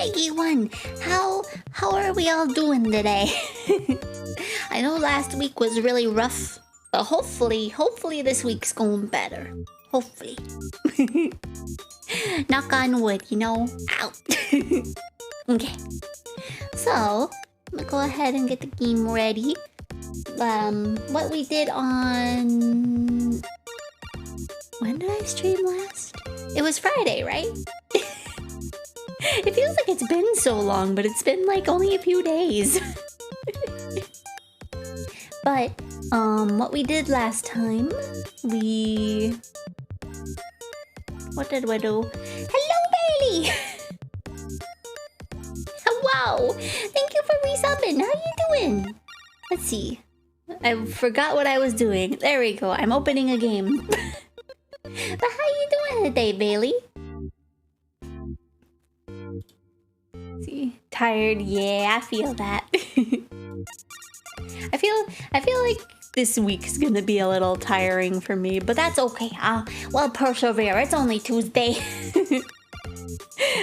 Everyone, how are we all doing today? I know last week was really rough, but hopefully this week's going better. Hopefully. Knock on wood, you know? Ow. Okay. So, I'm gonna go ahead and get the game ready. What we did on... When did I stream last? It was Friday, right? It feels like it's been so long, but it's been like only a few days. But, what we did last time, what did we do? Hello, Bailey! Wow! Thank you for resubbing. How you doing? Let's see. I forgot what I was doing. There we go. I'm opening a game. But how you doing today, Bailey? See, tired. Yeah, I feel that. I feel like this week's gonna be a little tiring for me, but that's okay. Well, persevere. It's only Tuesday.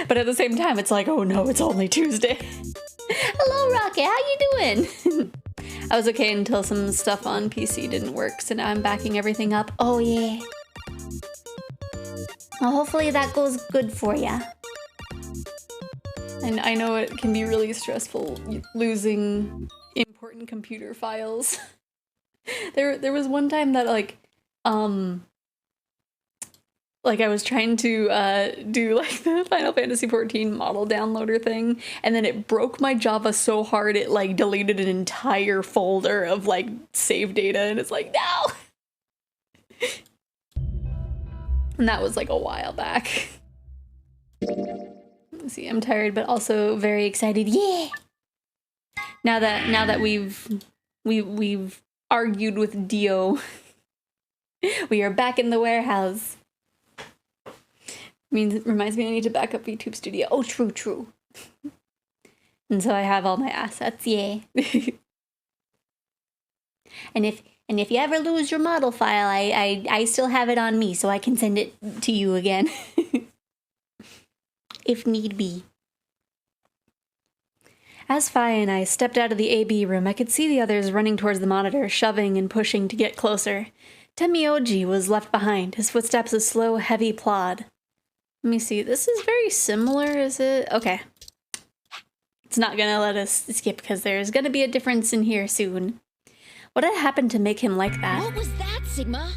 But at the same time, it's like, oh no, it's only Tuesday. Hello, Rocket. How you doing? I was okay until some stuff on PC didn't work, so now I'm backing everything up. Oh yeah. Well, hopefully that goes good for ya. And I know it can be really stressful losing important computer files. There was one time that like I was trying to do like the Final Fantasy XIV model downloader thing, and then it broke my Java so hard it like deleted an entire folder of like save data, and it's like, no! And that was like a while back. Let's see, I'm tired but also very excited. Yeah! Now that we've argued with Dio, we are back in the warehouse. Reminds me I need to back up VTube Studio. Oh, true. And so I have all my assets, yeah. And if you ever lose your model file, I still have it on me, so I can send it to you again. If need be. As Fi and I stepped out of the AB room, I could see the others running towards the monitor, shoving and pushing to get closer. Temioji was left behind, his footsteps a slow, heavy plod. Let me see, this is very similar, is it? Okay. It's not gonna let us skip because there's gonna be a difference in here soon. What had happened to make him like that? What was that, Sigma?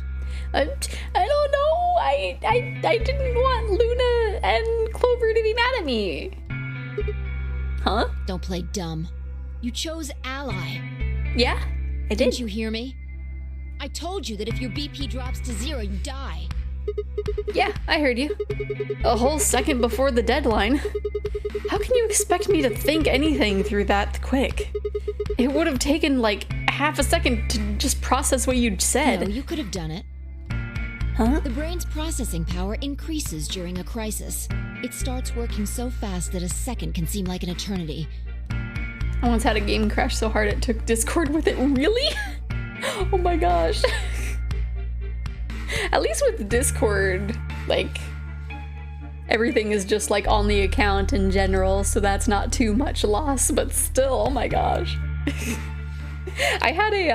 I don't know. I didn't want Luna and Clover to be mad at me. Huh? Don't play dumb. You chose Ally. Yeah, I did. Didn't you hear me? I told you that if your BP drops to 0, you die. Yeah, I heard you. A whole second before the deadline. How can you expect me to think anything through that quick? It would have taken like half a second to just process what you'd said. No, you could have done it. Huh? The brain's processing power increases during a crisis. It starts working so fast that a second can seem like an eternity. I once had a game crash so hard it took Discord with it. Really? Oh my gosh. At least with Discord, like, everything is just like on the account in general, so that's not too much loss, but still, oh my gosh. I had a,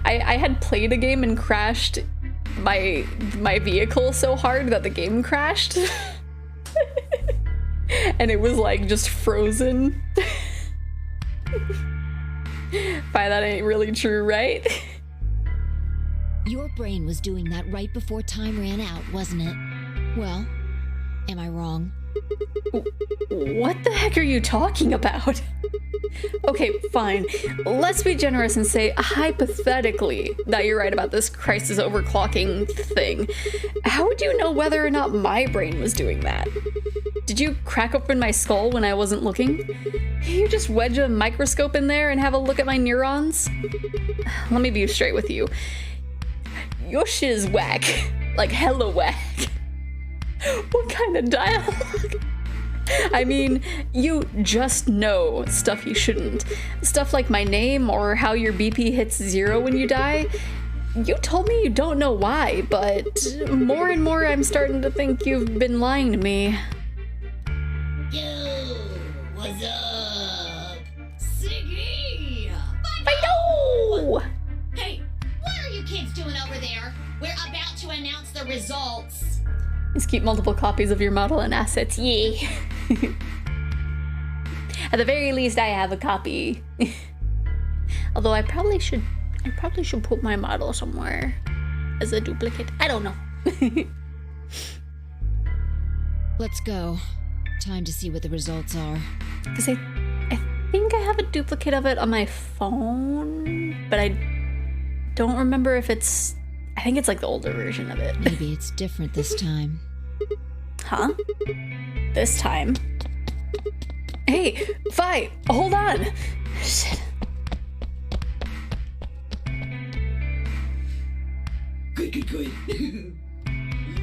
I had played a game and crashed my vehicle so hard that the game crashed. And it was like just frozen. By that ain't really true, right? Your brain was doing that right before time ran out, wasn't it? Well, am I wrong? What the heck are you talking about? Okay, fine. Let's be generous and say hypothetically that you're right about this crisis overclocking thing. How would you know whether or not my brain was doing that? Did you crack open my skull when I wasn't looking? You just wedge a microscope in there and have a look at my neurons? Let me be straight with you. Your shit is whack. Like hella whack. What kind of dialogue? I mean, you just know stuff you shouldn't. Stuff like my name or how your BP hits 0 when you die. You told me you don't know why, but more and more I'm starting to think you've been lying to me. Yo, what's up? Siggy! Fido! Hey, what are you kids doing over there? We're about to announce the results. Just keep multiple copies of your model and assets, yay. At the very least, I have a copy. Although I probably should put my model somewhere as a duplicate. I don't know. Let's go. Time to see what the results are. Because I think I have a duplicate of it on my phone, but I don't remember if it's... I think it's like the older version of it. Maybe it's different this time. Huh? This time? Hey, Fi, hold on! Shit. Good.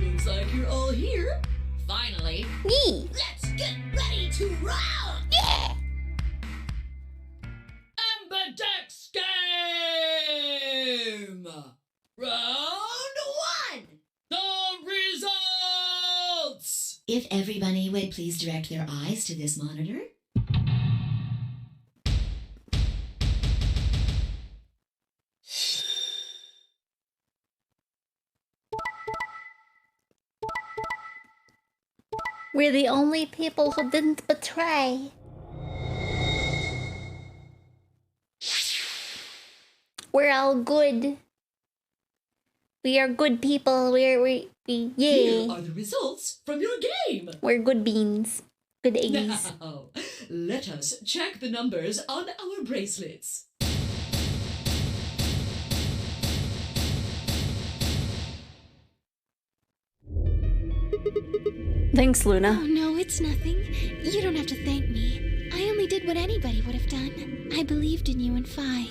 Looks like you're all here. Finally. Yee! Let's get ready to round! Yeah! Amberdex game! Round 1! The results! If everybody would please direct their eyes to this monitor. We're the only people who didn't betray. We're all good. We are good people. We Here yeah. are the results from your game. We're good beans. Good eggs. Now, let us check the numbers on our bracelets. Thanks, Luna. Oh, no, it's nothing. You don't have to thank me. I only did what anybody would have done. I believed in you and Fi.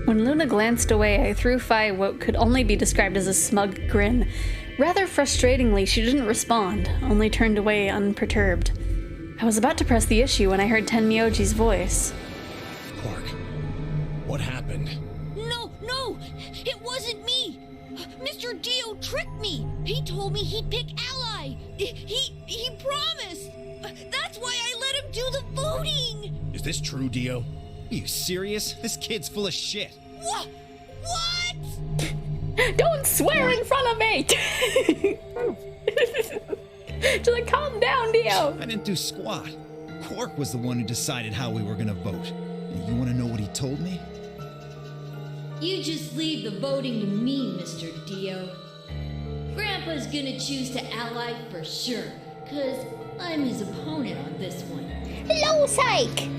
When Luna glanced away, I threw Fi what could only be described as a smug grin. Rather frustratingly, she didn't respond, only turned away unperturbed. I was about to press the issue when I heard Tenmyoji's voice. Quark, what happened? No, it wasn't me. Mr. Dio tricked me. He told me he'd pick Ally. He promised. That's why I let him do the voting. Is this true, Dio? Are you serious? This kid's full of shit. What? Don't swear in front of me! Just like, calm down, Dio. I didn't do squat. Quark was the one who decided how we were gonna vote. And you wanna know what he told me? You just leave the voting to me, Mr. Dio. Grandpa's gonna choose to ally for sure, 'cause I'm his opponent on this one. Hello, Psych!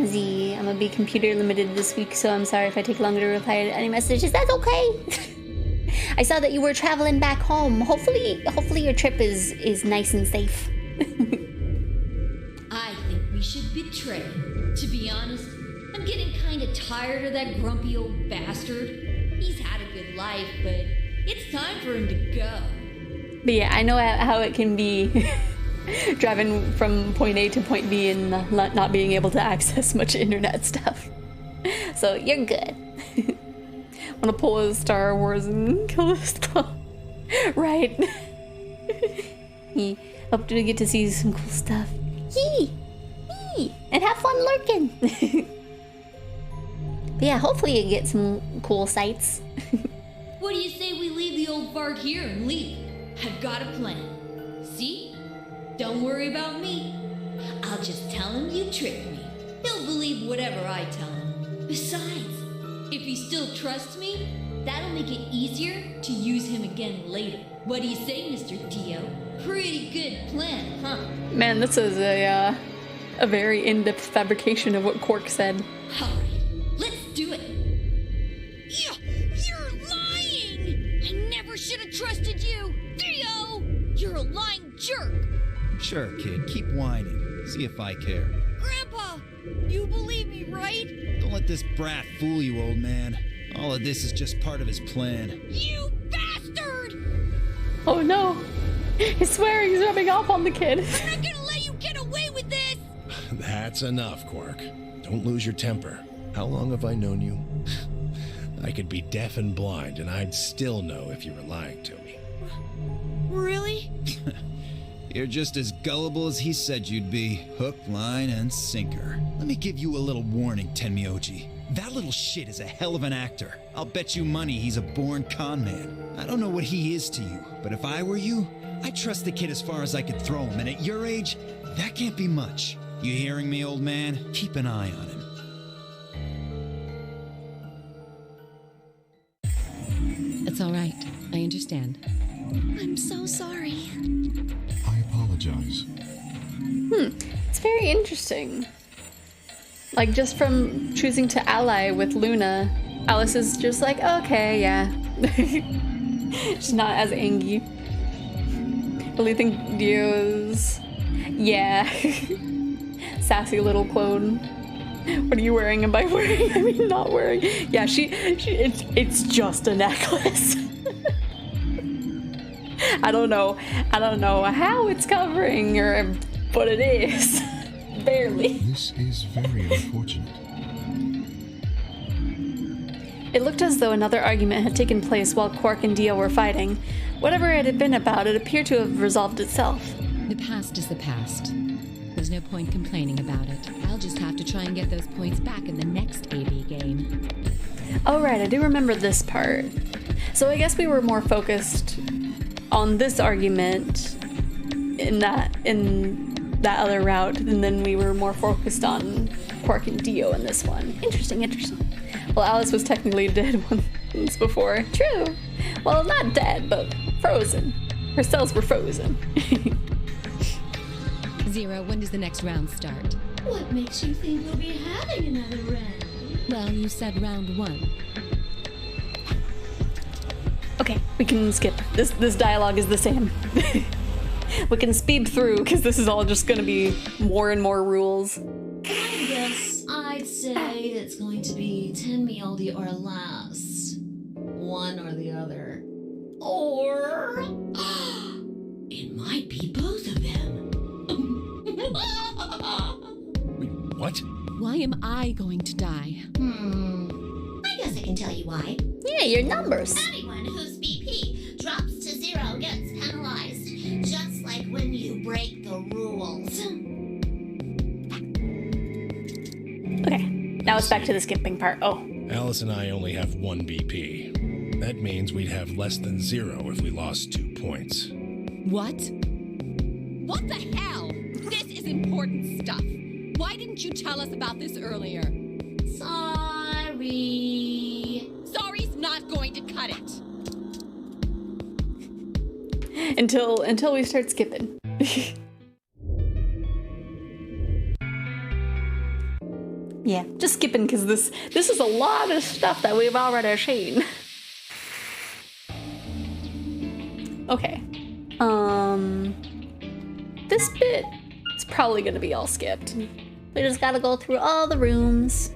Z, I'm gonna be computer limited this week, so I'm sorry if I take longer to reply to any messages. That's okay! I saw that you were traveling back home. Hopefully your trip is nice and safe. I think we should betray him. To be honest, I'm getting kinda tired of that grumpy old bastard. He's had a good life, but it's time for him to go. But yeah, I know how it can be driving from point A to point B and not being able to access much internet stuff. So you're good. Want to pull a Star Wars and kill this clone? Right. Yeah, hope to get to see some cool stuff. Yee! And have fun lurking. But yeah, hopefully you get some cool sights. What do you say we leave the old fart here and leave? I've got a plan. See? Don't worry about me. I'll just tell him you tricked me. He'll believe whatever I tell him. Besides, if he still trusts me, that'll make it easier to use him again later. What do you say, Mr. Dio? Pretty good plan, huh? Man, this is a very in-depth fabrication of what Quark said. Alright, let's do it. You're lying! I never should have trusted you! Dio! You're a lying jerk! Sure, kid, keep whining. See if I care. Grandpa, you believe me, right? Don't let this brat fool you, old man. All of this is just part of his plan. You bastard! Oh no! His swearing's rubbing off on the kid. I'm not gonna let you get away with this! That's enough, Quark. Don't lose your temper. How long have I known you? I could be deaf and blind, and I'd still know if you were lying to me. Really? You're just as gullible as he said you'd be. Hook, line, and sinker. Let me give you a little warning, Tenmyoji. That little shit is a hell of an actor. I'll bet you money he's a born con man. I don't know what he is to you, but if I were you, I'd trust the kid as far as I could throw him, and at your age, that can't be much. You hearing me, old man? Keep an eye on him. It's all right. I understand. I'm so sorry. I apologize. It's very interesting. Like, just from choosing to ally with Luna, Alice is just like, okay, yeah. She's not as angry. Really think Dio's... yeah. Sassy little clone. What are you wearing? And by wearing, I mean not wearing. Yeah, it's just a necklace. I don't know how it's covering her, but it is. Barely. This is very unfortunate. It looked as though another argument had taken place while Quark and Dio were fighting. Whatever it had been about, it appeared to have resolved itself. The past is the past. There's no point complaining about it. I'll just have to try and get those points back in the next AB game. Oh right, I do remember this part. So I guess we were more focused on this argument in that other route, and then we were more focused on Quark and Dio in this one. Interesting. Well, Alice was technically dead once before. True. Well, not dead, but frozen. Her cells were frozen. Zero, when does the next round start? What makes you think we'll be having another round? Well, you said round 1. Okay, we can skip. This dialogue is the same. We can speed through, because this is all just going to be more and more rules. I guess I'd say it's going to be Tenmyoji or less. One or the other. Or it might be both of them. Wait, what? Why am I going to die? I guess I can tell you why. Yeah, your numbers. Anyone whose BP drops to 0 gets penalized, just like when you break the rules. Okay, now it's back to the skipping part. Oh. Alice and I only have 1 BP. That means we'd have less than 0 if we lost 2 points. What? What the hell? This is important stuff. Why didn't you tell us about this earlier? Sorry. Sorry's not going to cut it. Until we start skipping. Yeah, just skipping because this is a lot of stuff that we've already seen. Okay. This bit is probably gonna be all skipped. We just gotta go through all the rooms.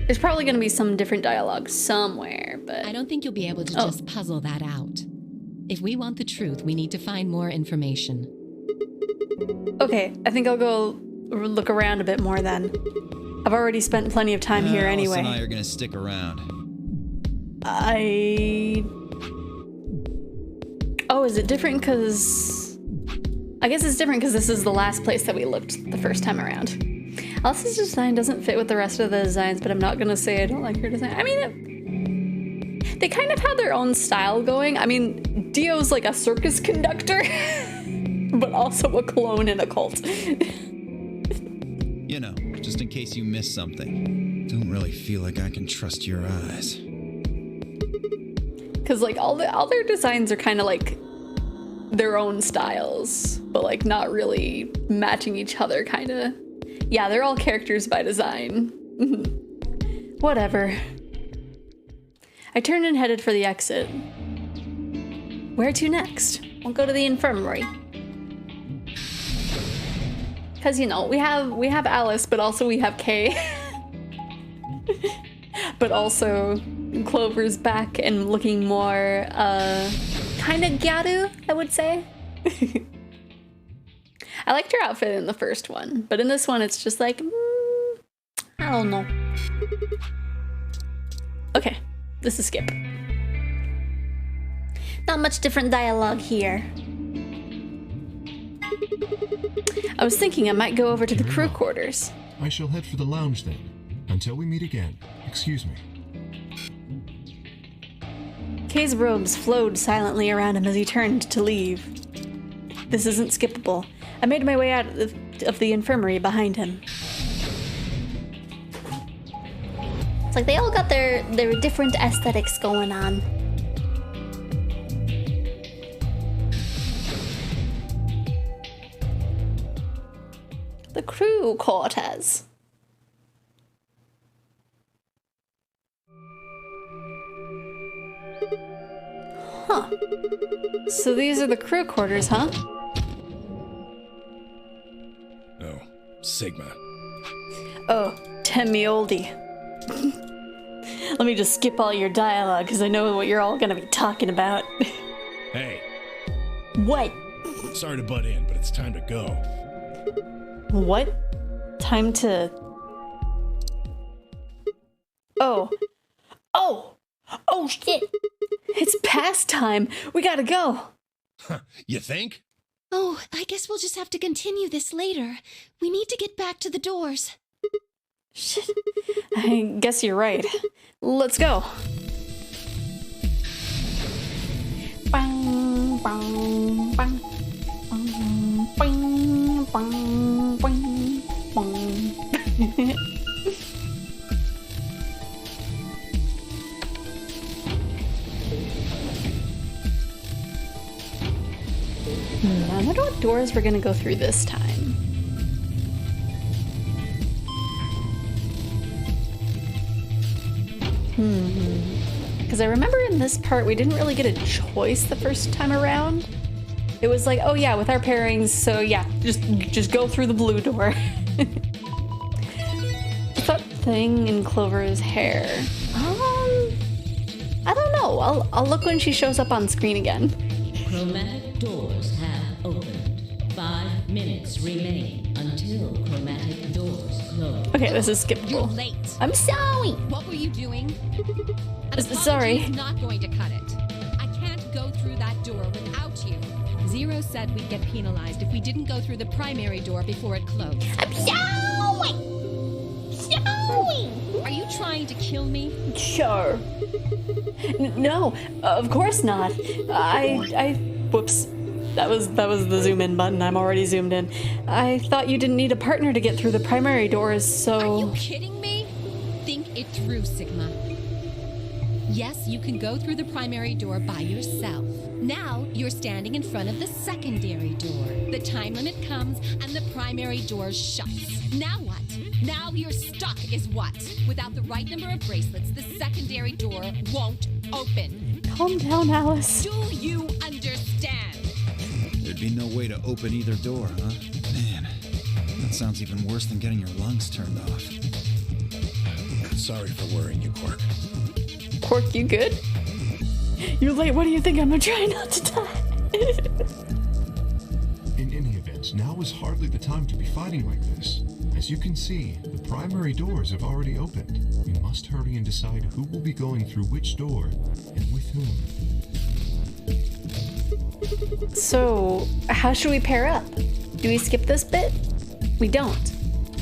There's probably gonna be some different dialogue somewhere, but... I don't think you'll be able to just puzzle that out. If we want the truth, we need to find more information. Okay, I think I'll go look around a bit more then. I've already spent plenty of time here anyway. Alice and I are gonna stick around. Oh, is it different because... I guess it's different because this is the last place that we looked the first time around. Alice's design doesn't fit with the rest of the designs, but I'm not gonna say I don't like her design. I mean, they kind of have their own style going. I mean, Dio's like a circus conductor, but also a clone in a cult. You know, just in case you miss something. Don't really feel like I can trust your eyes. Because like all their designs are kind of like their own styles, but like not really matching each other, kind of. Yeah, they're all characters by design. Whatever. I turned and headed for the exit. Where to next? We'll go to the infirmary. Cause you know, we have Alice, but also we have Kay. But also Clover's back and looking more kind of Gyaru, I would say. I liked her outfit in the first one, but in this one it's just like, I don't know. Okay, this is skip. Not much different dialogue here. I was thinking I might go over to the crew quarters. I shall head for the lounge then. Until we meet again. Excuse me. Kay's robes flowed silently around him as he turned to leave. This isn't skippable. I made my way out of the infirmary behind him. It's like they all got their different aesthetics going on. The crew quarters. Huh. So these are the crew quarters, huh? Oh, Sigma. Oh, Temioldi. Let me just skip all your dialogue, because I know what you're all gonna be talking about. Hey, What? sorry to butt in, but it's time to go. What? Time to... Oh, shit! It's past time! We gotta go! You think? Oh, I guess we'll just have to continue this later. We need to get back to the doors. Shit. I guess you're right. Let's go. Bang, bang, bang. Bang, bang, bang, bang. I wonder what doors we're gonna go through this time. Because I remember in this part we didn't really get a choice the first time around. It was like, oh yeah, with our pairings, so yeah, just go through the blue door. What's that thing in Clover's hair? I don't know. I'll look when she shows up on screen again. Chromatic doors have opened. 5 minutes remain until chromatic doors close. Okay, this is You're skippable. late. I'm sorry. What were you doing? An Sorry. apology is not going to cut it. I can't go through that door without you. Zero said we'd get penalized if we didn't go through the primary door before it closed. I'm sorry. Sorry. Are you trying to kill me? Sure. No, of course not. Whoops. That was the zoom in button. I'm already zoomed in. I thought you didn't need a partner to get through the primary doors, so... Are you kidding me? Think it through, Sigma. Yes, you can go through the primary door by yourself. Now, you're standing in front of the secondary door. The time limit comes and the primary door shuts. Now what? Now you're stuck is what? Without the right number of bracelets, the secondary door won't open. Calm down, Alice. Do you understand? There'd be no way to open either door, huh? Man, that sounds even worse than getting your lungs turned off. Sorry for worrying you, Quark. Quark, you good? You're late. What do you think? I'm gonna try not to die. In any event, now is hardly the time to be fighting like this. As you can see, the primary doors have already opened. We must hurry and decide who will be going through which door and with whom. So, how should we pair up? Do we skip this bit? We don't.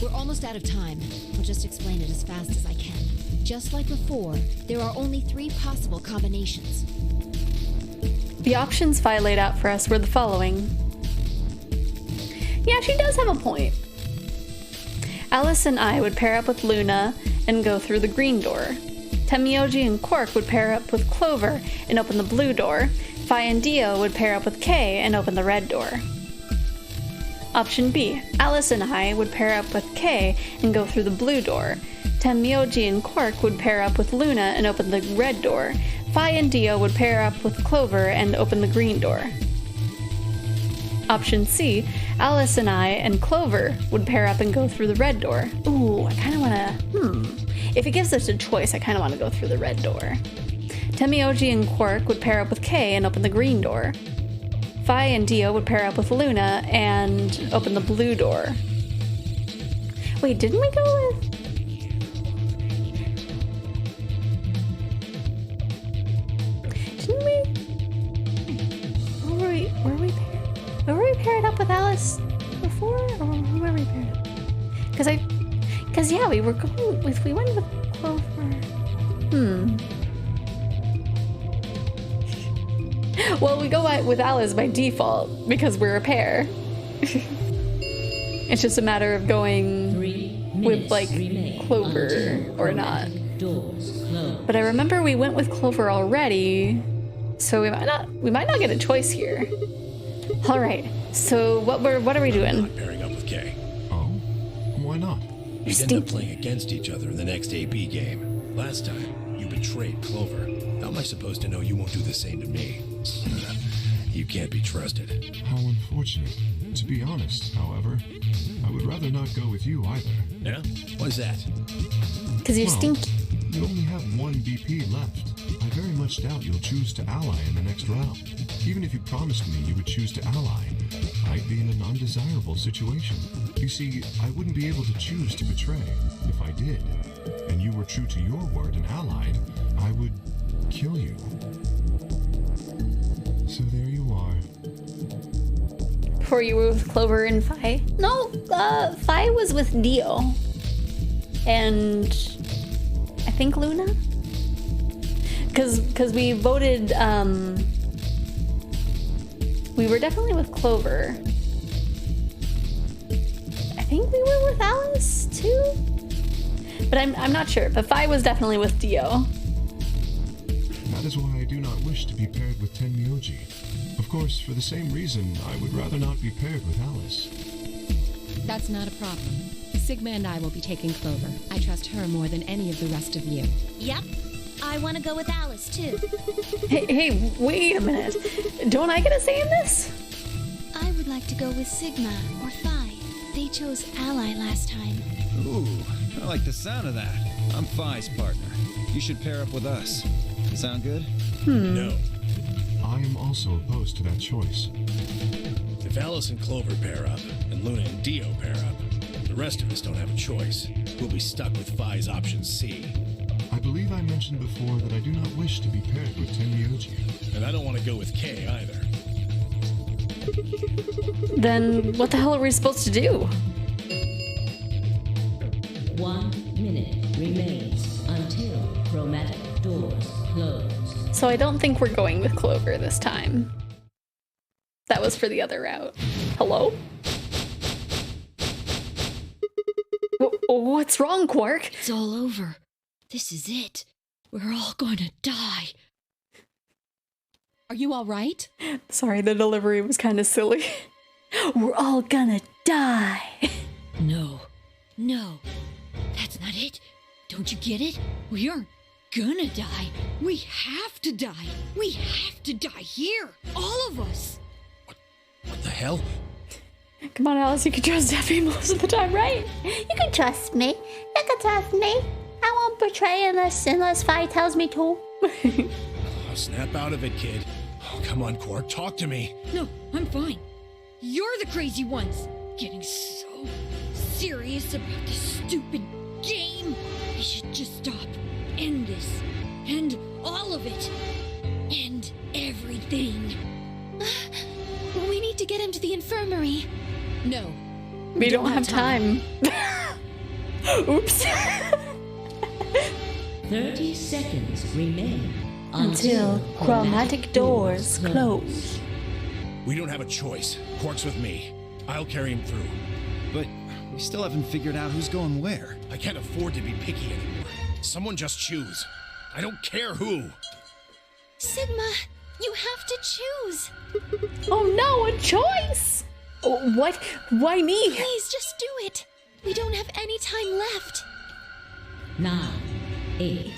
We're almost out of time. I'll just explain it as fast as I can. Just like before, there are only 3 possible combinations. The options Vi laid out for us were the following. Yeah, she does have a point. Alice and I would pair up with Luna and go through the green door. Temioji and Quark would pair up with Clover and open the blue door. Vi and Dio would pair up with Kay and open the red door. Option B, Alice and I would pair up with Kay and go through the blue door. Temioji and Quark would pair up with Luna and open the red door. Vi and Dio would pair up with Clover and open the green door. Option C, Alice and I and Clover would pair up and go through the red door. Ooh, I kind of want to, If it gives us a choice, I kind of want to go through the red door. Temioji and Quark would pair up with Kay and open the green door. Vi and Dio would pair up with Luna and open the blue door. Wait, didn't we go with... Didn't we... Were we paired up with Alice before? Or who were we paired up? Because yeah, we were going with... We went with Clover. Well, we go with Alice by default because we're a pair. It's just a matter of going with like Clover or not. But I remember we went with Clover already, so we might not get a choice here. All right. So what are we doing? Not pairing up with Kay. Oh? Why not? We end up playing against each other in the next AB game. Last time, you betrayed Clover. How am I supposed to know you won't do the same to me? You can't be trusted. How unfortunate. To be honest, however, I would rather not go with you either. Yeah? Why's that? Because you're stinky. You only have 1 BP left. I very much doubt you'll choose to ally in the next round. Even if you promised me you would choose to ally, I'd be in an undesirable situation. You see, I wouldn't be able to choose to betray. If I did, and you were true to your word and allied, I would kill you. So there you are. Before you were with Clover and Vi? No, Vi was with Dio. And I think Luna? Because we voted, we were definitely with Clover. I think we were with Alice too? But I'm not sure, but Vi was definitely with Dio. That is why I do not wish to be paired with Tenmyoji. Of course, for the same reason, I would rather not be paired with Alice. That's not a problem. Sigma and I will be taking Clover. I trust her more than any of the rest of you. Yep. I want to go with Alice, too. Hey, wait a minute. Don't I get a say in this? I would like to go with Sigma or Phi. They chose Ally last time. Ooh, I like the sound of that. I'm Phi's partner. You should pair up with us. Sound good? No. I am also opposed to that choice. If Alice and Clover pair up, and Luna and Dio pair up, the rest of us don't have a choice. We'll be stuck with Phi's option C. I believe I mentioned before that I do not wish to be paired with Tenmyoji. And I don't want to go with Kay either. Then what the hell are we supposed to do? 1 minute remains until chromatic doors close. So I don't think we're going with Clover this time. That was for the other route. Hello? What's wrong, Quark? It's all over. This is it. We're all gonna die. Are you all right? Sorry, the delivery was kind of silly. We're all gonna die. No. That's not it. Don't you get it? We aren't gonna die. We have to die. We have to die here. All of us. What the hell? Come on, Alice, you can trust Effie most of the time, right? You can trust me. You can trust me. I won't betray unless Vi tells me to. Oh, snap out of it, kid. Oh, come on, Quark, talk to me. No, I'm fine. You're the crazy ones. Getting so serious about this stupid game. We should just stop. End this. End all of it. End everything. We need to get him to the infirmary. No. We don't have time. Oops. 30 seconds remain Until chromatic doors close. We don't have a choice. Quark's with me. I'll carry him through. But we still haven't figured out who's going where. I can't afford to be picky anymore. Someone just choose. I don't care who. Sigma, you have to choose. Oh no, a choice! Oh, what? Why me? Please, just do it. We don't have any time left. 9, 8,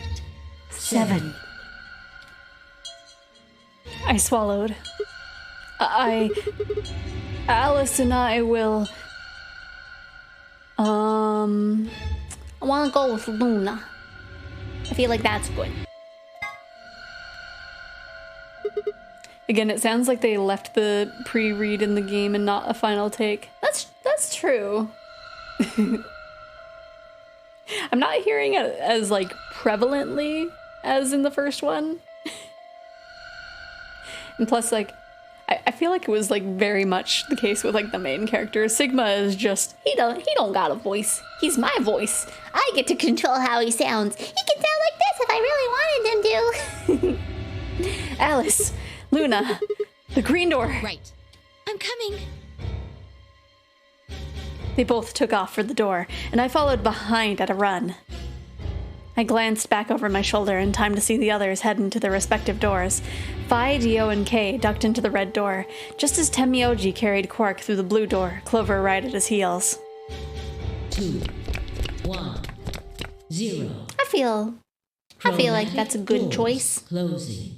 7. I swallowed. Alice and I will... I want to go with Luna. I feel like that's good. Again, it sounds like they left the pre-read in the game and not a final take. That's true. I'm not hearing it as like prevalently as in the first one. And plus, like, I feel like it was like very much the case with like the main character. Sigma is just he don't got a voice. He's my voice. I get to control how he sounds. He can sound like this if I really wanted him to. Alice, Luna, the green door. Right. I'm coming. They both took off for the door, and I followed behind at a run. I glanced back over my shoulder in time to see the others head into their respective doors. Phi, Dio, and Kay ducked into the red door, just as Tenmyoji carried Quark through the blue door, Clover right at his heels. 2, 1, 0. I feel like that's a good choice. Closing.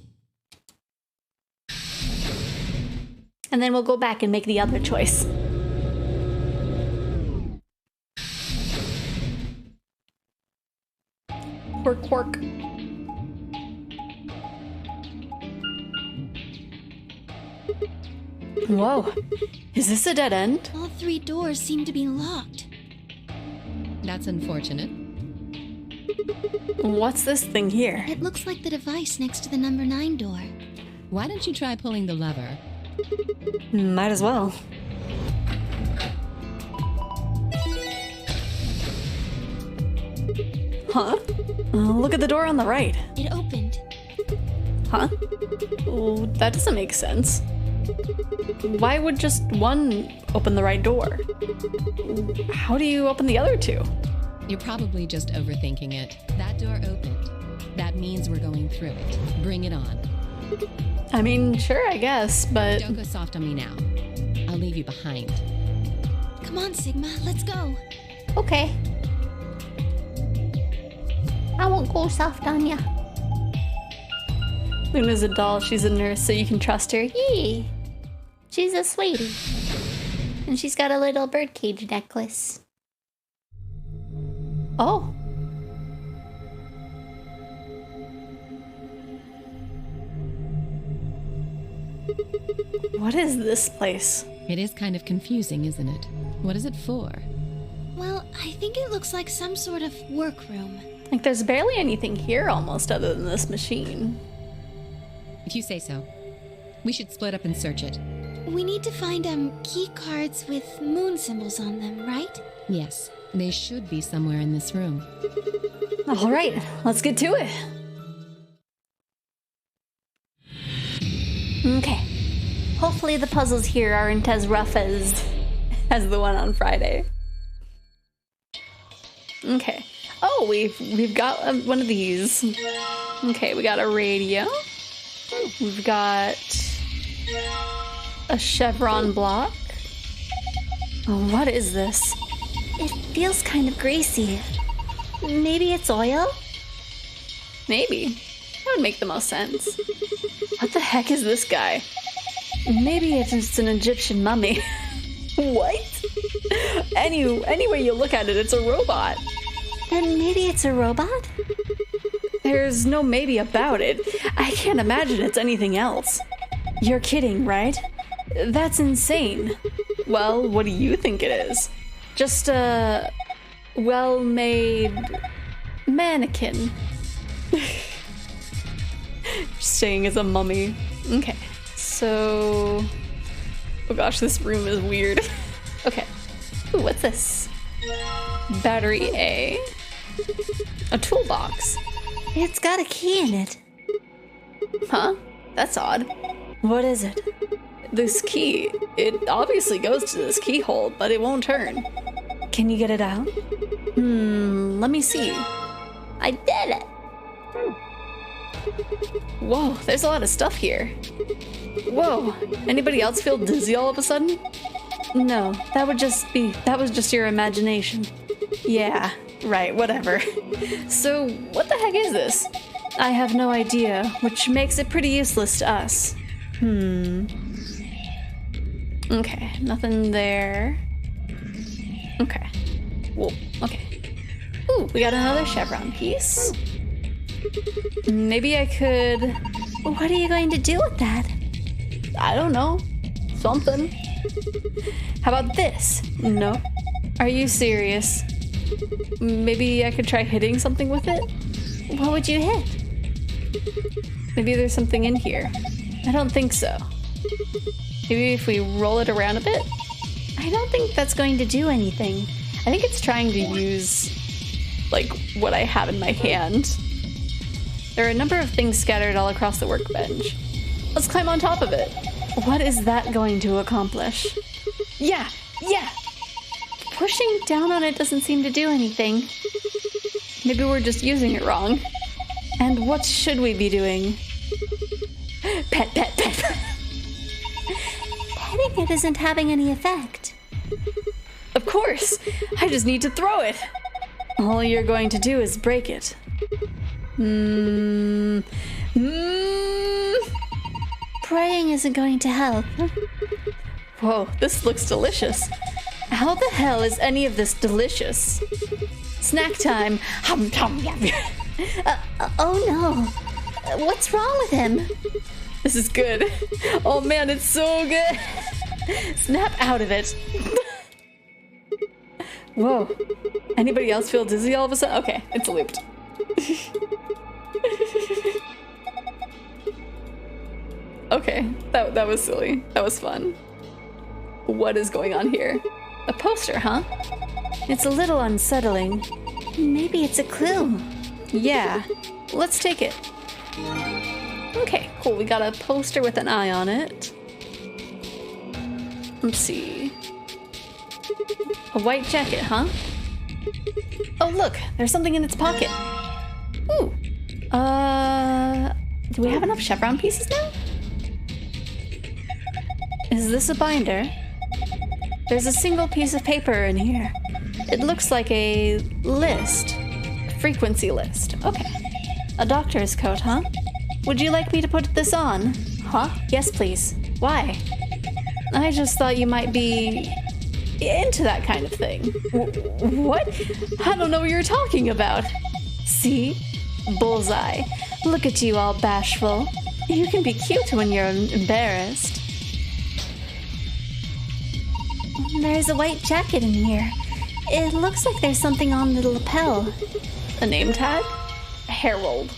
And then we'll go back and make the other choice. Quark, Quark. Whoa, is this a dead end? All 3 doors seem to be locked. That's unfortunate. What's this thing here? It looks like the device next to the number 9 door. Why don't you try pulling the lever? Might as well. Huh? Look at the door on the right. It opened. Huh? Oh, that doesn't make sense. Why would just one open the right door? How do you open the other 2? You're probably just overthinking it. That door opened. That means we're going through it. Bring it on. I mean, sure, I guess, but... Don't go soft on me now. I'll leave you behind. Come on, Sigma, let's go. Okay. I won't go soft on ya. Luna's a doll, she's a nurse, so you can trust her. Yee! She's a sweetie. And she's got a little birdcage necklace. Oh. What is this place? It is kind of confusing, isn't it? What is it for? Well, I think it looks like some sort of workroom. Like, there's barely anything here almost other than this machine. If you say so. We should split up and search it. We need to find key cards with moon symbols on them, right? Yes, they should be somewhere in this room. All right, let's get to it. Okay. Hopefully the puzzles here aren't as rough as the one on Friday. Okay. Oh, we've got one of these. Okay, we got a radio. We've got a chevron block. Oh, what is this? It feels kind of greasy. Maybe it's oil? Maybe. That would make the most sense. What the heck is this guy? Maybe it's just an Egyptian mummy. What? Any way you look at it, it's a robot. Then maybe it's a robot? There's no maybe about it. I can't imagine it's anything else. You're kidding, right? That's insane. Well, what do you think it is? Just a well-made mannequin. Staying as a mummy. Okay, so... Oh gosh, this room is weird. Okay. Ooh, what's this? Battery A. A toolbox. It's got a key in it. Huh? That's odd. What is it? This key. It obviously goes to this keyhole, but it won't turn. Can you get it out? Let me see. I did it! Whoa, there's a lot of stuff here. Whoa, anybody else feel dizzy all of a sudden? No, that was just your imagination. Yeah, right, whatever. So, what the heck is this? I have no idea, which makes it pretty useless to us. Okay, nothing there. Okay. Whoa, okay. Ooh, we got another chevron piece. Maybe I could... What are you going to do with that? I don't know. Something. How about this? No. Are you serious? Maybe I could try hitting something with it? What would you hit? Maybe there's something in here. I don't think so. Maybe if we roll it around a bit? I don't think that's going to do anything. I think it's trying to use, like, what I have in my hand. There are a number of things scattered all across the workbench. Let's climb on top of it. What is that going to accomplish? Yeah! Pushing down on it doesn't seem to do anything. Maybe we're just using it wrong. And what should we be doing? Pet. Petting it isn't having any effect. Of course! I just need to throw it! All you're going to do is break it. Praying isn't going to help. Whoa, this looks delicious. How the hell is any of this delicious? Snack time. Oh no. What's wrong with him? This is good. Oh man, it's so good. Snap out of it. Whoa. Anybody else feel dizzy all of a sudden? Okay, it's looped. Okay, that was silly. That was fun. What is going on here? A poster, huh? It's a little unsettling. Maybe it's a clue. Yeah, let's take it. Okay, cool. We got a poster with an eye on it. Let's see. A white jacket, huh? Oh, look, there's something in its pocket. Ooh. Do we have enough chevron pieces now? Is this a binder? There's a single piece of paper in here. It looks like a list. A frequency list. Okay. A doctor's coat, huh? Would you like me to put this on? Huh? Yes, please. Why? I just thought you might be into that kind of thing. What? I don't know what you're talking about. See? Bullseye. Look at you all bashful. You can be cute when you're embarrassed. There's a white jacket in here. It looks like there's something on the lapel. A name tag? Harold.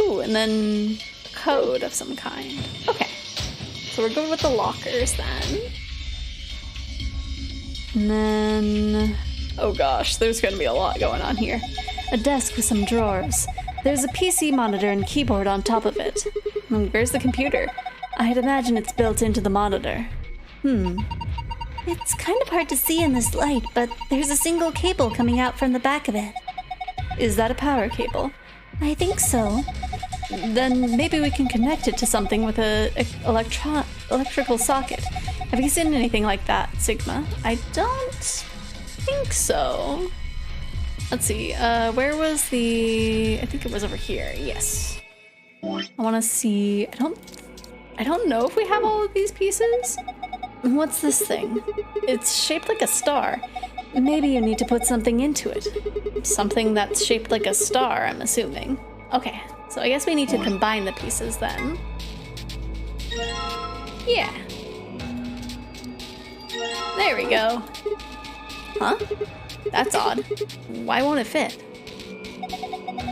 Ooh, and then a code of some kind. Okay. So we're going with the lockers then. And then... oh gosh, there's gonna be a lot going on here. A desk with some drawers. There's a PC monitor and keyboard on top of it. And where's the computer? I'd imagine it's built into the monitor. It's kind of hard to see in this light, but there's a single cable coming out from the back of it. Is that a power cable? I think so. Then maybe we can connect it to something with a electrical socket. Have you seen anything like that, Sigma? I don't think so. Let's see, where was the... I think it was over here, yes. I want to see... I don't know if we have all of these pieces. What's this thing? It's shaped like a star. Maybe you need to put something into it. Something that's shaped like a star, I'm assuming. Okay, so I guess we need to combine the pieces then. Yeah. There we go. Huh? That's odd. Why won't it fit?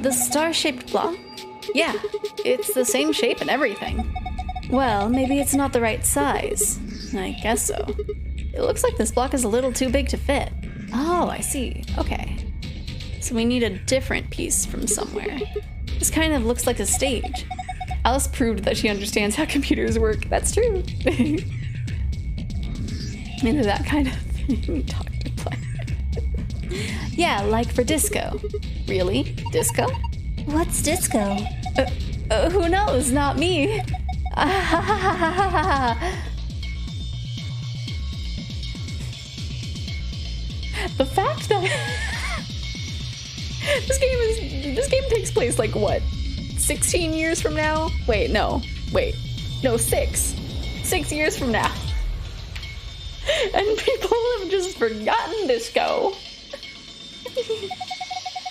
The star-shaped block? Yeah, it's the same shape and everything. Well, maybe it's not the right size. I guess so. It looks like this block is a little too big to fit. Oh, I see. Okay. So we need a different piece from somewhere. This kind of looks like a stage. Alice proved that she understands how computers work. That's true. Into that kind of thing. Talk to play. Yeah, like for disco. Really? Disco? What's disco? Who knows? Not me. The fact that this game takes place like what? 16 years from now? Wait, no. 6 years from now. And people have just forgotten disco.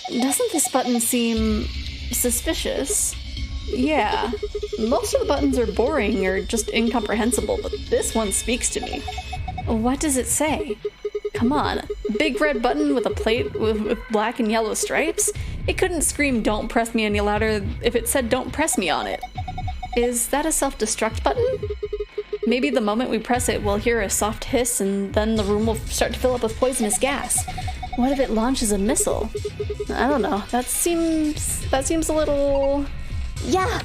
Doesn't this button seem suspicious? Yeah, most of the buttons are boring or just incomprehensible, but this one speaks to me. What does it say? Come on, big red button with a plate with black and yellow stripes? It couldn't scream "Don't press me" any louder if it said "Don't press me" on it. Is that a self-destruct button? Maybe the moment we press it, we'll hear a soft hiss and then the room will start to fill up with poisonous gas. What if it launches a missile? I don't know, that seems a little... Yeah!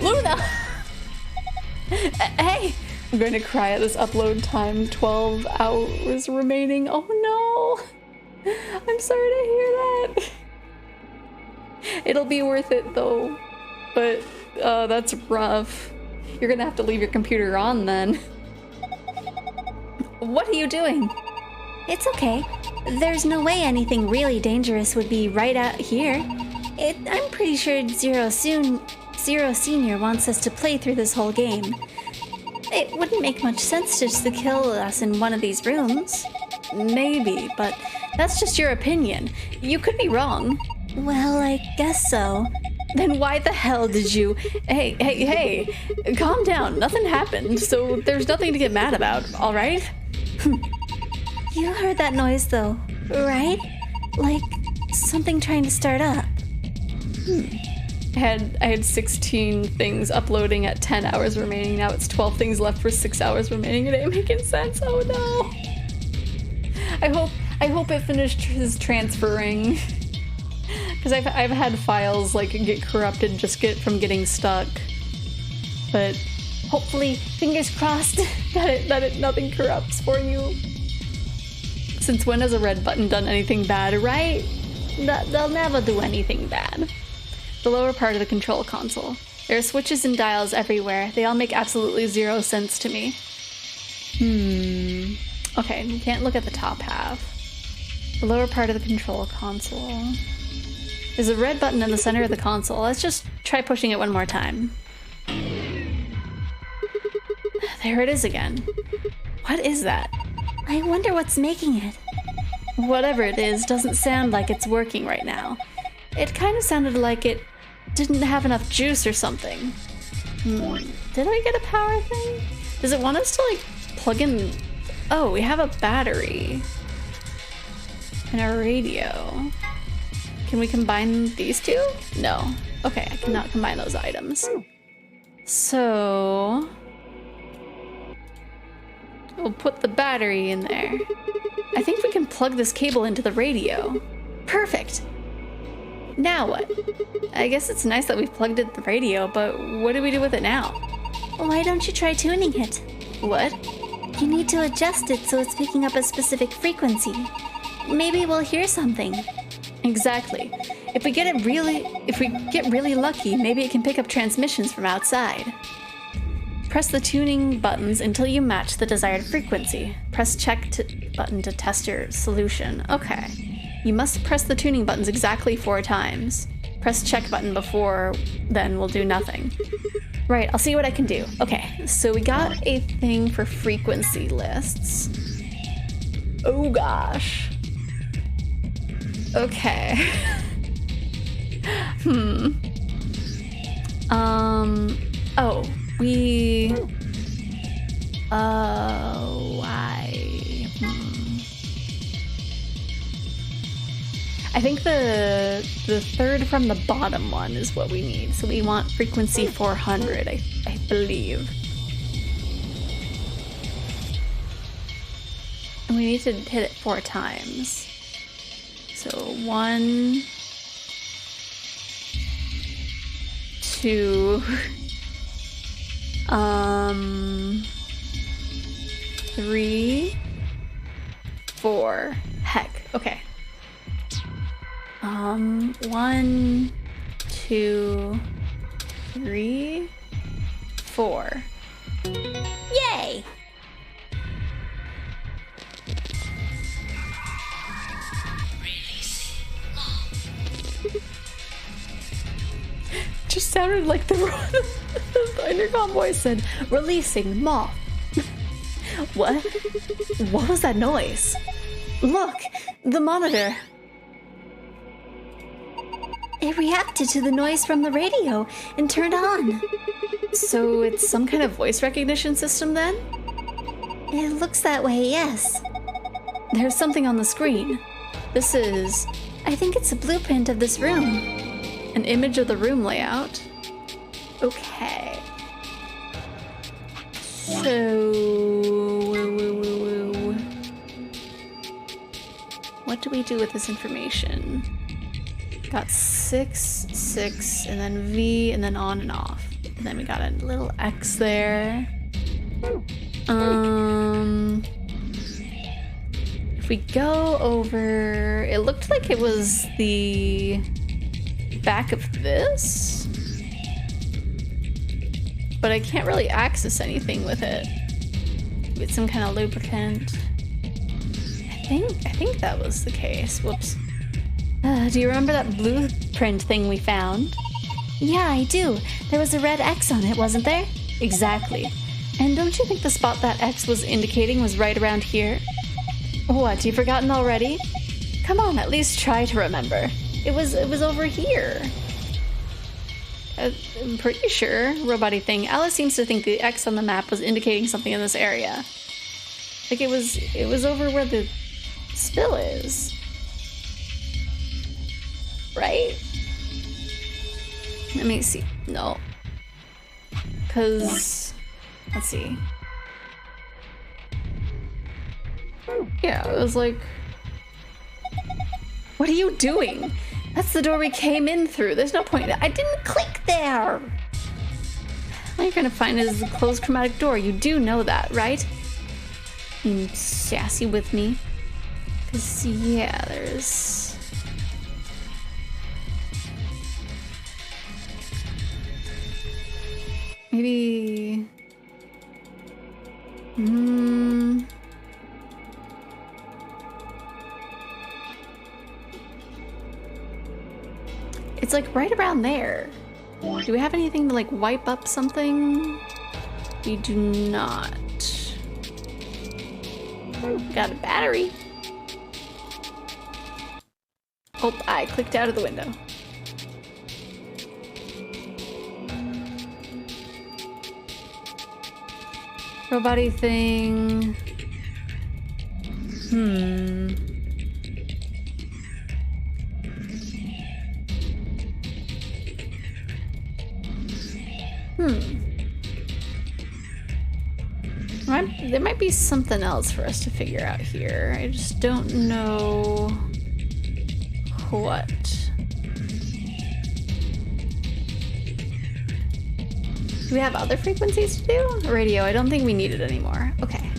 Luna! Hey! I'm going to cry at this upload time. 12 hours remaining. Oh no! I'm sorry to hear that. It'll be worth it though. But, that's rough. You're gonna have to leave your computer on then. What are you doing? It's okay. There's no way anything really dangerous would be right out here. I'm pretty sure Zero Senior wants us to play through this whole game. It wouldn't make much sense just to kill us in one of these rooms. Maybe, but that's just your opinion. You could be wrong. Well, I guess so. Then why the hell did you... Hey, calm down. Nothing happened, so there's nothing to get mad about, alright? You heard that noise though, right? Like something trying to start up. I had 16 things uploading at 10 hours remaining. Now it's 12 things left for 6 hours remaining. It ain't making sense. Oh no. I hope it finished transferring. Because I've had files like get corrupted just from getting stuck. But hopefully, fingers crossed that nothing corrupts for you. Since when has a red button done anything bad, right? They'll never do anything bad. The lower part of the control console. There are switches and dials everywhere. They all make absolutely zero sense to me. Okay, we can't look at the top half. The lower part of the control console. There's a red button in the center of the console. Let's just try pushing it one more time. There it is again. What is that? I wonder what's making it. Whatever it is doesn't sound like it's working right now. It kind of sounded like it didn't have enough juice or something. Did I get a power thing? Does it want us to like plug in... Oh, we have a battery. And a radio. Can we combine these two? No. Okay, I cannot combine those items. So... we'll put the battery in there. I think we can plug this cable into the radio. Perfect! Now what? I guess it's nice that we've plugged in the radio, but what do we do with it now? Why don't you try tuning it? What? You need to adjust it so it's picking up a specific frequency. Maybe we'll hear something. Exactly. If we get really lucky, maybe it can pick up transmissions from outside. Press the tuning buttons until you match the desired frequency. Press check button to test your solution. Okay. You must press the tuning buttons exactly 4 times. Press check button before, then we'll do nothing. Right, I'll see what I can do. Okay, so we got a thing for frequency lists. Oh gosh. Okay. Oh, I think the third from the bottom one is what we need. So we want frequency 400, I believe. And we need to hit it 4 times. So 1, 2, 3, 4. Heck, okay. 1, 2, 3, 4. Yay! Just sounded like the intercom voice said, "Releasing moth." What? What was that noise? Look, the monitor. It reacted to the noise from the radio and turned on. So it's some kind of voice recognition system then? It looks that way, yes. There's something on the screen. This is... I think it's a blueprint of this room. An image of the room layout. Okay. So... what do we do with this information? Got 6, 6, and then V, and then on and off. And then we got a little X there. If we go over... It looked like it was the back of this. But I can't really access anything with it. With some kind of lubricant. I think that was the case. Whoops. Do you remember that blueprint thing we found? Yeah, I do. There was a red X on it, wasn't there? Exactly. And don't you think the spot that X was indicating was right around here? What, you've forgotten already? Come on, at least try to remember. It was over here. I'm pretty sure, robot-y thing. Alice seems to think the X on the map was indicating something in this area. Like it was over where the spill is. Right? Let me see. No. Because... let's see. Yeah, it was like... what are you doing? That's the door we came in through. There's no point. I didn't click there. All you're gonna find is the closed chromatic door. You do know that, right? You sassy with me. Because, yeah, there's... maybe... It's like right around there. Do we have anything to like wipe up something? We do not. Got a battery. Oh, I clicked out of the window. Robot-y thing. There might be something else for us to figure out here. I just don't know what. Do we have other frequencies to do? Radio, I don't think we need it anymore. Okay.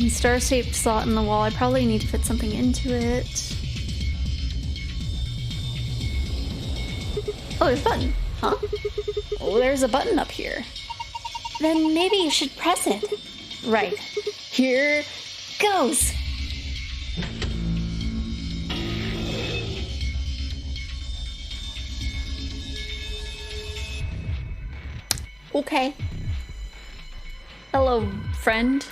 Star-shaped slot in the wall. I probably need to fit something into it. Oh, there's a button. Huh? Oh, there's a button up here. Then maybe you should press it. Right. Here goes. Okay. Hello, friend.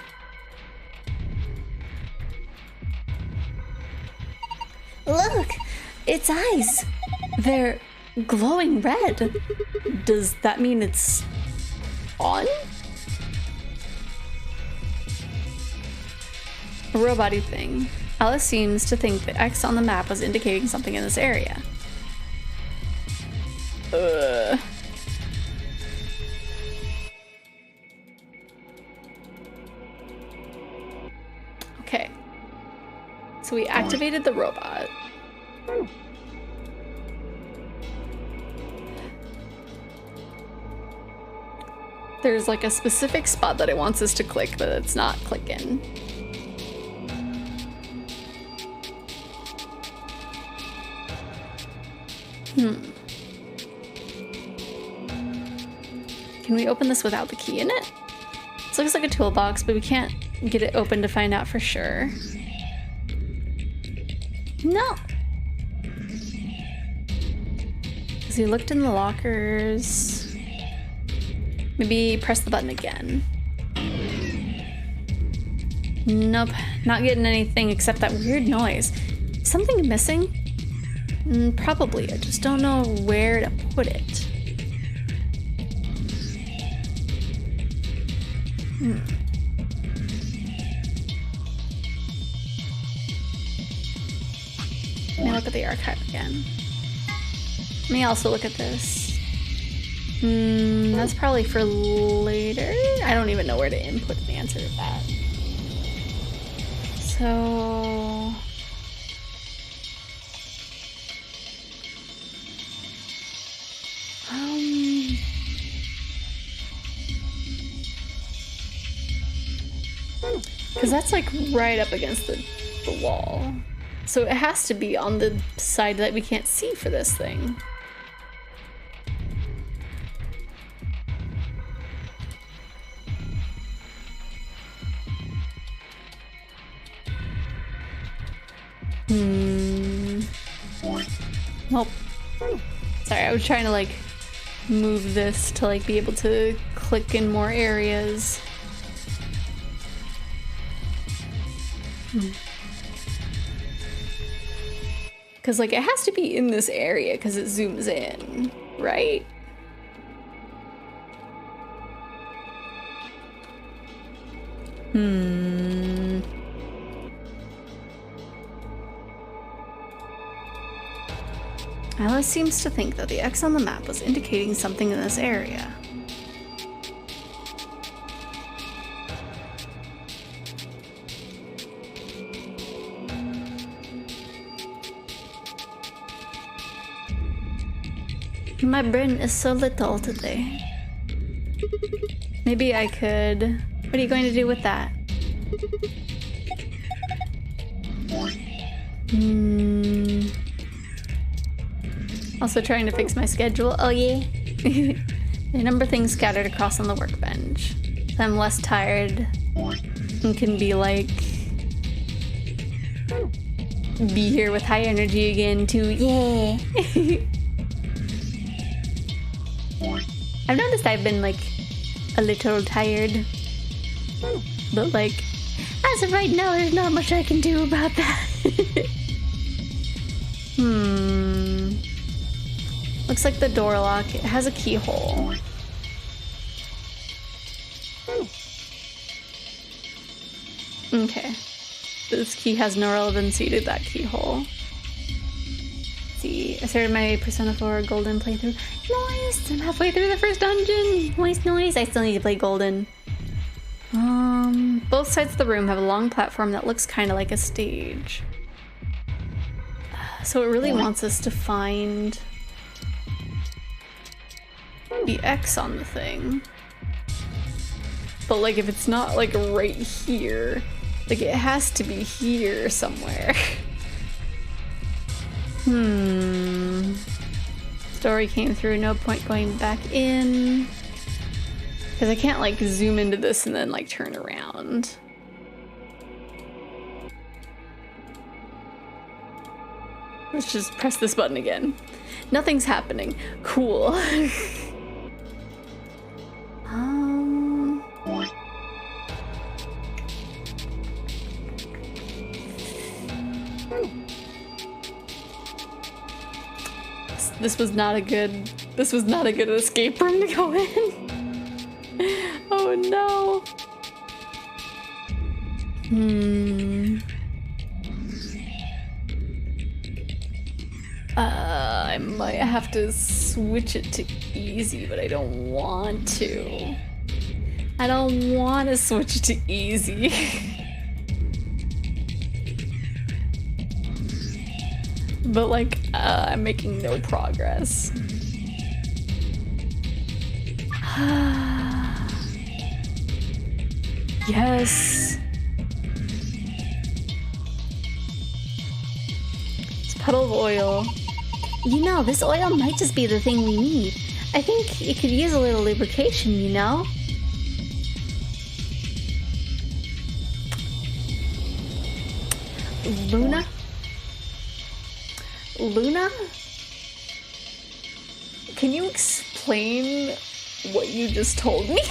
Look! Its eyes! They're glowing red. Does that mean it's on? A robot-y thing. Alice seems to think the X on the map was indicating something in this area. Okay. So we activated the robot. There's like a specific spot that it wants us to click, but it's not clicking. Can we open this without the key in it? This looks like a toolbox, but we can't get it open to find out for sure. No! Because he looked in the lockers. Maybe press the button again. Nope, not getting anything except that weird noise. Is something missing? Probably, I just don't know where to put it. Let me look at the archive again. Let me also look at this. That's probably for later. I don't even know where to input the answer to that. So... Because that's like right up against the wall. So it has to be on the side that we can't see for this thing. Nope. Sorry, I was trying to like move this to like be able to click in more areas. Because like it has to be in this area because it zooms in, right? Alice seems to think that the X on the map was indicating something in this area. My brain is so little today. Maybe I could... What are you going to do with that? Also trying to fix my schedule. Oh yeah. A number of things scattered across on the workbench. So I'm less tired and can be like... be here with high energy again too. Yeah. I've noticed I've been like a little tired, but like as of right now there's not much I can do about that. Looks like the door lock, it has a keyhole. Okay, this key has no relevancy to that keyhole. I started my Persona 4 Golden playthrough. Nice! I'm halfway through the first dungeon! Nice. I still need to play Golden. Both sides of the room have a long platform that looks kind of like a stage. So it really wants us to find the X on the thing. But like if it's not like right here, like it has to be here somewhere. Story came through, no point going back in. Because I can't like zoom into this and then like turn around. Let's just press this button again. Nothing's happening. Cool. This was not a good escape room to go in. Oh no. I might have to switch it to easy, but I don't want to. I don't want to switch it to easy. But like, I'm making no progress. Yes. It's puddle of oil. You know, this oil might just be the thing we need. I think it could use a little lubrication, you know? Luna? Luna? Can you explain what you just told me?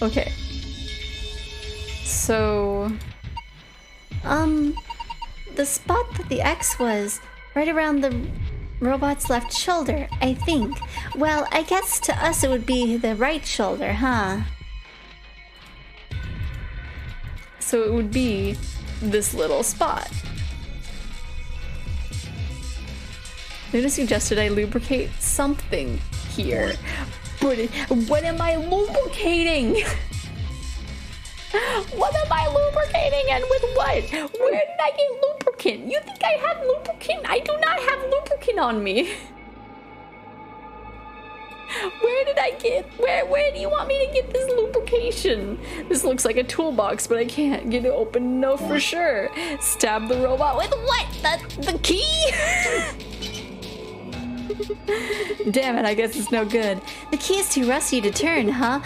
Okay. So... the spot that the X was, right around the robot's left shoulder, I think. Well, I guess to us it would be the right shoulder, huh? So it would be this little spot. Luna suggested I lubricate something here. But what am I lubricating? What am I lubricating and with what? Where did I get lubricant? You think I have lubricant? I do not have lubricant on me. Where did I get, where do you want me to get this lubrication? This looks like a toolbox, but I can't get it open, no for sure. Stab the robot with what? The key? Damn it, I guess it's no good. The key is too rusty to turn, huh?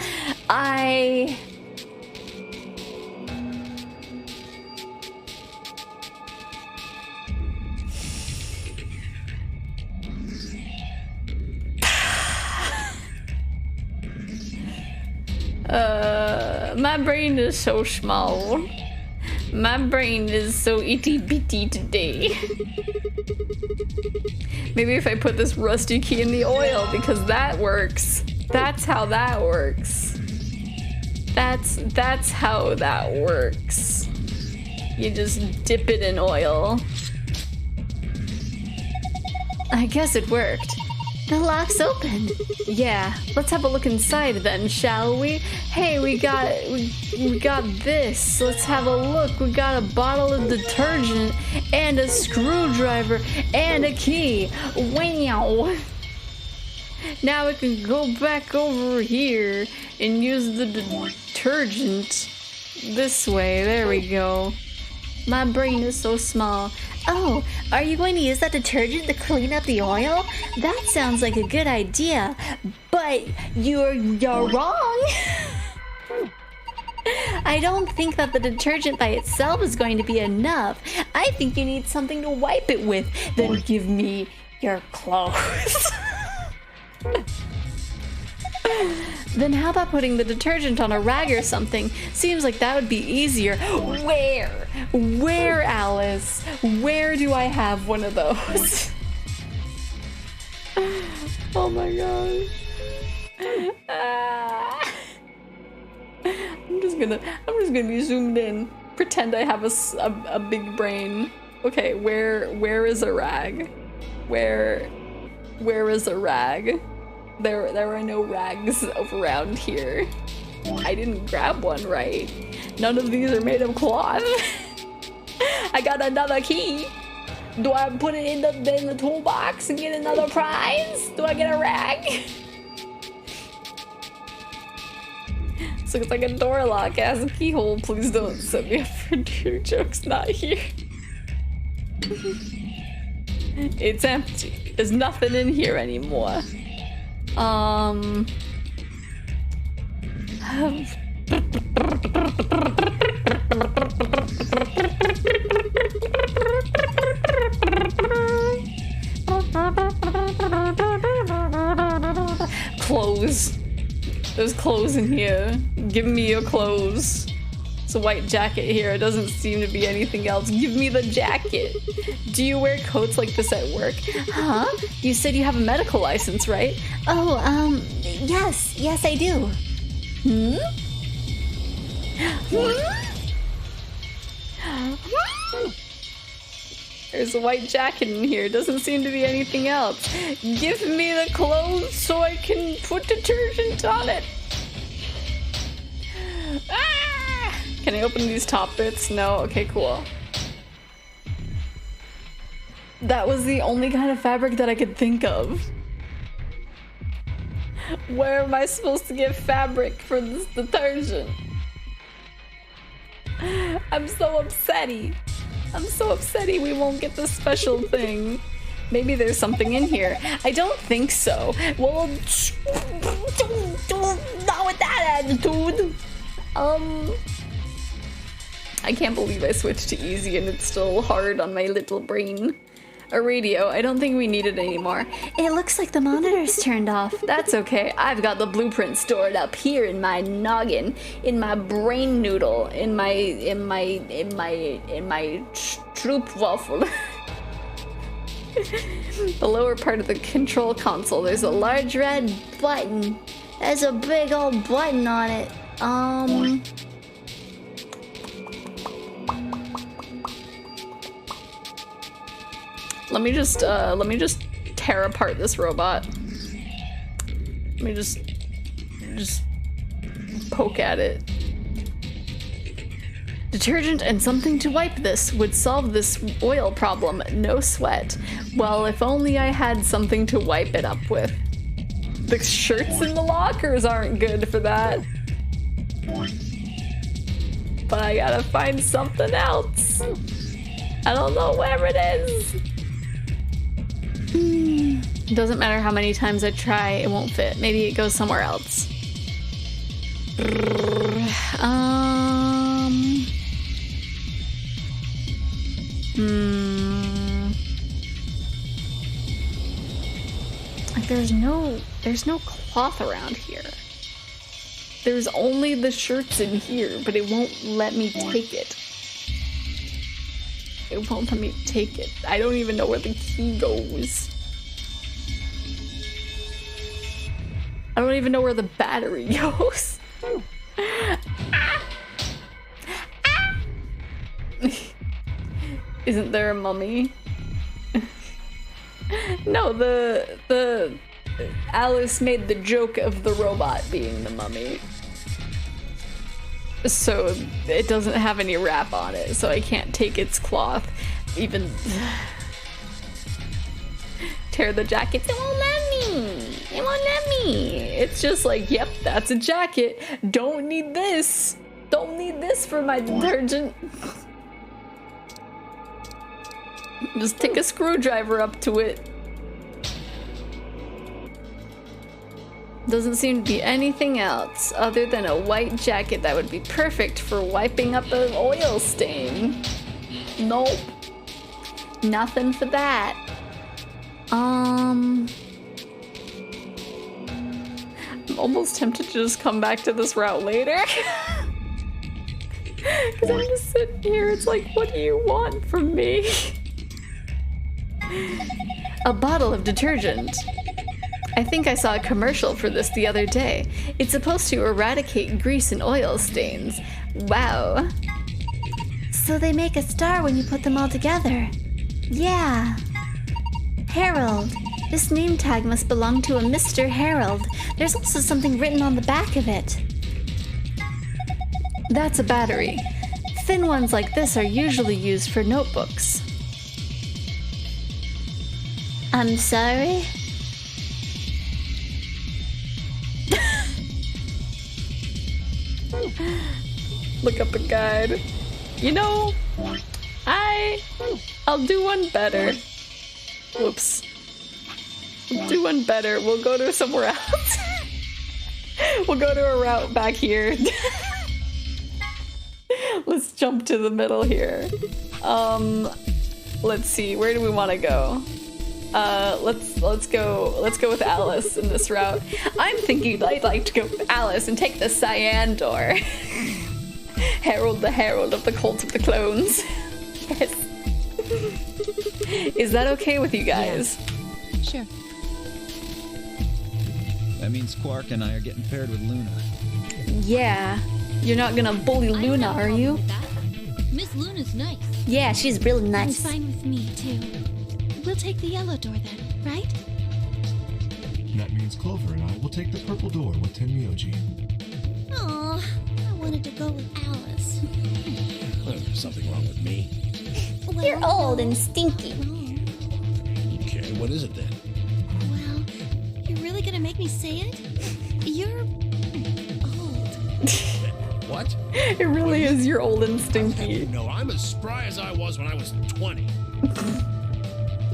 My brain is so small. My brain is so itty bitty today. Maybe if I put this rusty key in the oil, because that works. That's how that works. That's how that works. You just dip it in oil. I guess it worked. The lock's open. Yeah, let's have a look inside then, shall we? Hey, we got this. Let's have a look. We got a bottle of detergent and a screwdriver and a key. Wow. Now we can go back over here and use the detergent this way. There we go. My brain is so small. Oh, are you going to use that detergent to clean up the oil? That sounds like a good idea, but you're wrong. I don't think that the detergent by itself is going to be enough. I think you need something to wipe it with. Then give me your clothes. Then how about putting the detergent on a rag or something? Seems like that would be easier. Where? Where, Alice? Where do I have one of those? Oh my gosh. I'm just gonna be zoomed in. Pretend I have a big brain. Okay, where is a rag? Where is a rag? There are no rags around here. I didn't grab one, right? None of these are made of cloth. I got another key. Do I put it in the toolbox and get another prize? Do I get a rag? This looks like a door lock. It has a keyhole. Please don't set me up for dirty jokes. Not here. It's empty. There's nothing in here anymore. Clothes. There's clothes in here. Give me your clothes. It's a white jacket here. It doesn't seem to be anything else. Give me the jacket. Do you wear coats like this at work? Huh? You said you have a medical license, right? Oh, yes, I do. There's a white jacket in here. Doesn't seem to be anything else. Give me the clothes so I can put detergent on it. Ah! Can I open these top bits? No? Okay, cool. That was the only kind of fabric that I could think of. Where am I supposed to get fabric for this detergent? I'm so upsetty. I'm so upsetty we won't get the special thing. Maybe there's something in here. I don't think so. Well, not with that attitude. I can't believe I switched to easy and it's still hard on my little brain. A radio. I don't think we need it anymore. It looks like the monitor's turned off. That's okay. I've got the blueprint stored up here in my noggin, in my brain noodle, in my troop waffle. The lower part of the control console, there's a large red button. There's a big old button on it. Let me just tear apart this robot. Let me just poke at it. Detergent and something to wipe this would solve this oil problem, no sweat. Well, if only I had something to wipe it up with. The shirts in the lockers aren't good for that. But I gotta find something else. I don't know where it is. It doesn't matter how many times I try, it won't fit. Maybe it goes somewhere else. Like there's no cloth around here. There's only the shirts in here, but it won't let me take it. It won't let me take it. I don't even know where the key goes. I don't even know where the battery goes. Isn't there a mummy? No, the Alice made the joke of the robot being the mummy. So it doesn't have any wrap on it, so I can't take its cloth. Even tear the jacket. It won't let me. It won't let me. It's just like, yep, that's a jacket. Don't need this. Don't need this for my detergent. Just take a screwdriver up to it. Doesn't seem to be anything else other than a white jacket that would be perfect for wiping up an oil stain. Nope. Nothing for that. I'm almost tempted to just come back to this route later. Because I'm just sitting here, it's like, what do you want from me? A bottle of detergent. I think I saw a commercial for this the other day. It's supposed to eradicate grease and oil stains. Wow. So they make a star when you put them all together. Yeah. Harold. This name tag must belong to a Mr. Harold. There's also something written on the back of it. That's a battery. Thin ones like this are usually used for notebooks. I'm sorry? Look up a guide. You know, I'll do one better. Whoops. I'm doing better. We'll go to somewhere else. We'll go to a route back here. Let's jump to the middle here. Let's see. Where do we want to go? Let's go with Alice in this route. I'm thinking I'd like to go with Alice and take the cyan door. Herald of the cult of the clones. Yes. Is that okay with you guys? Yeah. Sure. That means Quark and I are getting paired with Luna. Yeah. You're not gonna bully Luna, are you? Miss Luna's nice. Yeah, she's really nice. It's fine with me, too. We'll take the yellow door then, right? That means Clover and I will take the purple door with Tenmyoji. Aw, I wanted to go with Alice. There's something wrong with me. Well, You're old and stinky. Okay, what is it then? well, you're really gonna make me say it? You're old. What? It really is. You're old and stinky. No, I'm as spry as I was when I was 20.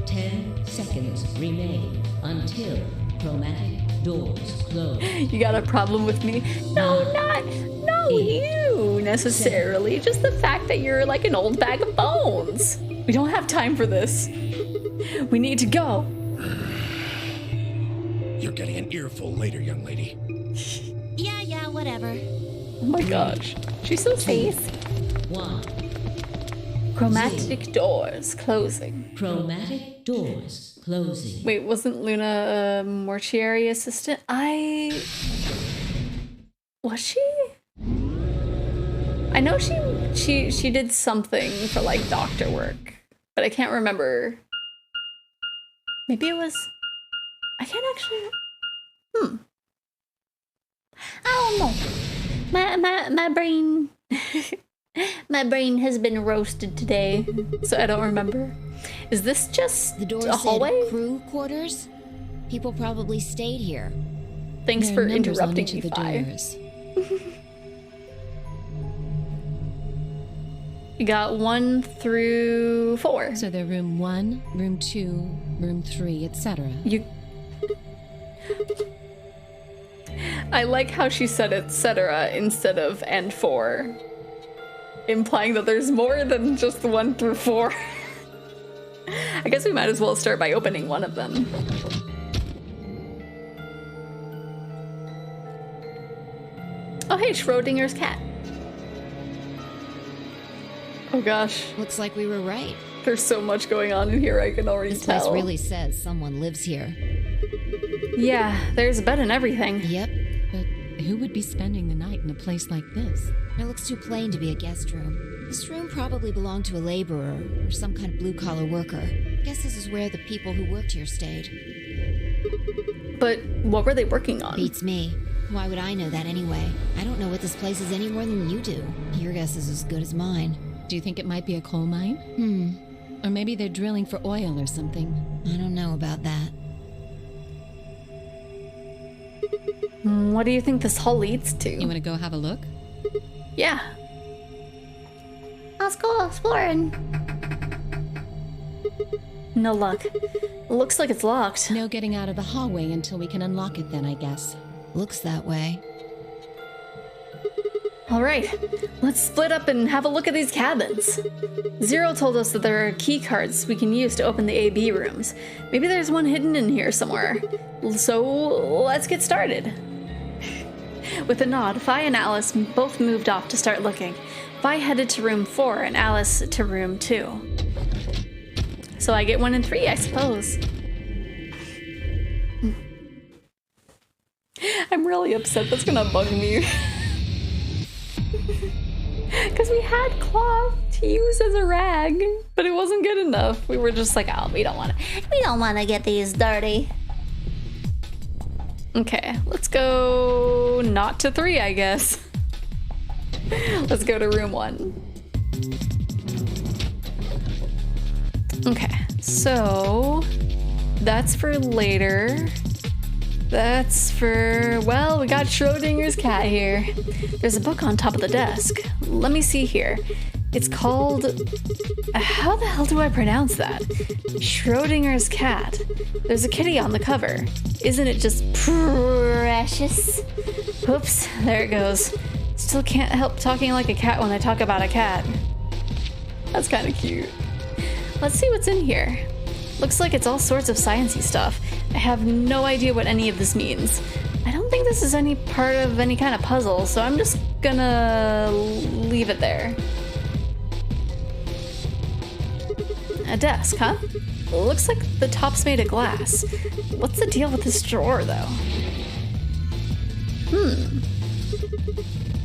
10 seconds remain until chromatic doors close. You got a problem with me? No, not you necessarily. Just the fact that you're like an old bag of bones. We don't have time for this. We need to go. You're getting an earful later, young lady. Yeah, whatever. Oh my gosh. She's so safe. 1. Chromatic doors closing. Chromatic doors closing. Wait, wasn't Luna a mortuary assistant? Was she? I know she did something for like doctor work, but I can't remember. Maybe it was. I can't actually. I don't know. My brain. My brain has been roasted today. So I don't remember. Is this just The door a hallway? said crew quarters. People probably stayed here. Thanks There for are numbers on interrupting each me, of the Fi. doors. You got 1 through 4. So they're room 1, room 2, room 3, etc. I like how she said etc. instead of and 4, implying that there's more than just 1 through 4. I guess we might as well start by opening one of them. Oh hey, Schrodinger's cat. Oh gosh, Looks like we were right. there's so much going on in here, I can already This place tell. really says someone lives here. Yeah, there's a bed and everything. Yep. But who would be spending the night in a place like this? It looks too plain to be a guest room. This room probably belonged to a laborer or some kind of blue-collar worker. Guess this is where the people who worked here stayed. But what were they working on? Beats me. Why would I know that anyway? I don't know what this place is any more than you do. Your guess is as good as mine. Do you think it might be a coal mine? Or maybe they're drilling for oil or something. I don't know about that. What do you think this hall leads to? You want to go have a look? Yeah. Let's go exploring. No luck. Looks like it's locked. No getting out of the hallway until we can unlock it then, I guess. Looks that way. All right, let's split up and have a look at these cabins. Zero told us that there are key cards we can use to open the AB rooms. Maybe there's one hidden in here somewhere. So let's get started. With a nod, Fi and Alice both moved off to start looking. Fi headed to room 4 and Alice to room 2. So I get 1 and 3, I suppose. I'm really upset. That's gonna bug me. Because we had cloth to use as a rag, but it wasn't good enough. We were just like, oh, we don't want to get these dirty. Okay, let's go not to 3, I guess. Let's go to room 1. Okay, so that's for later. That's for, well, we got Schrodinger's cat here. There's a book on top of the desk. Let me see here. It's called... How the hell do I pronounce that? Schrodinger's cat. There's a kitty on the cover. Isn't it just precious? Oops, there it goes. Still can't help talking like a cat when I talk about a cat. That's kind of cute. Let's see what's in here. Looks like it's all sorts of sciencey stuff. I have no idea what any of this means. I don't think this is any part of any kind of puzzle, so I'm just gonna leave it there. A desk, huh? Looks like the top's made of glass. What's the deal with this drawer, though?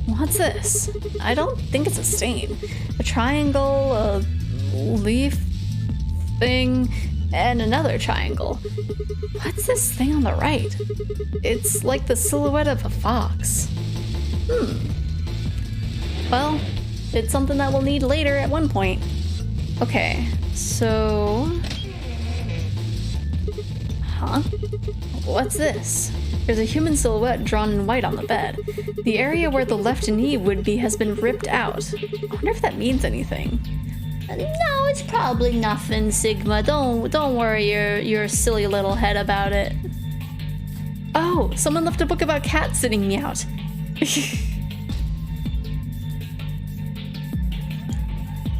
What's this? I don't think it's a stain. A triangle, a leaf thing, and another triangle. What's this thing on the right? It's like the silhouette of a fox. Well, it's something that we'll need later at one point. Okay, so... Huh? What's this? There's a human silhouette drawn in white on the bed. The area where the left knee would be has been ripped out. I wonder if that means anything. No, it's probably nothing, Sigma. Don't worry your silly little head about it. Oh, someone left a book about cats sitting me out.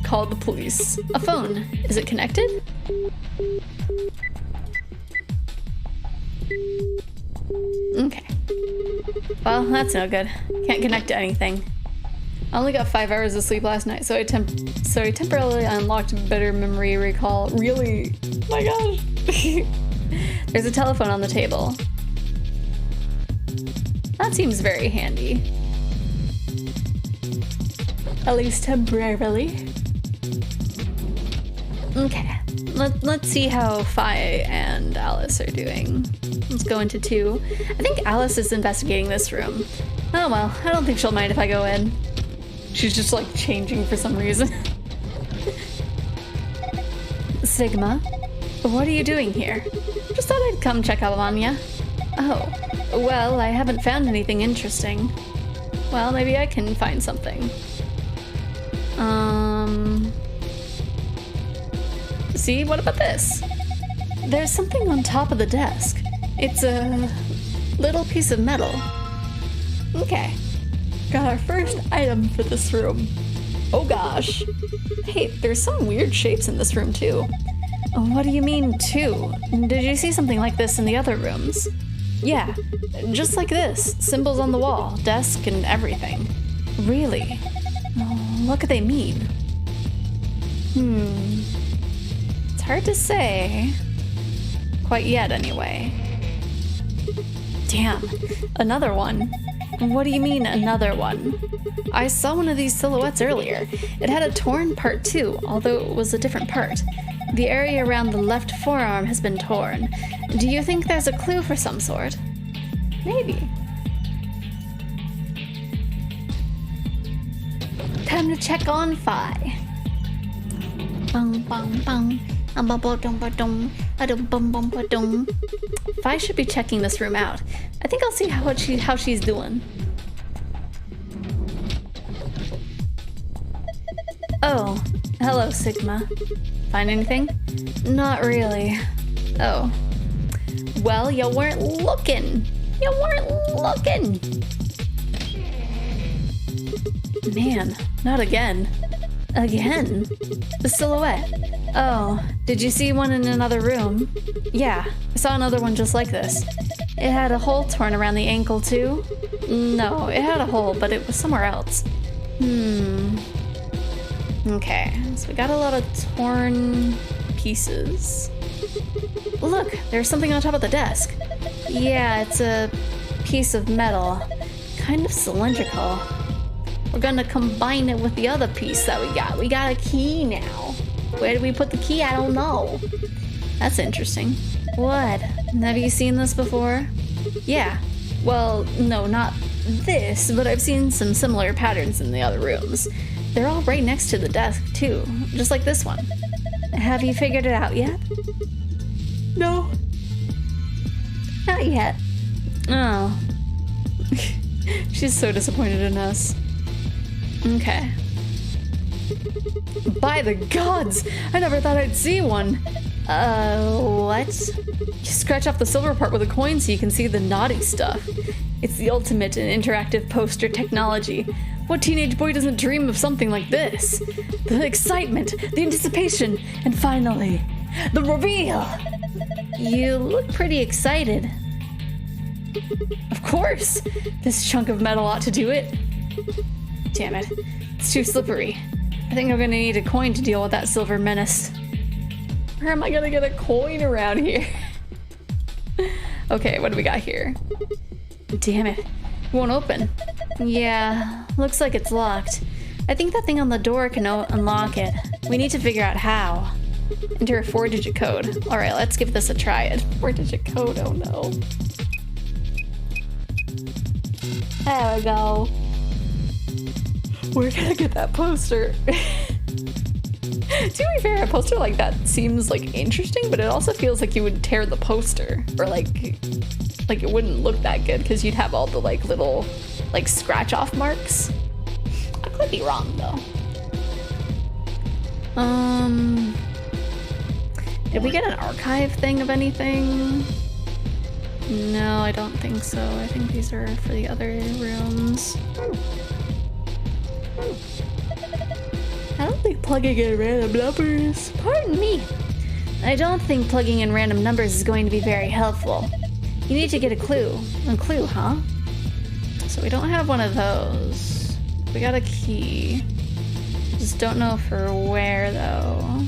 Call the police. A phone. Is it connected? Okay. Well, that's no good. Can't connect to anything. I only got 5 hours of sleep last night, so I temporarily unlocked better memory recall. Really? Oh my gosh. There's a telephone on the table. That seems very handy. At least temporarily. Okay. Let's see how Fi and Alice are doing. Let's go into 2. I think Alice is investigating this room. Oh well, I don't think she'll mind if I go in. She's just like changing for some reason. Sigma, what are you doing here? Just thought I'd come check up on ya. Oh, well, I haven't found anything interesting. Well, maybe I can find something. See, what about this? There's something on top of the desk. It's a little piece of metal. Okay. Got our first item for this room. Oh gosh. Hey, there's some weird shapes in this room too. What do you mean too? Did you see something like this in the other rooms? Yeah, just like this. Symbols on the wall, desk, and everything. Really? What could they mean? It's hard to say. Quite yet, anyway. Damn, another one. What do you mean, another one? I saw one of these silhouettes earlier. It had a torn part too, although it was a different part. The area around the left forearm has been torn. Do you think there's a clue for some sort? Maybe. Time to check on Fi. Fi should be checking this room out. I think I'll see how she's doing. Oh, hello, Sigma. Find anything? Not really. Oh. Well, you weren't looking. You weren't looking. Man, not again. Again? The silhouette. Oh, did you see one in another room? Yeah, I saw another one just like this. It had a hole torn around the ankle too? No, it had a hole, but it was somewhere else. Okay, so we got a lot of torn pieces. Look, there's something on top of the desk. Yeah, it's a piece of metal. Kind of cylindrical. We're gonna combine it with the other piece that we got. We got a key now. Where did we put the key? I don't know. That's interesting. What? Have you seen this before? Yeah. Well, no, not this, but I've seen some similar patterns in the other rooms. They're all right next to the desk, too. Just like this one. Have you figured it out yet? No. Not yet. Oh. She's so disappointed in us. Okay. By the gods! I never thought I'd see one. What? You scratch off the silver part with a coin so you can see the naughty stuff. It's the ultimate in interactive poster technology. What teenage boy doesn't dream of something like this? The excitement, the anticipation, and finally, the reveal! You look pretty excited. Of course! This chunk of metal ought to do it. Damn it. It's too slippery. I think I'm gonna need a coin to deal with that silver menace. Where am I gonna get a coin around here? Okay, what do we got here? Damn it. It won't open. Yeah, looks like it's locked. I think that thing on the door can unlock it. We need to figure out how. Enter a 4-digit code. Alright, let's give this a try. A 4-digit code, oh no. There we go. Where can I get that poster? To be fair, a poster like that seems like interesting, but it also feels like you would tear the poster. Or like it wouldn't look that good because you'd have all the like little like scratch off marks. I could be wrong though. Did we get an archive thing of anything? No, I don't think so. I think these are for the other rooms. I don't think plugging in random numbers. Pardon me. I don't think plugging in random numbers is going to be very helpful. You need to get a clue. A clue, huh? So we don't have one of those. We got a key. Just don't know for where though.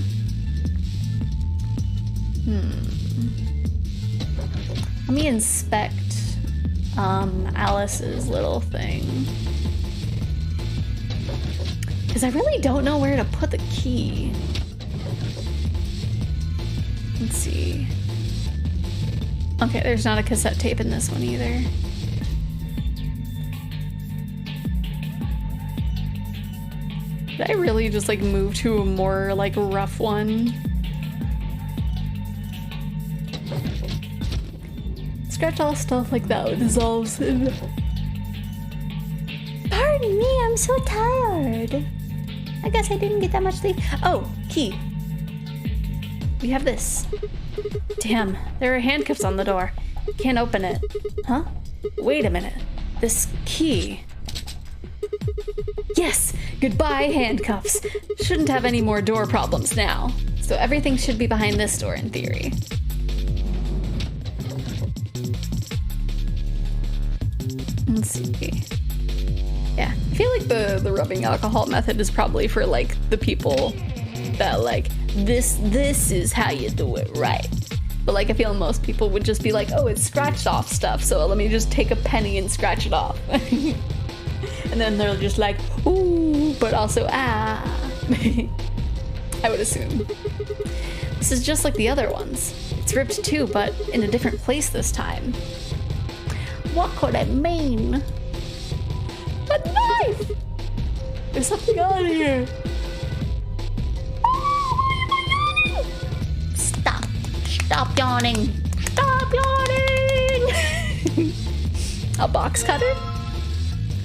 Let me inspect Alice's little thing. Because I really don't know where to put the key. Let's see. Okay, there's not a cassette tape in this one either. Did I really just like move to a more like rough one? Scratch all stuff like that with dissolves in. Pardon me, I'm so tired. I guess I didn't get that much sleep. Oh, key. We have this. Damn, there are handcuffs on the door. Can't open it. Huh? Wait a minute. This key. Yes! Goodbye, handcuffs. Shouldn't have any more door problems now. So everything should be behind this door in theory. Let's see. Yeah, I feel like the rubbing alcohol method is probably for like the people that like this is how you do it right. But like I feel most people would just be like, oh, it's scratched off stuff, so let me just take a penny and scratch it off. And then they're just like, ooh, but also ah. I would assume. This is just like the other ones. It's ripped too, but in a different place this time. What could it mean? A knife! There's something on here. Stop yawning. Stop yawning! A box cutter?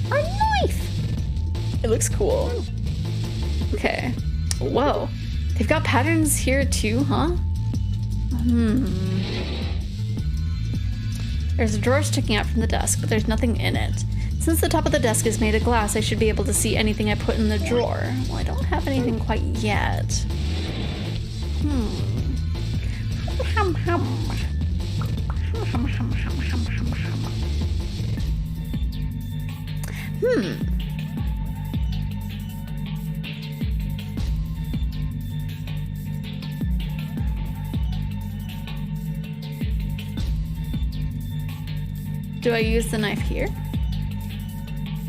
A knife! It looks cool. Okay. Whoa. They've got patterns here too, huh? There's a drawer sticking out from the desk, but there's nothing in it. Since the top of the desk is made of glass, I should be able to see anything I put in the drawer. Well, I don't have anything quite yet. Do I use the knife here?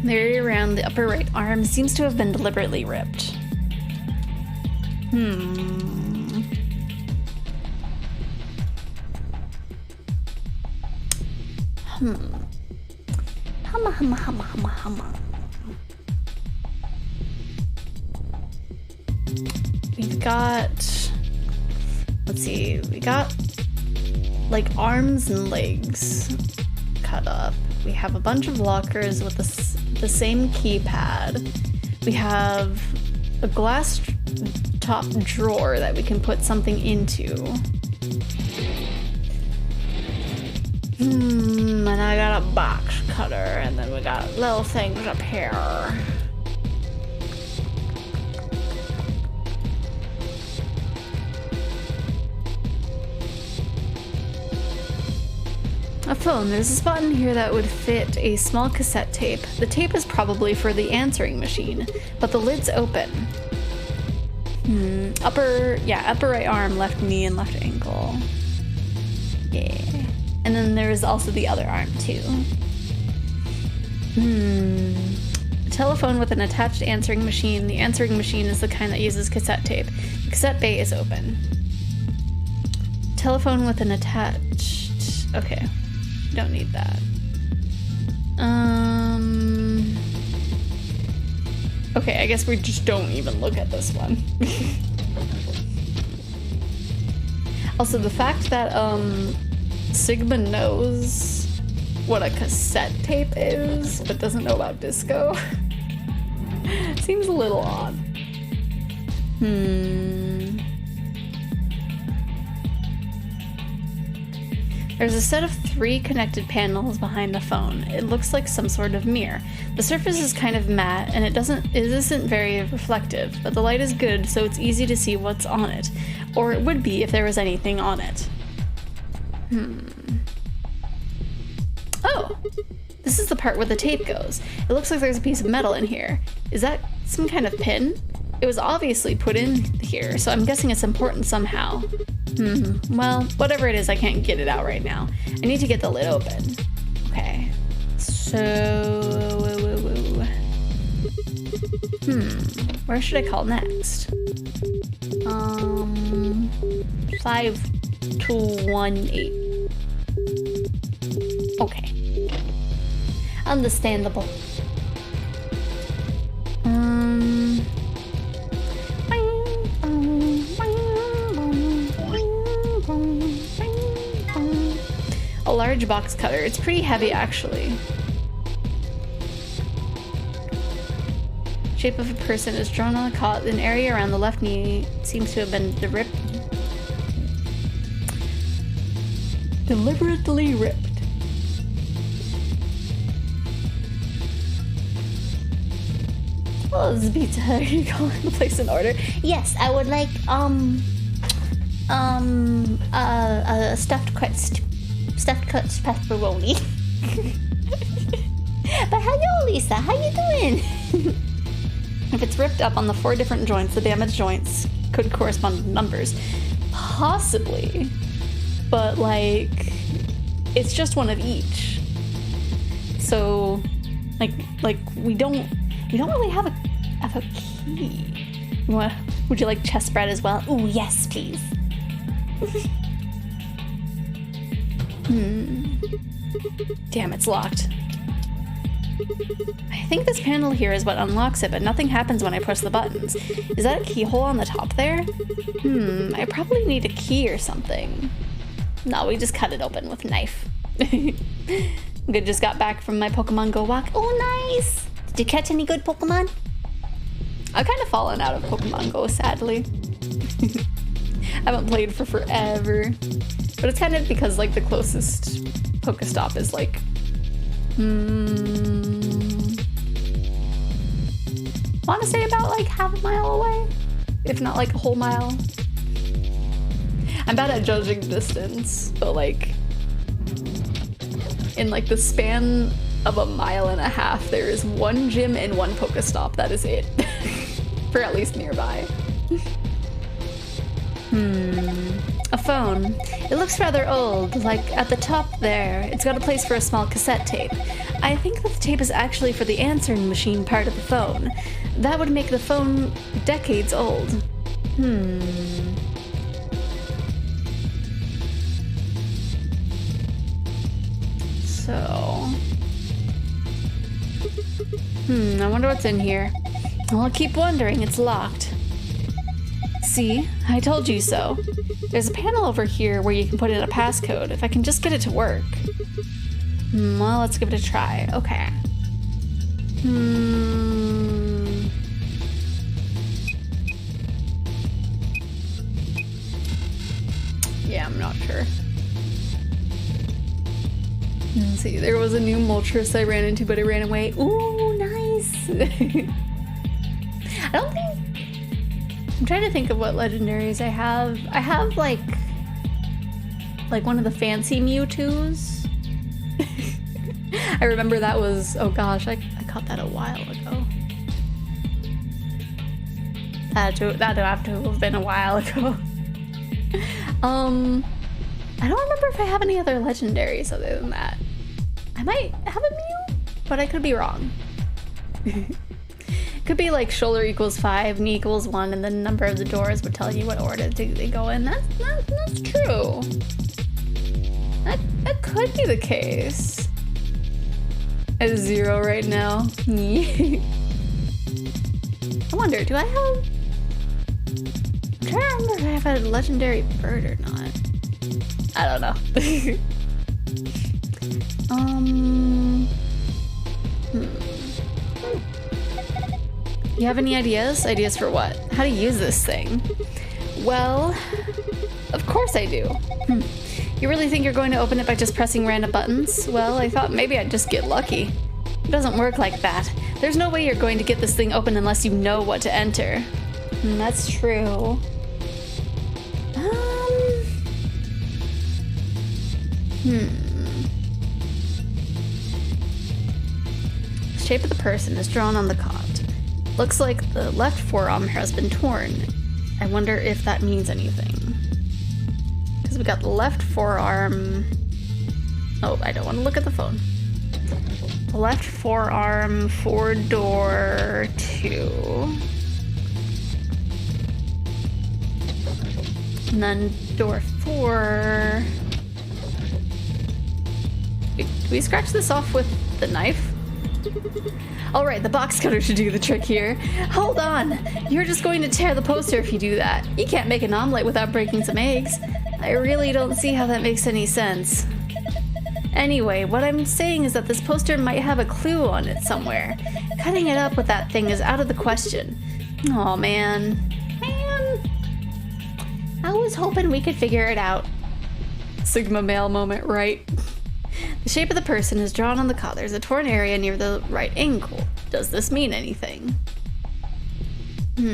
The area around the upper right arm seems to have been deliberately ripped. We've got, let's see, we got like arms and legs cut up. We have a bunch of lockers with the same keypad. We have a glass top drawer that we can put something into. And I got a box cutter, and then we got little things up here. A phone. There's a spot in here that would fit a small cassette tape. The tape is probably for the answering machine, but the lid's open. Upper right arm, left knee, and left ankle. Yeah. And then there's also the other arm too. A telephone with an attached answering machine. The answering machine is the kind that uses cassette tape. The cassette bay is open. Telephone with an attached... Okay. Don't need that. Okay, I guess we just don't even look at this one. Also, the fact that Sigma knows what a cassette tape is, but doesn't know about disco, seems a little odd. There's a set of 3 connected panels behind the phone. It looks like some sort of mirror. The surface is kind of matte, and it isn't very reflective, but the light is good, so it's easy to see what's on it. Or it would be if there was anything on it. Oh! This is the part where the tape goes. It looks like there's a piece of metal in here. Is that some kind of pin? It was obviously put in here, so I'm guessing it's important somehow. Well, whatever it is, I can't get it out right now. I need to get the lid open. Okay. So... Where should I call next? 5218. Okay. Understandable. A large box cutter. It's pretty heavy, actually. Shape of a person is drawn on the cot. An area around the left knee seems to have been deliberately ripped. Well, this is pizza. Are you calling the place in order? Yes, I would like a stuffed crust pepperoni. But hello, Lisa. How you doing? If it's ripped up on the 4 different joints, the damaged joints could correspond to numbers. Possibly. But, like, it's just one of each. So, like we don't really have a key. Would you like chest bread as well? Ooh, yes, please. Damn, it's locked. I think this panel here is what unlocks it, but nothing happens when I press the buttons. Is that a keyhole on the top there? I probably need a key or something. No, we just cut it open with a knife. Good, just got back from my Pokemon Go walk. Oh, nice! Did you catch any good Pokemon? I've kind of fallen out of Pokemon Go, sadly. I haven't played for forever. But it's kind of because, like, the closest Pokestop is, like... I want to say about, like, half a mile away. If not, like, a whole mile. I'm bad at judging distance, but, like... in, like, the span of a mile and a half, there is one gym and one Pokestop. That is it. For at least nearby. A phone. It looks rather old, like at the top there. It's got a place for a small cassette tape. I think that the tape is actually for the answering machine part of the phone. That would make the phone decades old. So... I wonder what's in here. I'll keep wondering. It's locked. See? I told you so. There's a panel over here where you can put in a passcode, if I can just get it to work. Well, let's give it a try. Okay. Yeah, I'm not sure. Let's see, there was a new Moltres I ran into, but it ran away. Ooh, nice! I don't think... I'm trying to think of what legendaries I have. I have, like one of the fancy Mewtwo's. I remember that was... Oh gosh, I caught that a while ago. That'd have to have been a while ago. I don't remember if I have any other legendaries other than that. I might have a Mew, but I could be wrong. Could be like shoulder equals 5, knee equals 1, and the number of the doors would tell you what order they go in. That's true. That could be the case. At 0 right now. I wonder, do I have... I'm trying to remember if I have a legendary bird or not. I don't know. You have any ideas? Ideas for what? How to use this thing? Well, of course I do. You really think you're going to open it by just pressing random buttons? Well, I thought maybe I'd just get lucky. It doesn't work like that. There's no way you're going to get this thing open unless you know what to enter. That's true. The shape of the person is drawn on the cot. Looks like the left forearm has been torn. I wonder if that means anything. Because we got the left forearm... Oh, I don't want to look at the phone. The left forearm for door 2. And then door 4... Do we scratch this off with the knife? Alright, the box cutter should do the trick here. Hold on! You're just going to tear the poster if you do that. You can't make an omelet without breaking some eggs. I really don't see how that makes any sense. Anyway, what I'm saying is that this poster might have a clue on it somewhere. Cutting it up with that thing is out of the question. Aw, man. I was hoping we could figure it out. Sigma male moment, right? The shape of the person is drawn on the cot. There's a torn area near the right ankle. Does this mean anything? You're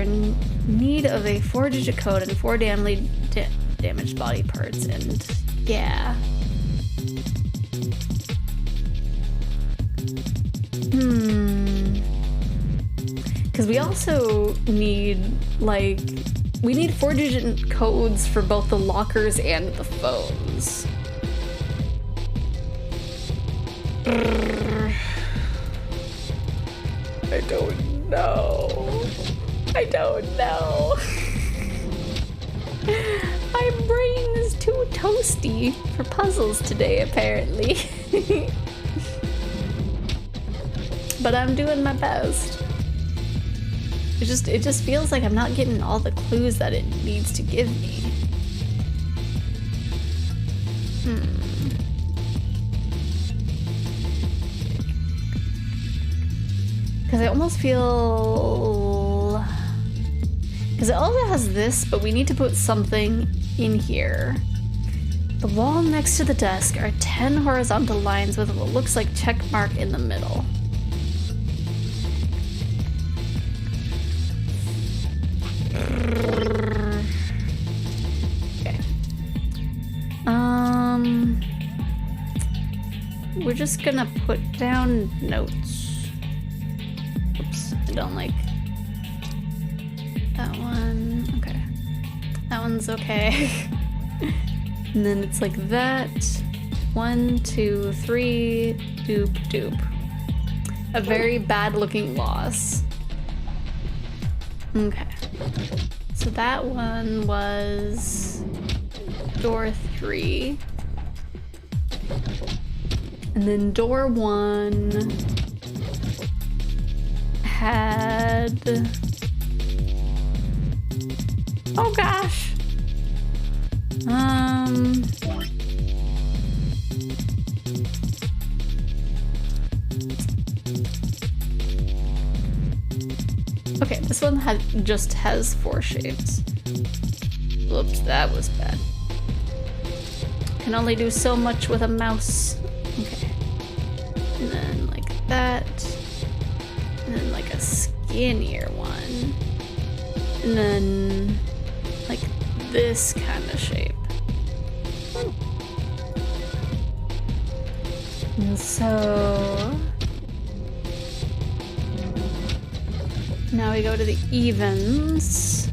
in need of a 4-digit code and 4 damaged body parts, and yeah. Because we also need, like... We need 4-digit codes for both the lockers and the phones. I don't know. I don't know. My brain is too toasty for puzzles today, apparently. But I'm doing my best. It just feels like I'm not getting all the clues that it needs to give me. Because I almost feel... Because it also has this, but we need to put something in here. The wall next to the desk are 10 horizontal lines with what looks like check mark in the middle. Okay. We're just gonna put down notes. Oops, I don't like that one. Okay. That one's okay. And then it's like that. 1, 2, 3, doop, doop. A very bad looking loss. Okay. So that one was door 3. And then door 1 had... Oh gosh! Okay, this one just has 4 shapes. Whoops, that was bad. Can only do so much with a mouse. Okay. And then like that. And then like a skinnier one. And then like this kind of shape. And so now we go to the evens.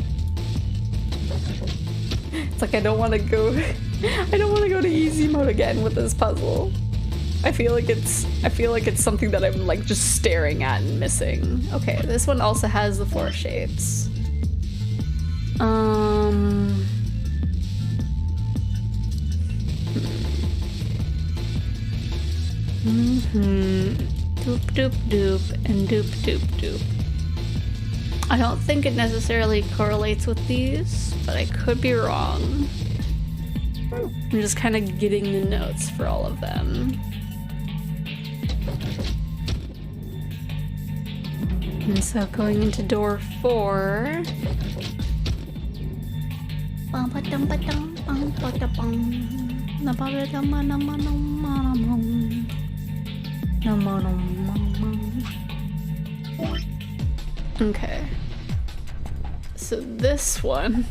It's like I don't want to go to easy mode again with this puzzle. I feel like it's something that I'm like just staring at and missing. Okay, this one also has the 4 shapes. Doop doop doop and doop doop doop. I don't think it necessarily correlates with these, but I could be wrong. I'm just kind of getting the notes for all of them. And so going into door 4. Okay. So this one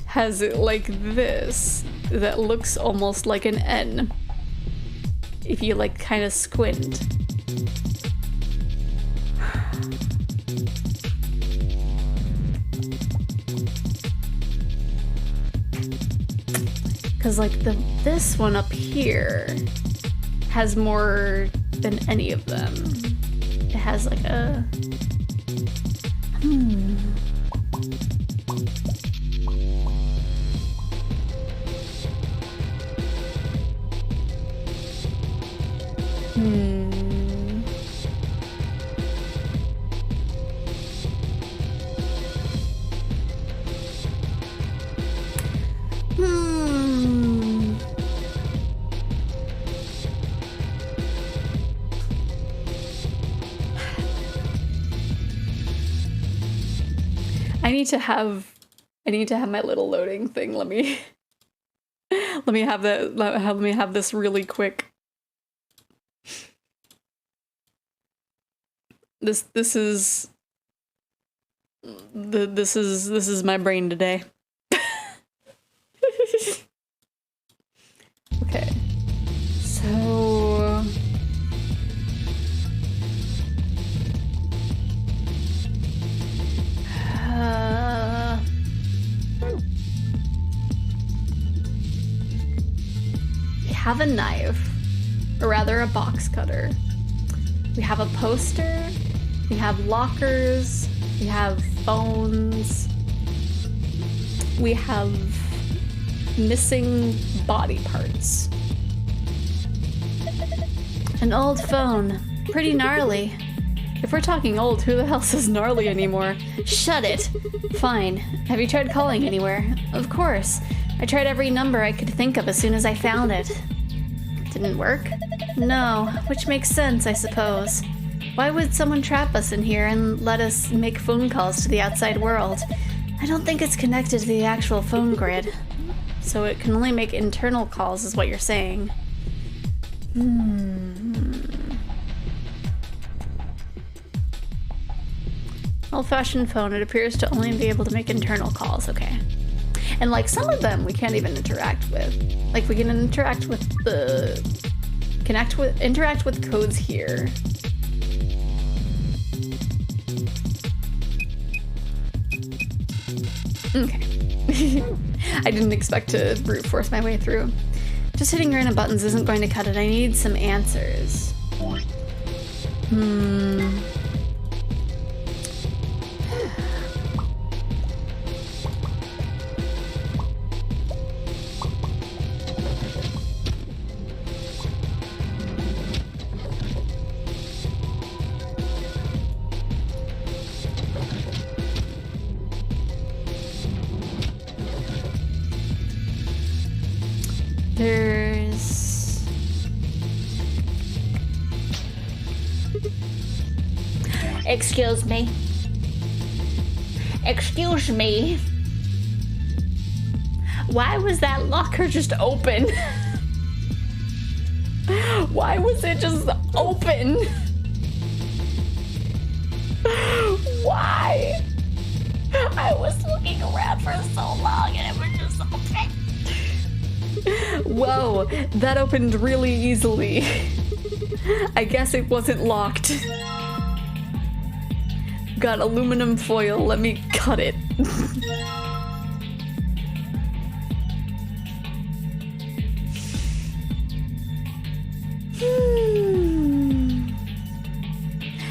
has it like this that looks almost like an N if you like kind of squint. Cause like this one up here has more than any of them. It has like a I need to have my little loading thing. Let me have this really quick. This is my brain today. Okay. So we have a knife, or rather a box cutter. We have a poster, we have lockers, we have phones, we have missing body parts. An old phone, pretty gnarly. If we're talking old, who the hell says gnarly anymore? Shut it! Fine. Have you tried calling anywhere? Of course. I tried every number I could think of as soon as I found it. Didn't work? No, which makes sense, I suppose. Why would someone trap us in here and let us make phone calls to the outside world? I don't think it's connected to the actual phone grid. So it can only make internal calls, is what you're saying. Old-fashioned phone, it appears to only be able to make internal calls, okay. And like some of them we can't even interact with. Like we can interact with interact with codes here. Okay. I didn't expect to brute force my way through. Just hitting random buttons isn't going to cut it. I need some answers. There's... Excuse me. Excuse me. Why was that locker just open? Why was it just open? Why? I was looking around for so long and it was just open. Whoa, that opened really easily. I guess it wasn't locked. Got aluminum foil, let me cut it.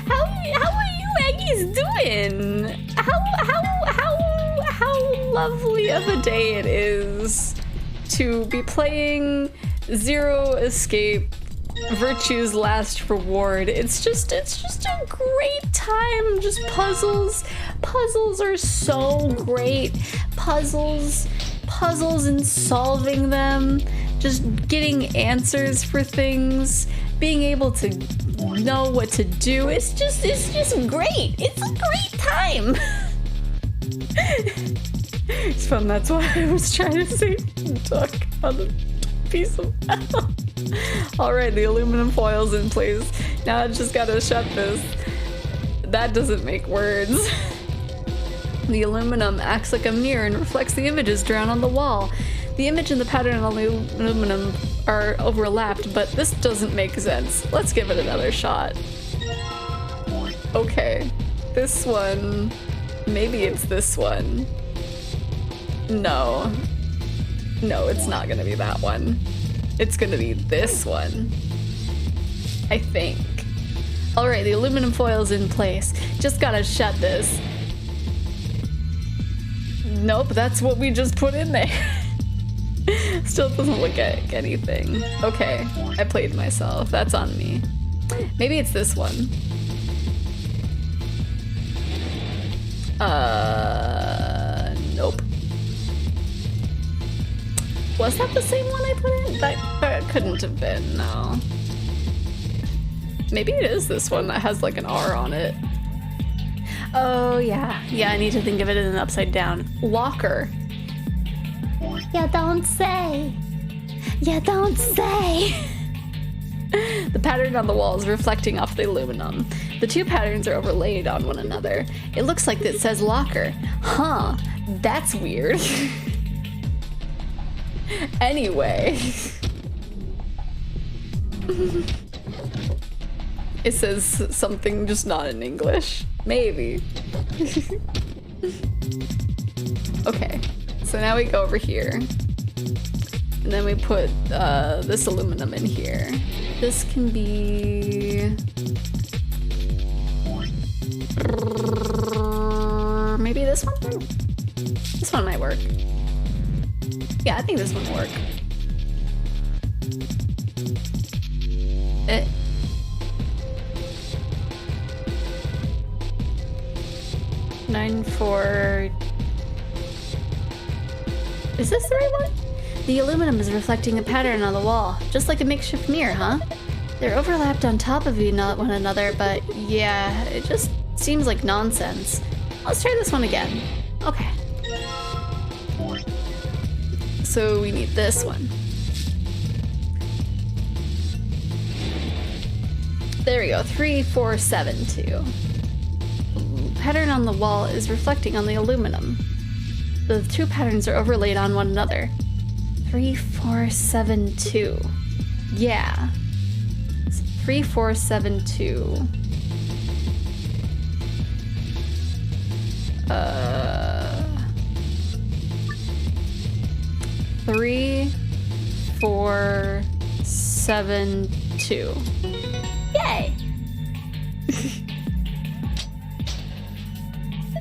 How are you Aggies doing? How lovely of a day it is to be playing Zero Escape Virtue's Last Reward. It's just a great time. Just puzzles are so great. Puzzles and solving them, just getting answers for things, being able to know what to do. It's just great. It's a great time. It's fun. That's why I was trying to say duck on the piece of metal. Alright, the aluminum foil's in place. Now I just gotta shut this. That doesn't make words. The aluminum acts like a mirror and reflects the images drawn on the wall. The image and the pattern on the aluminum are overlapped, but this doesn't make sense. Let's give it another shot. Okay, this one. Maybe it's this one. No, it's not gonna be that one. It's gonna be this one, I think. All right, the aluminum foil's in place. Just gotta shut this. Nope, that's what we just put in there. Still doesn't look like anything. Okay, I played myself. That's on me. Maybe it's this one. Nope. Was that the same one I put in? That couldn't have been, no. Maybe it is this one that has like an R on it. Oh yeah, I need to think of it in an upside down. Locker. You don't say. You don't say. The pattern on the wall is reflecting off the aluminum. The two patterns are overlaid on one another. It looks like it says locker. Huh, that's weird. Anyway. It says something just not in English. Maybe. Okay, so now we go over here. And then we put this aluminum in here. This can be... maybe this one? This one might work. Yeah, I think this one will work. 9-4... Is this the right one? The aluminum is reflecting a pattern on the wall, just like a makeshift mirror, huh? They're overlapped on top of one another, but yeah, it just seems like nonsense. Let's try this one again. Okay. So we need this one. There we go, 3, 4, 7, 2. Pattern on the wall is reflecting on the aluminum. The two patterns are overlaid on one another. 3, 4, 7, 2. Yeah. 3, 4, 7, 2. 3, 4, 7, 2. Yay!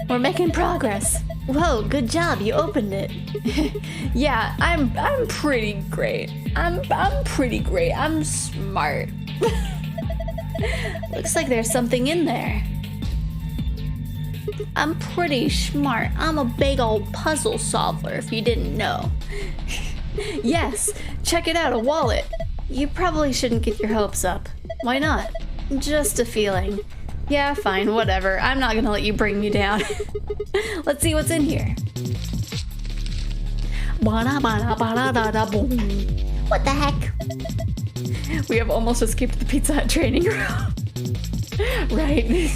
We're making progress. Whoa, good job, you opened it. Yeah, I'm pretty great. I'm pretty great. I'm smart. Looks like there's something in there. I'm pretty smart. I'm a big old puzzle solver, if you didn't know. Yes, check it out, a wallet. You probably shouldn't get your hopes up. Why not? Just a feeling. Yeah, fine, whatever. I'm not gonna let you bring me down. Let's see what's in here. What the heck? We have almost escaped the Pizza Hut training room. Right.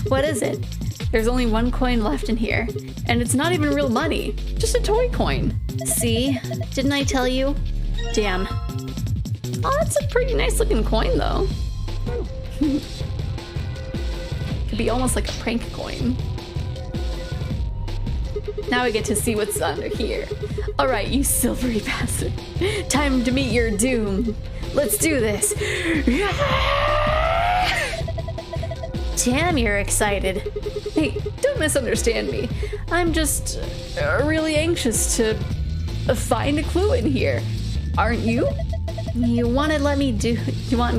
What is it? There's only one coin left in here, and it's not even real money. Just a toy coin. See? Didn't I tell you? Damn. Oh, that's a pretty nice looking coin, though. Could be almost like a prank coin. Now we get to see what's under here. Alright, you silvery bastard. Time to meet your doom. Let's do this. Damn, you're excited. Hey, don't misunderstand me. I'm just really anxious to find a clue in here. Aren't you? You want to let me do You want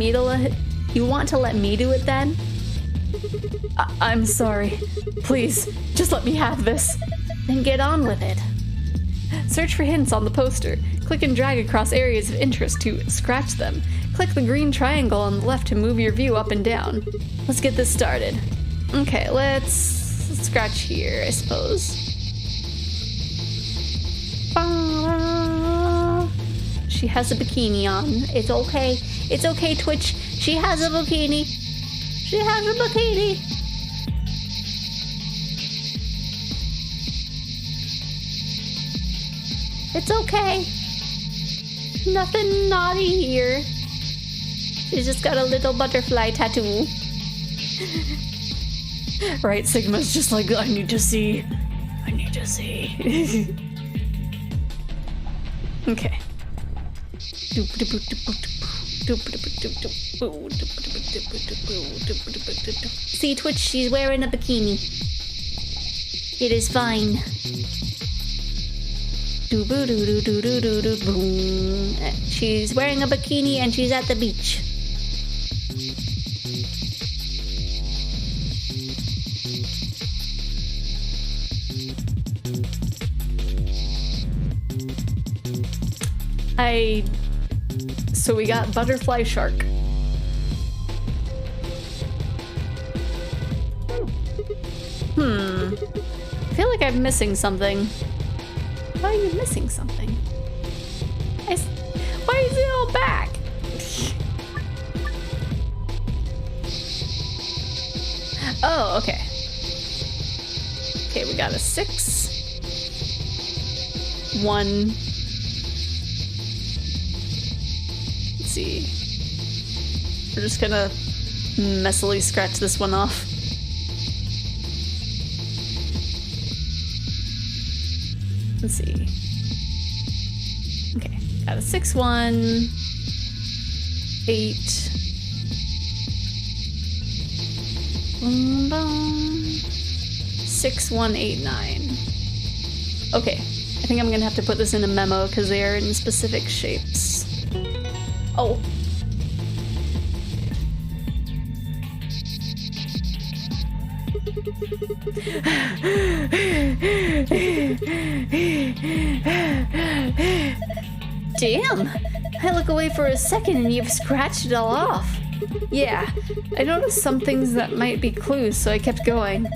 to let me do it then? I'm sorry. Please, just let me have this. Then get on with it. Search for hints on the poster. Click and drag across areas of interest to scratch them. Click the green triangle on the left to move your view up and down. Let's get this started. Okay, let's scratch here, I suppose. She has a bikini on. It's okay. It's okay, Twitch. She has a bikini. She has a bikini. It's okay. Nothing naughty here. She's just got a little butterfly tattoo. Right, Sigma's just like, I need to see. I need to see. Okay. See, Twitch, she's wearing a bikini. It is fine. She's wearing a bikini and she's at the beach. So we got butterfly shark. I feel like I'm missing something. Why are you missing something? Why is it all back? Oh, okay. Okay, we got a 6. 1. Let's see. We're just gonna messily scratch this one off. Let's see. Okay, got a 6, 1, 8. 6, 1, 8, 9. Okay, I think I'm gonna have to put this in a memo because they are in specific shapes. Oh. Damn! I look away for a second and you've scratched it all off. Yeah, I noticed some things that might be clues, so I kept going.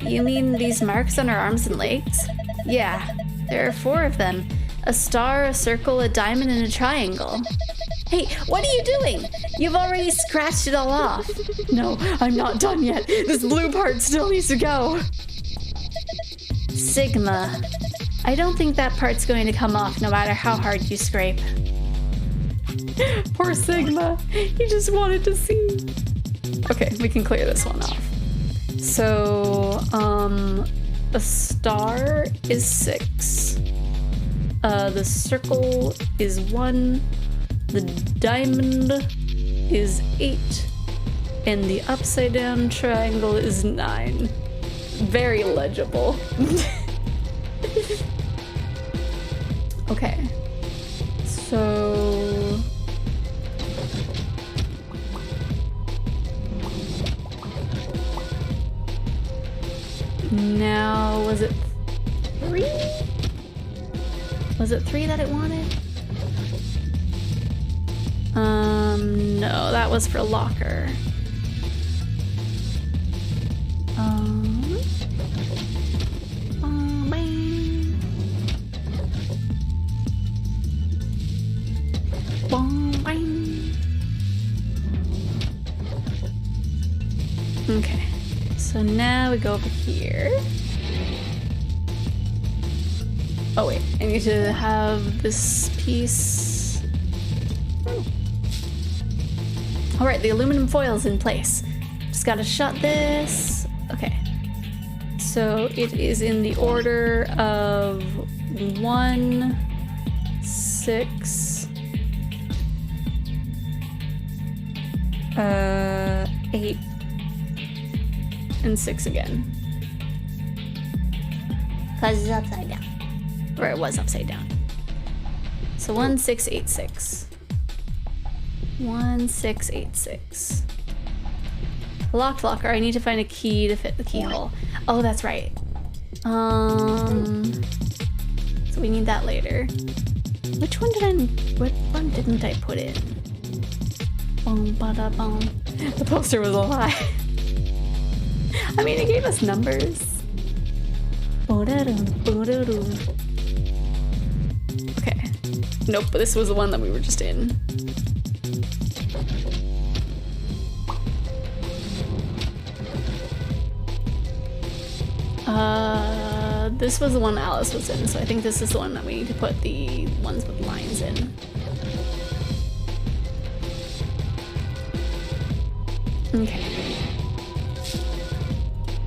You mean these marks on her arms and legs? Yeah, there are 4 of them. A star, a circle, a diamond, and a triangle. Hey, what are you doing? You've already scratched it all off. No, I'm not done yet. This blue part still needs to go. Sigma. I don't think that part's going to come off no matter how hard you scrape. Poor Sigma. He just wanted to see. Okay, we can clear this one off. So, the star is 6. The circle is 1. The diamond is 8. And the upside down triangle is 9. Very legible. Okay. So... now, was it 3? Was it 3 that it wanted? No, that was for locker. Okay, so now we go over here. Oh wait, I need to have this piece. Alright, the aluminum foil's in place. Just gotta shut this. Okay. So it is in the order of 1, 6, 8, and 6 again. Cause it's upside down. Or it was upside down. So 1, 6, 8, 6. 1, 6, 8, 6. Locked locker. I need to find a key to fit the keyhole. Oh, that's right. So we need that later. Which one didn't I put in? Boom, bada, boom. The poster was a lie. I mean, it gave us numbers. Okay. Nope, but this was the one that we were just in. This was the one Alice was in, so I think this is the one that we need to put the ones with lines in. Okay.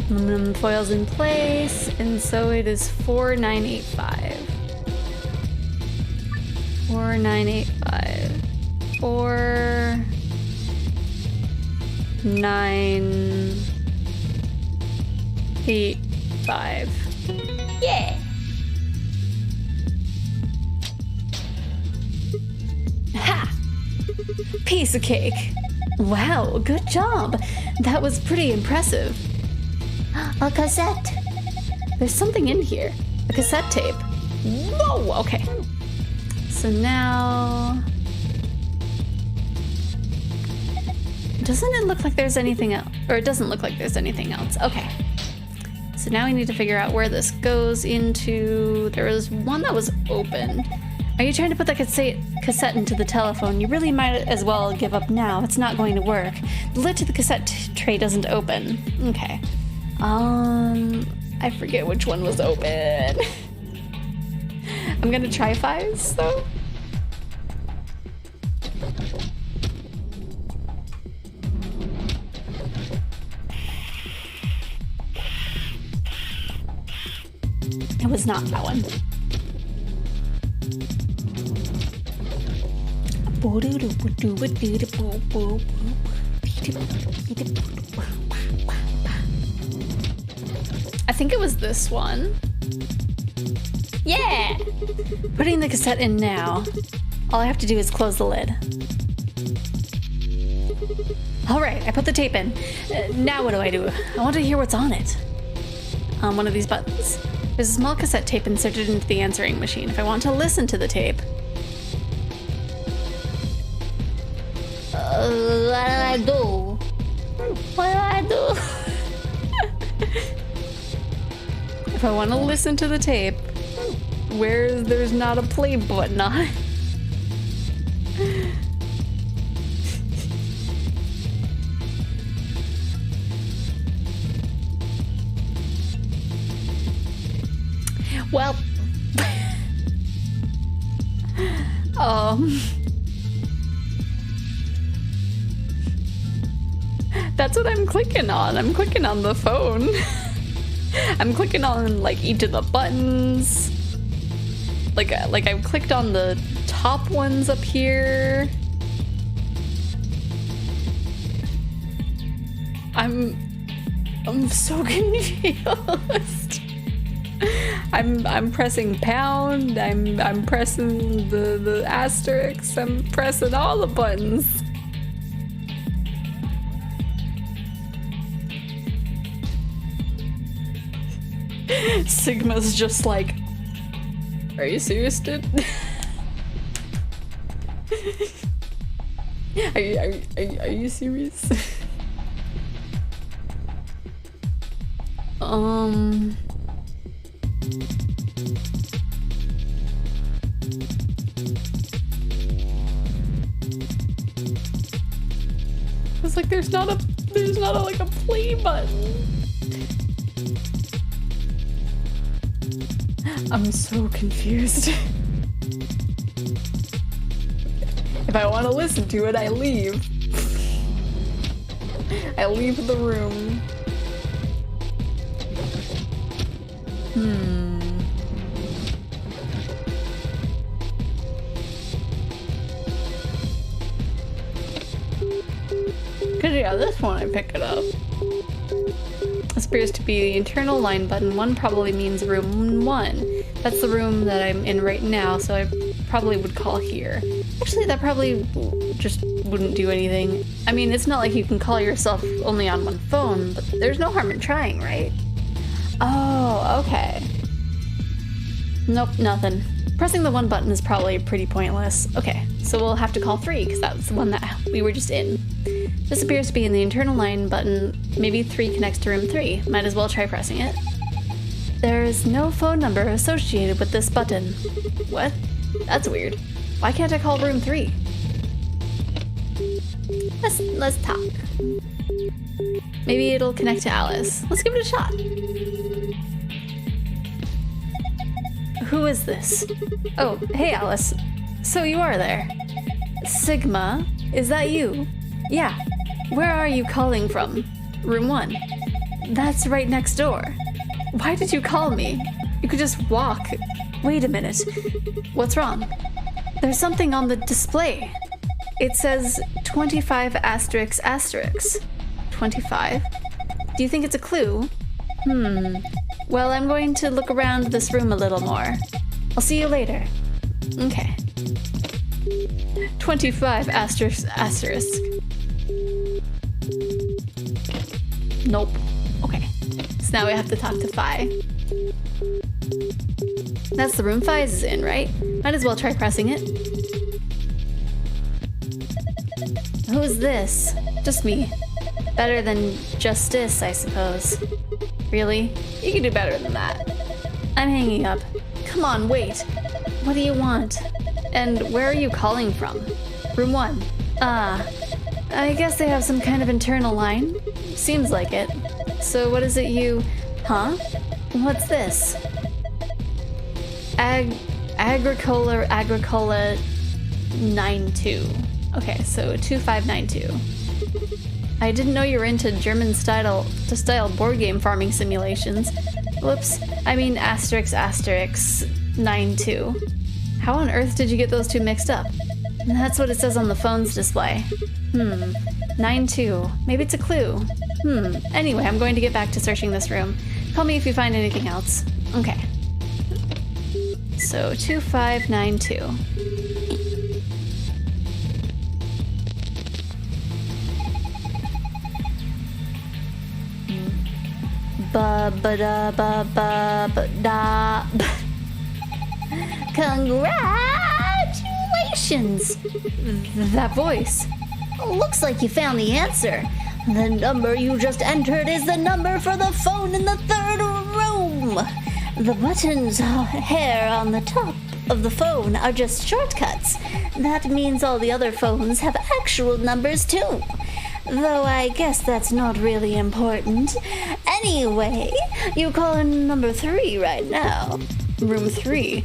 Aluminum foil's in place, and so it is 4985. 4985. 4985. Yeah! Ha! Piece of cake. Wow, good job. That was pretty impressive. A cassette. There's something in here. A cassette tape. Whoa, okay. So now... Doesn't it look like there's anything else? Or it doesn't look like there's anything else. Okay. So now we need to figure out where this goes into... There was one that was open. Are you trying to put the cassette into the telephone? You really might as well give up now. It's not going to work. The lid to the cassette tray doesn't open. Okay. I forget which one was open. I'm gonna try 5s though. It was not that one. I think it was this one. Yeah! Putting the cassette in now. All I have to do is close the lid. Alright, I put the tape in. Now what do? I want to hear what's on it. On one of these buttons. There's a small cassette tape inserted into the answering machine. If I want to listen to the tape... What do I do? What do I do? If I want to listen to the tape, where there's not a play button on. Well, that's what I'm clicking on. I'm clicking on the phone. I'm clicking on like each of the buttons. Like I've clicked on the top ones up here. I'm so confused. I'm pressing pound. I'm pressing the asterisk. I'm pressing all the buttons. Sigma's just like, are you serious, dude? Are you serious? It's like there's not a like a play button. I'm so confused. If I want to listen to it, I leave. I leave the room. Cause yeah, this one I pick it up. This appears to be the internal line button. 1 probably means room 1. That's the room that I'm in right now, so I probably would call here. Actually, that probably just wouldn't do anything. I mean, it's not like you can call yourself only on one phone, but there's no harm in trying, right? Oh, okay. Nope, nothing. Pressing the 1 button is probably pretty pointless. Okay, so we'll have to call 3, because that's the one that we were just in. This appears to be in the internal line button. Maybe 3 connects to room 3. Might as well try pressing it. There is no phone number associated with this button. What? That's weird. Why can't I call room 3? Let's talk. Maybe it'll connect to Alice. Let's give it a shot. Who is this? Oh, hey Alice. So you are there. Sigma, is that you? Yeah. Where are you calling from? Room 1. That's right next door. Why did you call me? You could just walk. Wait a minute. What's wrong? There's something on the display. It says 25 asterisk asterisk. 25? Do you think it's a clue? Well, I'm going to look around this room a little more. I'll see you later. Okay. 25 asterisk asterisk. Nope. Okay. So now we have to talk to Phi. That's the room Phi is in, right? Might as well try pressing it. Who's this? Just me. Better than Justice, I suppose. Really? You can do better than that. I'm hanging up. Come on, wait. What do you want? And where are you calling from? Room 1. I guess they have some kind of internal line. Seems like it. So what is it you... Huh? What's this? Agricola 92. Okay, so 2592. I didn't know you were into German style board game farming simulations. Whoops. I mean asterisk asterisk 92. How on earth did you get those two mixed up? That's what it says on the phone's display. 92. Maybe it's a clue. Anyway, I'm going to get back to searching this room. Call me if you find anything else. Okay. So 2592. Congratulations! That voice. Looks like you found the answer. The number you just entered is the number for the phone in the 3rd room. The buttons here on the top of the phone are just shortcuts. That means all the other phones have actual numbers too. Though I guess that's not really important. Anyway, you call in number 3 right now. Room 3.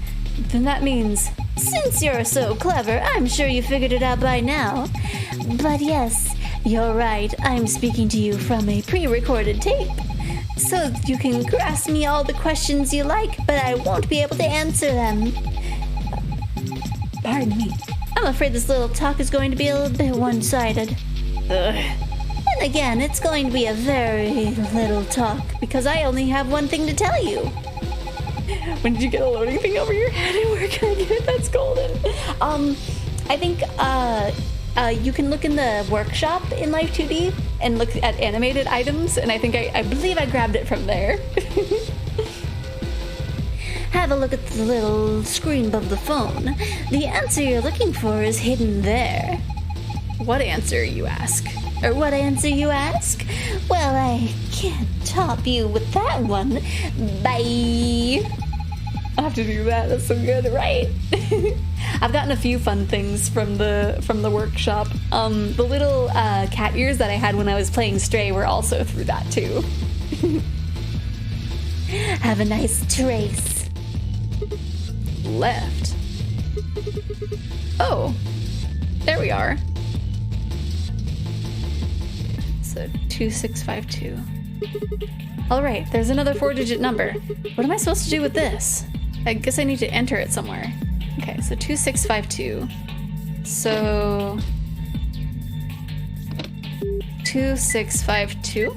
Then that means... Since you're so clever, I'm sure you figured it out by now. But yes, you're right. I'm speaking to you from a pre-recorded tape. So you can ask me all the questions you like, but I won't be able to answer them. Pardon me. I'm afraid this little talk is going to be a little bit one-sided. And again, it's going to be a very little talk, because I only have one thing to tell you. When did you get a loading thing over your head and where can I get it? That's golden. I think you can look in the workshop in Life 2D and look at animated items, and I believe I grabbed it from there. Have a look at the little screen above the phone. The answer you're looking for is hidden there. What answer, you ask? Or what answer, you ask? Well, I can't top you with that one. Bye. I'll have to do that. That's so good, right? I've gotten a few fun things from the workshop. The little cat ears that I had when I was playing Stray were also through that too. Have a nice trace. Left. Oh, there we are. So 2652. All right, there's another 4-digit number. What am I supposed to do with this? I guess I need to enter it somewhere. Okay, so 2652. So 2652.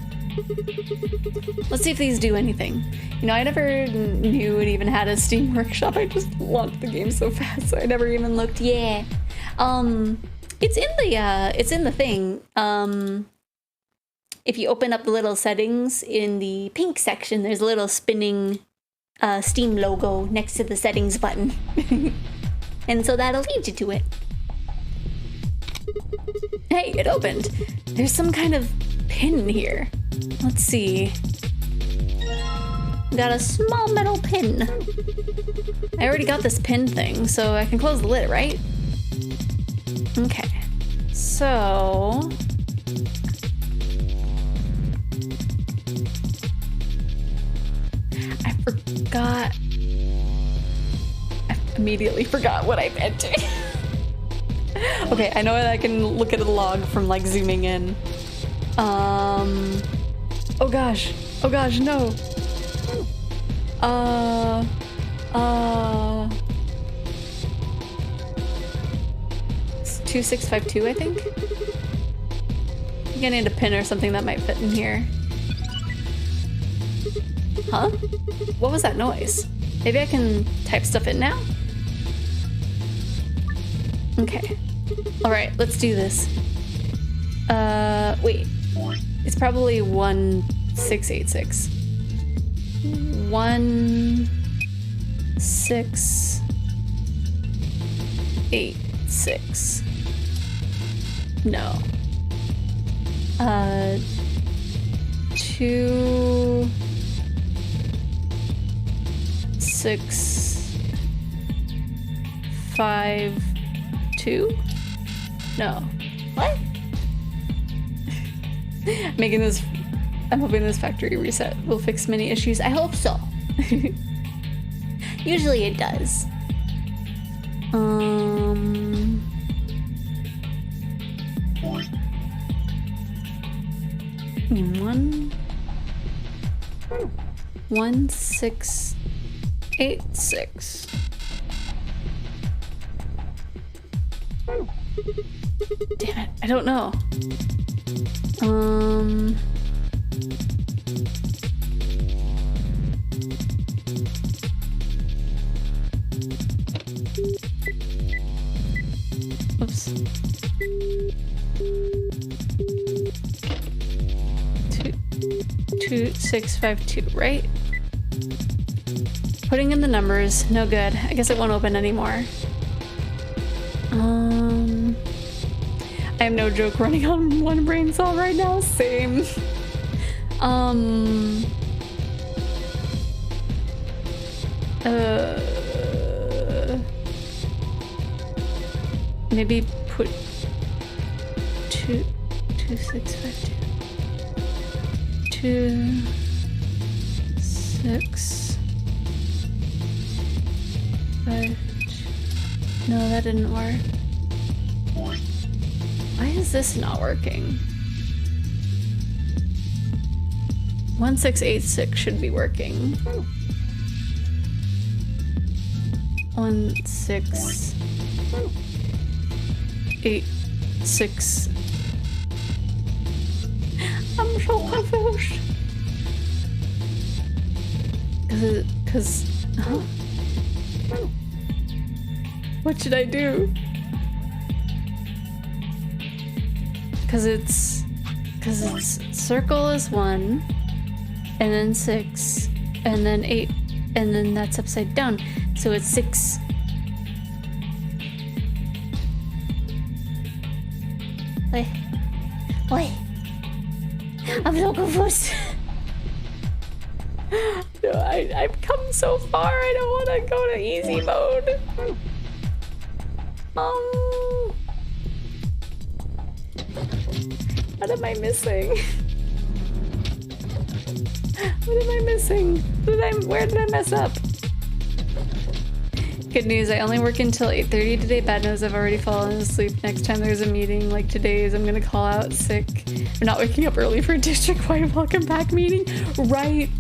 Let's see if these do anything. You know, I never knew it even had a Steam Workshop. I just launched the game so fast, so I never even looked. Yeah. It's in the thing. If you open up the little settings in the pink section, there's a little spinning Steam logo next to the settings button. And so that'll lead you to it. Hey, it opened. There's some kind of pin here. Let's see. Got a small metal pin. I already got this pin thing, so I can close the lid, right? Okay. So... I immediately forgot what I meant to. Okay, I know that I can look at the log from like zooming in. Oh gosh, no. 2652, I think. I think I need a pin or something that might fit in here. Huh? What was that noise? Maybe I can type stuff in now? Okay. Alright, let's do this. Wait. It's probably 1686. 1686. No. 2 6 5 2. No. What? I'm hoping this factory reset will fix many issues. I hope so. Usually it does. 1686. Damn it, I don't know. Oops. 2652, right? Putting in the numbers, no good. I guess it won't open anymore. I am no joke running on one brain cell right now. Same. Maybe put 2652. 2 6 5. No, that didn't work. Why is this not working? 1686 should be working. 1686. I'm so confused. Huh? What should I do? Cause it's circle is 1, and then 6, and then 8, and then that's upside down. So it's 6. Wait. I'm so confused. No, I've come so far. I don't want to go to easy mode. What am I missing? What am I missing? Where did I mess up? Good news, I only work until 8:30 today. Bad news, I've already fallen asleep. Next time there's a meeting like today's, I'm gonna call out sick. I'm not waking up early for a district-wide welcome back meeting. Right.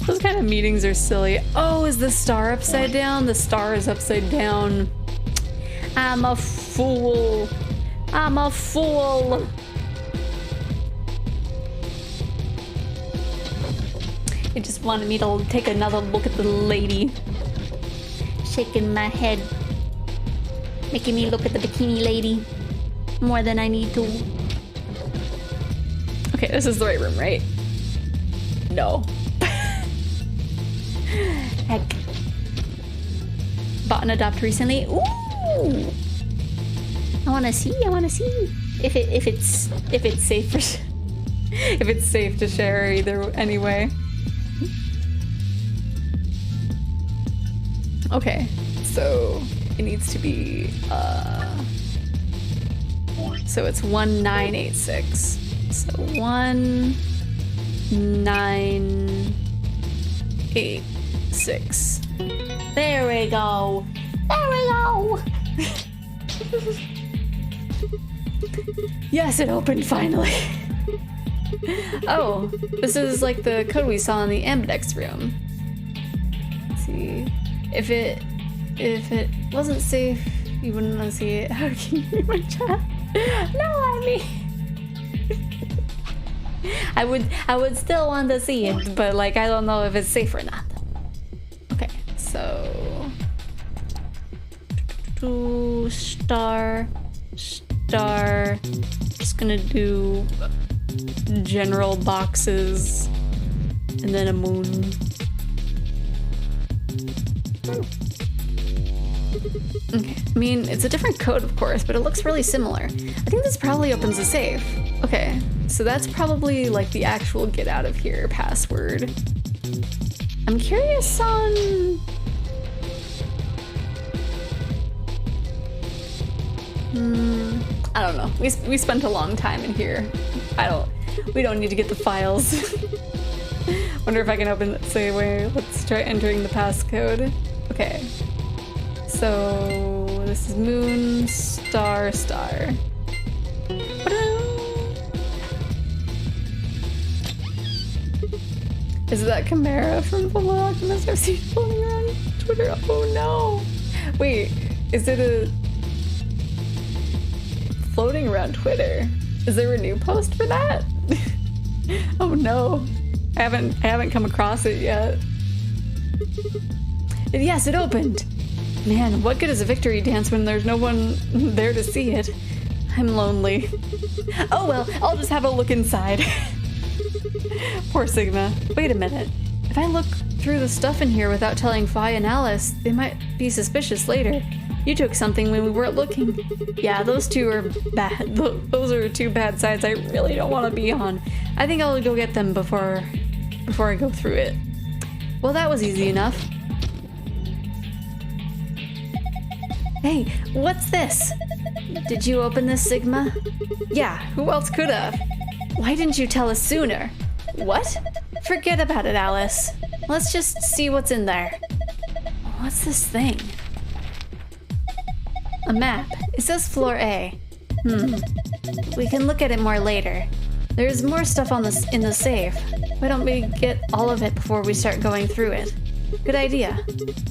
Those kind of meetings are silly. Oh, is the star upside down? The star is upside down. I'm a fool. I'm a fool. It just wanted me to take another look at the lady. Shaking my head. Making me look at the bikini lady. More than I need to. Okay, this is the right room, right? No. Heck. Bought and adopt recently. Ooh! I wanna see. If it's safe for if it's safe to share either anyway. Okay, so it needs to be so it's 1986. So 1986. There we go. There we go. Yes, it opened finally. Oh, this is like the code we saw in the ambidex room. Let's see. If it wasn't safe, you wouldn't want to see it. How can you read my chat? No, I mean I would still want to see it, but like I don't know if it's safe or not. Okay, so star. Just gonna do general boxes and then a moon. Okay, I mean, it's a different code, of course, but it looks really similar. I think this probably opens a safe. Okay, so that's probably like the actual get out of here password. I'm curious on... I don't know. We spent a long time in here. We don't need to get the files. Wonder if I can open it. Say, wait, let's try entering the passcode. Okay. So this is moon, star. Is that Chimera from Full Alchemist? I've seen floating around Twitter. Oh no. Wait, is it a floating around Twitter? Is there a new post for that? Oh no. I haven't come across it yet. Yes, it opened. Man, what good is a victory dance when there's no one there to see it? I'm lonely. Oh well, I'll just have a look inside. Poor Sigma. Wait a minute. If I look through the stuff in here without telling Fi and Alice, they might be suspicious later. You took something when we weren't looking. Yeah, those two are bad. Those are two bad sides I really don't want to be on. I think I'll go get them before I go through it. Well, that was easy enough. Hey, what's this? Did you open this, Sigma? Yeah, who else could have? Why didn't you tell us sooner? What? Forget about it, Alice. Let's just see what's in there. What's this thing? A map. It says floor A. We can look at it more later. There's more stuff in the safe. Why don't we get all of it before we start going through it? Good idea.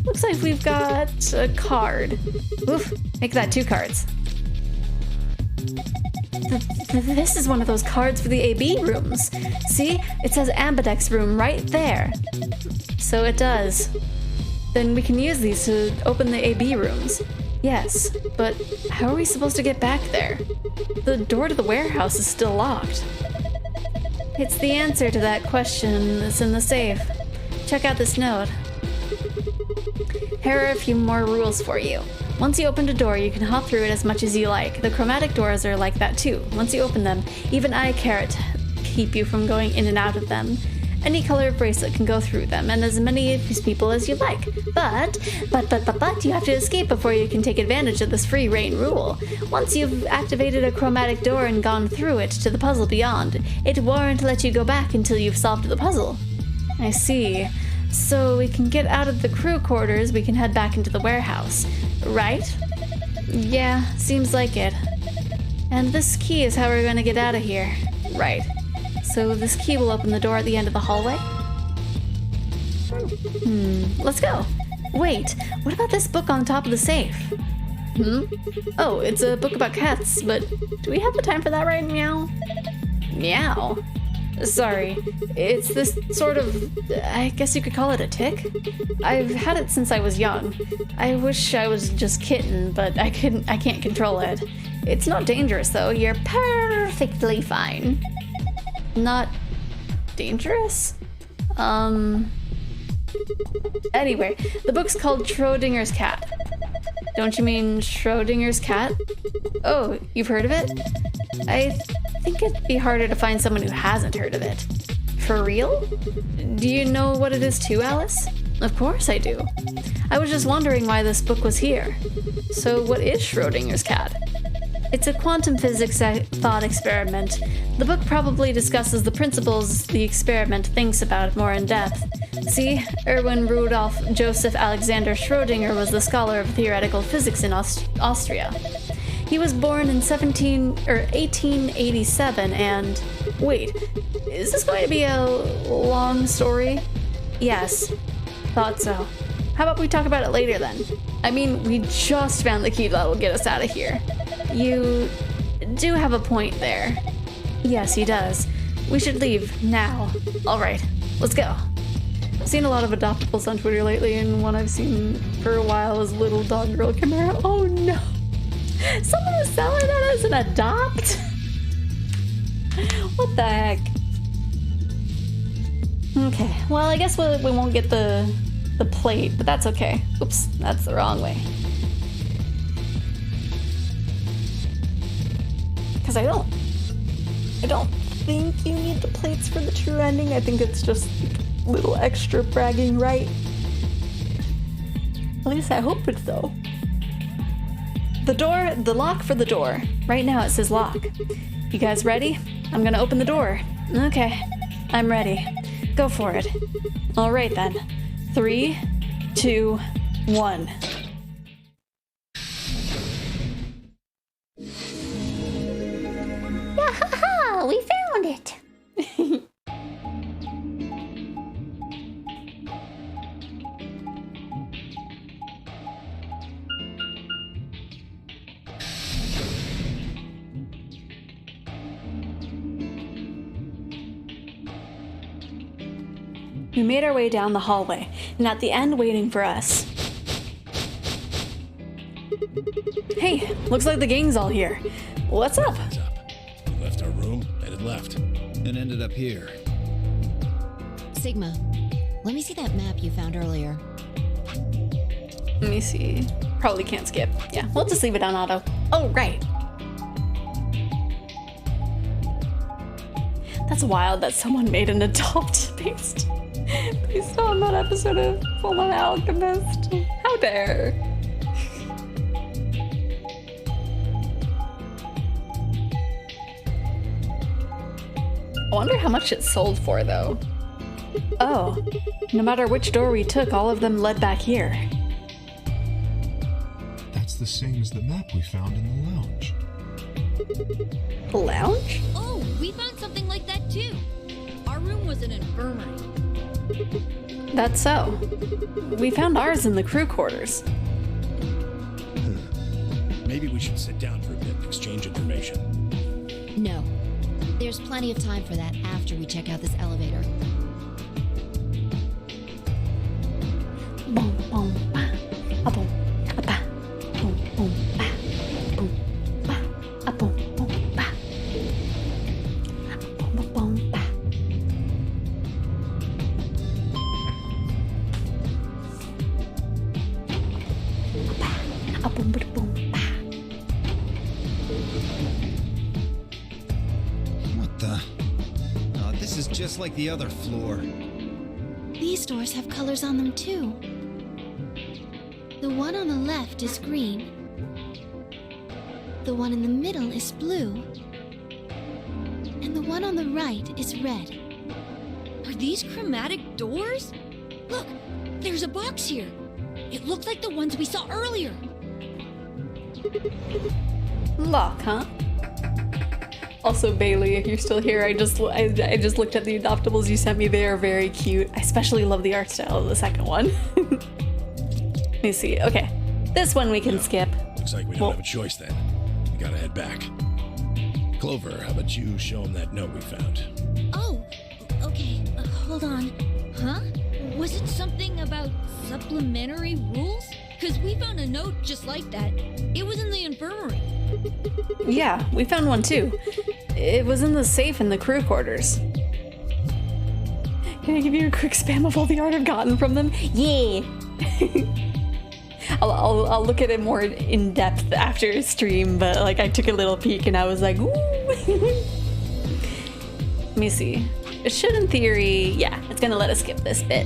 Looks like we've got a card. Oof, make that 2 cards. This is one of those cards for the AB rooms. See? It says ambidex room right there. So it does. Then we can use these to open the AB rooms. Yes, but how are we supposed to get back there? The door to the warehouse is still locked. It's the answer to that question that's in the safe. Check out this note. Here are a few more rules for you. Once you open a door, you can hop through it as much as you like. The chromatic doors are like that too. Once you open them, even I can't keep you from going in and out of them. Any color of bracelet can go through them, and as many of these people as you like. But, you have to escape before you can take advantage of this free reign rule. Once you've activated a chromatic door and gone through it to the puzzle beyond, it won't let you go back until you've solved the puzzle. I see. So we can get out of the crew quarters, we can head back into the warehouse. Right? Yeah, seems like it. And this key is how we're gonna get out of here. Right. So this key will open the door at the end of the hallway? Let's go. Wait, what about this book on top of the safe? Oh, it's a book about cats, but do we have the time for that right now? Meow. Sorry, it's this sort of, I guess you could call it a tick? I've had it since I was young. I wish I was just kitten, but I can't control it. It's not dangerous though, you're perfectly fine. Not dangerous? Anyway, the book's called Schrodinger's Cat. Don't you mean Schrodinger's cat? Oh, you've heard of it? I think it'd be harder to find someone who hasn't heard of it. For real? Do you know what it is too, Alice? Of course I do. I was just wondering why this book was here. So what is Schrodinger's cat? It's a quantum physics thought experiment. The book probably discusses the principles the experiment thinks about more in depth. See, Erwin Rudolf Joseph Alexander Schrödinger was the scholar of theoretical physics in Austria. He was born in 1887 and... Wait, is this going to be a long story? Yes, thought so. How about we talk about it later then? I mean, we just found the key that'll get us out of here. You do have a point there. Yes, he does. We should leave now. Alright, let's go. I've seen a lot of adoptables on Twitter lately, and one I've seen for a while is Little Dog Girl Chimera. Oh no! Someone was selling that as an adopt? What the heck? Okay, well I guess we won't get the plate, but that's okay. Oops, that's the wrong way. Because I don't think you need the plates for the true ending. I think it's just a little extra bragging, right? At least I hope it's so. The lock for the door. Right now it says lock. You guys ready? I'm gonna open the door. Okay, I'm ready. Go for it. All right then. 3, 2, 1. Yahaha! We found it! We made our way down the hallway, and at the end waiting for us. Hey, looks like the gang's all here. What's up? What's up? We left our room, headed left. And ended up here. Sigma, let me see that map you found earlier. Let me see. Probably can't skip. Yeah, we'll just leave it on auto. Oh, right. That's wild that someone made an adopt based on that episode of Fullmetal Alchemist. How dare. I wonder how much it sold for, though. Oh, no matter which door we took, all of them led back here. That's the same as the map we found in the lounge. The lounge? Oh, we found something like that too. Our room was an infirmary. That's so. We found ours in the crew quarters. Maybe we should sit down for a bit and exchange information. No. There's plenty of time for that after we check out this elevator. Boom, boom, ba, a boom, a ba, boom, boom, ba, boom, ba, a boom, boom, ba, a boom, boom, boom, ba. A boom, boom, boom, ba. What the? This is just like the other floor. These doors have colors on them too. The one on the left is green. The one in the middle is blue. And the one on the right is red. Are these chromatic doors? Look, there's a box here. It looks like the ones we saw earlier. Lock, huh? Also, Bailey, if you're still here, I just looked at the adoptables you sent me. They are very cute. I especially love the art style of the second one. Let me see. Okay, this one we can skip. Looks like we don't have a choice then. We gotta head back. Clover, how about you show him that note we found? Oh, okay. Hold on. Huh? Was it something about supplementary rules? Because we found a note just like that. It was in the infirmary. Yeah, we found one too. It was in the safe in the crew quarters. Can I give you a quick spam of all the art I've gotten from them? Yeah! I'll look at it more in depth after stream, but like I took a little peek and I was like, ooh! Let me see. It should in theory, yeah, it's gonna let us skip this bit.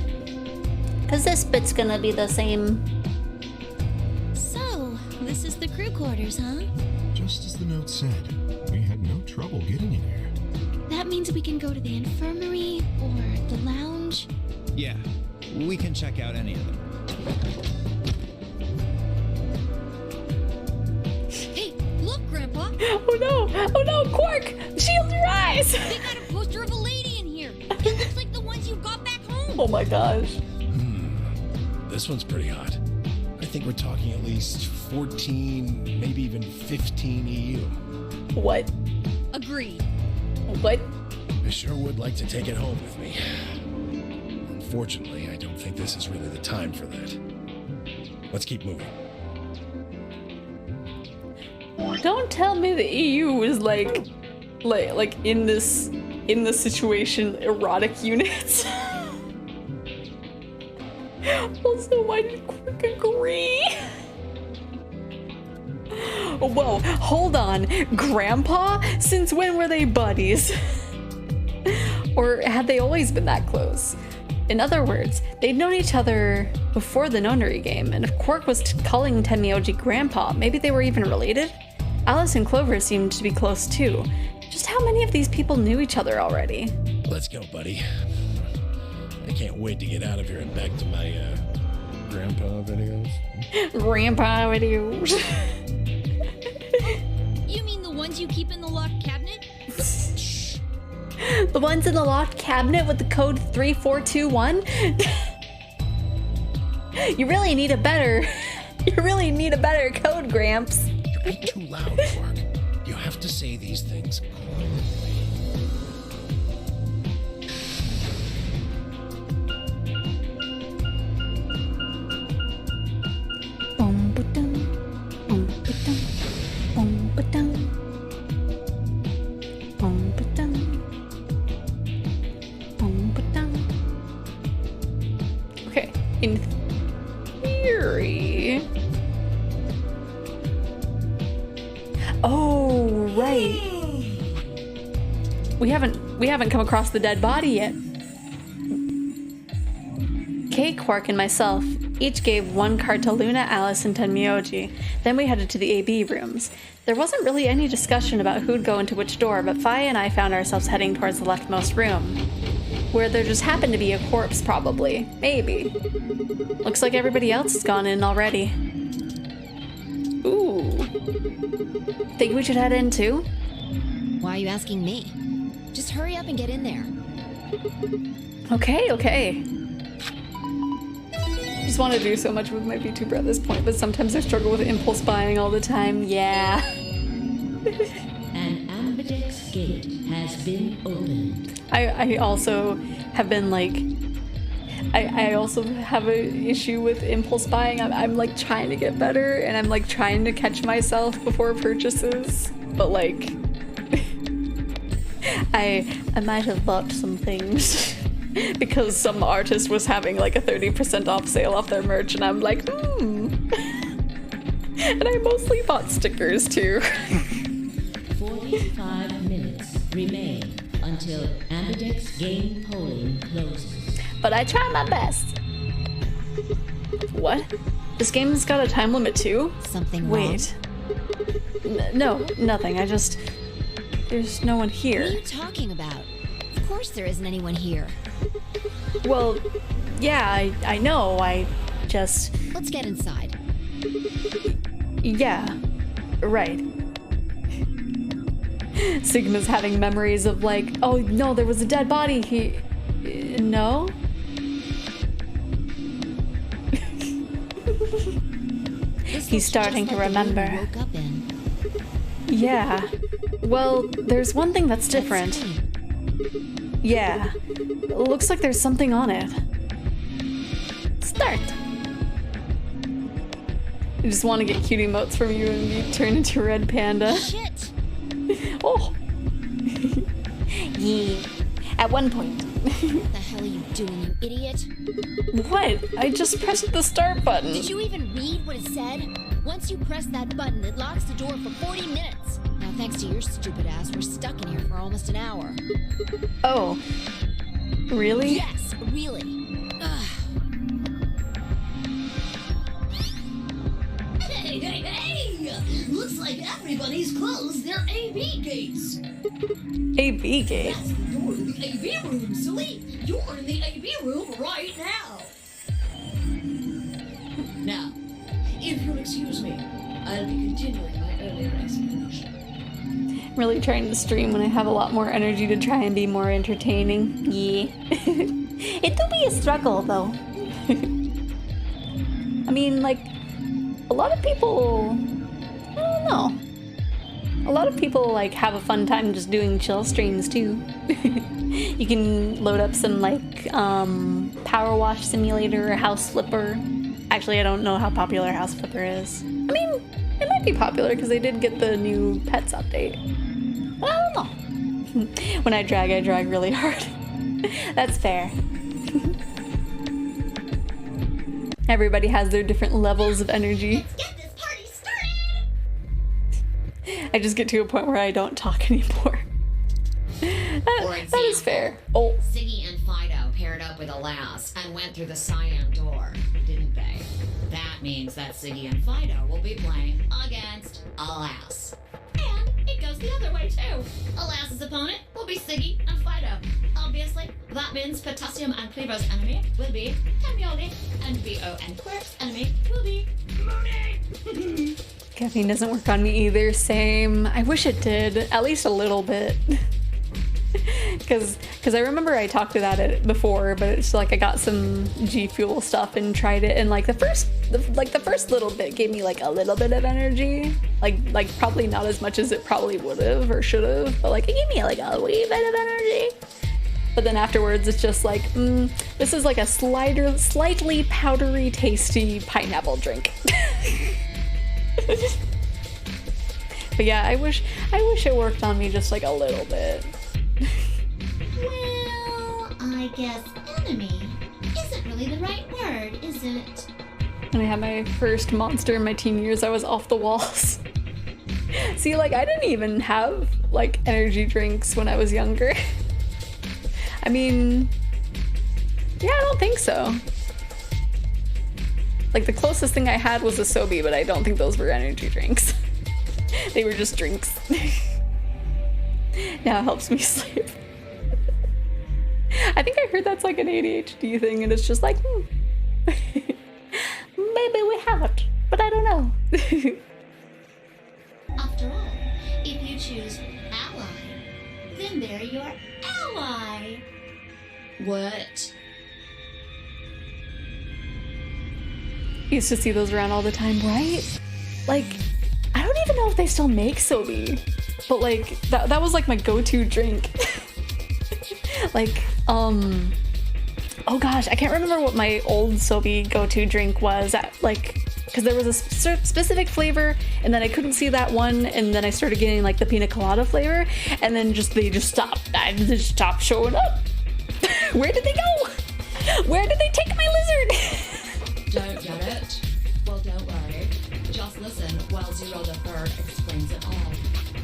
Cause this bit's gonna be the same. So, this is the crew quarters, huh? Just as the note said, we had no trouble getting in here. That means we can go to the infirmary or the lounge. Yeah, we can check out any of them. Hey, look, Grandpa! Oh no, Quark! Shield your eyes! They got a poster of a lady in here. It looks like the ones you got back home. Oh my gosh. This one's pretty hot. I think we're talking at least 14, maybe even 15 EU. What? Agreed. What? I sure would like to take it home with me. Unfortunately, I don't think this is really the time for that. Let's keep moving. Don't tell me the EU is like in this situation erotic units. Also, why did Quark agree? Whoa, hold on. Grandpa? Since when were they buddies? Or had they always been that close? In other words, they'd known each other before the nonary game, and if Quark was calling Tenmyoji Grandpa, maybe they were even related? Alice and Clover seemed to be close too. Just how many of these people knew each other already? Let's go, buddy. I can't wait to get out of here and back to my, grandpa videos. Grandpa videos. You mean the ones you keep in the locked cabinet? The ones in the locked cabinet with the code 3421? You really need a better code, Gramps. You're being too loud, Quark. You have to say these things quietly. Okay, in theory. Oh, right. We haven't come across the dead body yet. Kay, Quark, and myself each gave one card to Luna, Alice, and Tenmyoji. Then we headed to the AB rooms. There wasn't really any discussion about who'd go into which door, but Fi and I found ourselves heading towards the leftmost room, where there just happened to be a corpse, probably. Maybe. Looks like everybody else has gone in already. Ooh. Think we should head in too? Why are you asking me? Just hurry up and get in there. Okay. Just want to do so much with my VTuber at this point, but sometimes I struggle with impulse buying all the time. Yeah. An ambidex gate has been opened. I also have been like, I also have an issue with impulse buying. I'm like trying to get better, and I'm like trying to catch myself before purchases, but like I might have bought some things because some artist was having like a 30% off sale off their merch, and I'm like, And I mostly bought stickers too. 45 minutes remain until Ambidex game polling closes. But I try my best. What? This game's got a time limit too? Something Wait. No, nothing. There's no one wrong? What are here. you talking about? Of course there isn't anyone here. Well, yeah, I know. I just... Let's get inside. Yeah, right. Sigma's having memories of like, oh no, there was a dead body. No? This He's looks starting just to like the room remember. we woke up in. Yeah. Well, there's one thing that's different. Let's see. Yeah. Looks like there's something on it. Start. I just want to get cute emotes from you and be turned into a red panda. Shit! Oh. Yeah. At one point. What the hell are you doing, you idiot? What? I just pressed the start button. Did you even read what it said? Once you press that button, it locks the door for 40 minutes. Now, thanks to your stupid ass, we're stuck in here for almost an hour. Oh. Really? Yes, really. Ugh. Hey! Looks like everybody's closed their AB gates. AB gate. That's the door to the AB room, silly. You're in the AB room right now. Now, if you'll excuse me, I'll be continuing my earlier explanation. Really trying to stream when I have a lot more energy to try and be more entertaining. Yeah. It do be a struggle though. I mean, like, a lot of people, I don't know. A lot of people like have a fun time just doing chill streams too. You can load up some like power wash simulator or house flipper. Actually, I don't know how popular house flipper is. I mean, it might be popular because they did get the new pets update. But I don't know. When I drag really hard. That's fair. Everybody has their different levels of energy. Let's get this party started! I just get to a point where I don't talk anymore. That is fair. Oh, Siggy and Fido paired up with a lass and went through the cyan door, didn't they? That means that Siggy and Fido will be playing against a lass. And it goes the other way too. A lass's opponent will be Siggy and Fido. Obviously, that means Potassium and Clevo's enemy will be Hemione, and BO and Quirk's enemy will be Mooney. caffeine doesn't work on me either. Same. I wish it did, at least a little bit. Because I remember I talked about it before, but it's like I got some G Fuel stuff and tried it, and like the first little bit gave me like a little bit of energy, like probably not as much as it probably would have or should have, but like it gave me like a wee bit of energy. But then afterwards, it's just like, this is like a slightly powdery, tasty pineapple drink. But yeah, I wish it worked on me just like a little bit. Well, I guess enemy isn't really the right word, is it? When I had my first monster in my teen years, I was off the walls. See, like, I didn't even have, like, energy drinks when I was younger. I mean, yeah, I don't think so. Like, the closest thing I had was a Sobe, but I don't think those were energy drinks. They were just drinks. Now it helps me sleep. I think I heard that's like an ADHD thing, and it's just like, maybe we have it, but I don't know. After all, if you choose ally, then they're your ally. What? Used to see those around all the time, right? Like, I don't even know if they still make Sobe, but like that was like my go-to drink. Like, oh gosh, I can't remember what my old Sobe go-to drink was. Like, because there was a specific flavor, and then I couldn't see that one, and then I started getting like the pina colada flavor, and then they just stopped. I just stopped showing up. Where did they go? Where did they take my lizard? Don't get it? Well, don't worry. Just listen while Zero the Third explains it all.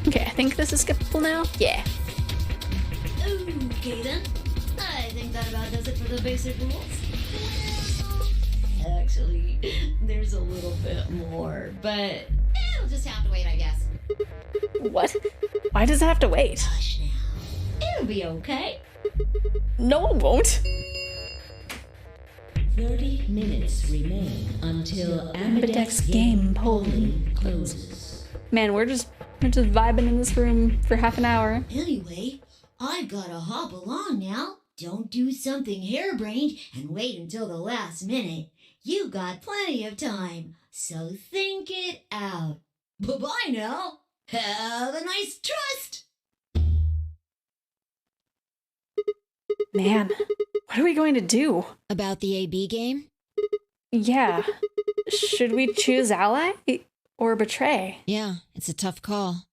Okay, I think this is skippable now. Yeah. Okay then. I think that about does it for the basic rules. Actually, there's a little bit more, but it'll just have to wait, I guess. What? Why does it have to wait? Hush now. It'll be okay. No, it won't. 30 minutes remain until Ambidex Ambidex game game polling closes. Man, we're just vibing in this room for half an hour. Anyway, I've gotta hop along now. Don't do something harebrained and wait until the last minute. You got plenty of time, so think it out. Bye-bye now. Have a nice trust. Man, what are we going to do? About the AB game? Yeah. Should we choose ally or betray? Yeah, it's a tough call.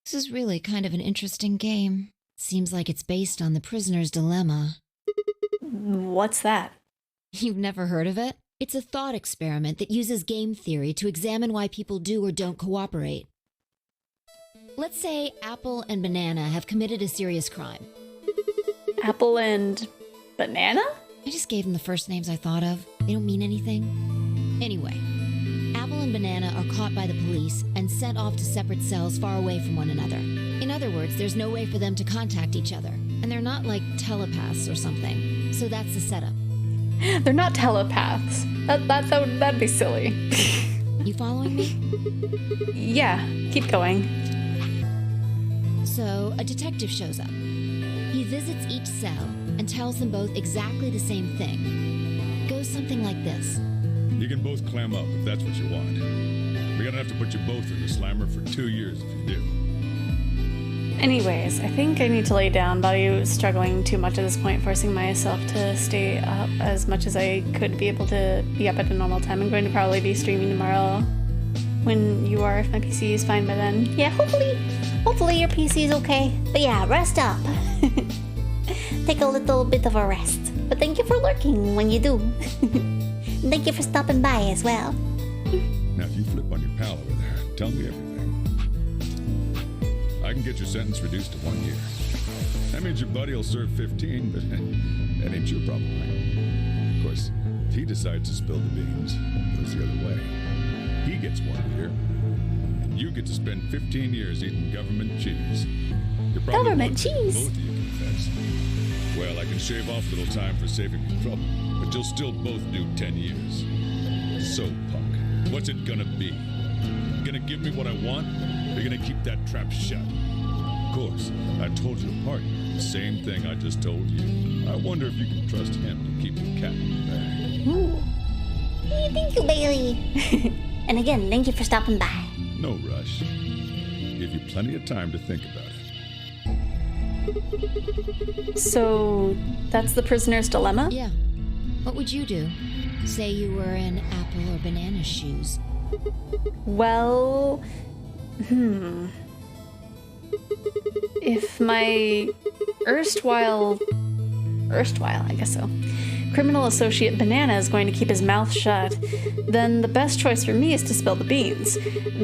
This is really kind of an interesting game. Seems like it's based on the prisoner's dilemma. What's that? You've never heard of it? It's a thought experiment that uses game theory to examine why people do or don't cooperate. Let's say Apple and Banana have committed a serious crime. Apple and banana? I just gave them the first names I thought of. They don't mean anything. Anyway, Apple and Banana are caught by the police and sent off to separate cells far away from one another. In other words, there's no way for them to contact each other. And they're not like telepaths or something. So that's the setup. They're not telepaths. That'd be silly. You following me? Yeah, keep going. So, a detective shows up. He visits each cell and tells them both exactly the same thing. Goes something like this. You can both clam up if that's what you want. We're gonna have to put you both in the slammer for 2 years if you do. Anyways, I think I need to lay down. Body was struggling too much at this point, forcing myself to stay up as much as I could be able to be up at a normal time. I'm going to probably be streaming tomorrow when you are, if my PC is fine by then. Yeah, hopefully your PC is okay. But yeah, rest up. Take a little bit of a rest. But thank you for lurking when you do. Thank you for stopping by as well. Now, if you flip on your pal over there, tell me everything. I can get your sentence reduced to 1 year. That means your buddy will serve 15, but that ain't your problem, right? Of course, if he decides to spill the beans, it goes the other way. He gets 1 year, and you get to spend 15 years eating government cheese. You're probably Government wondering if cheese? both of you confess. Well, I can shave off a little time for saving me trouble, but you'll still both do 10 years. So, punk, what's it gonna be? Gonna give me what I want? Or you gonna keep that trap shut? Of course, I told you apart. The same thing I just told you. I wonder if you can trust him to keep the cat in the bag. Ooh. Hey, thank you, Bailey. And again, thank you for stopping by. No rush. Give you plenty of time to think about it. So, that's the prisoner's dilemma? Yeah. What would you do? Say you were in Apple or Banana's shoes. Well, if my erstwhile, I guess so, criminal associate Banana is going to keep his mouth shut, then the best choice for me is to spill the beans.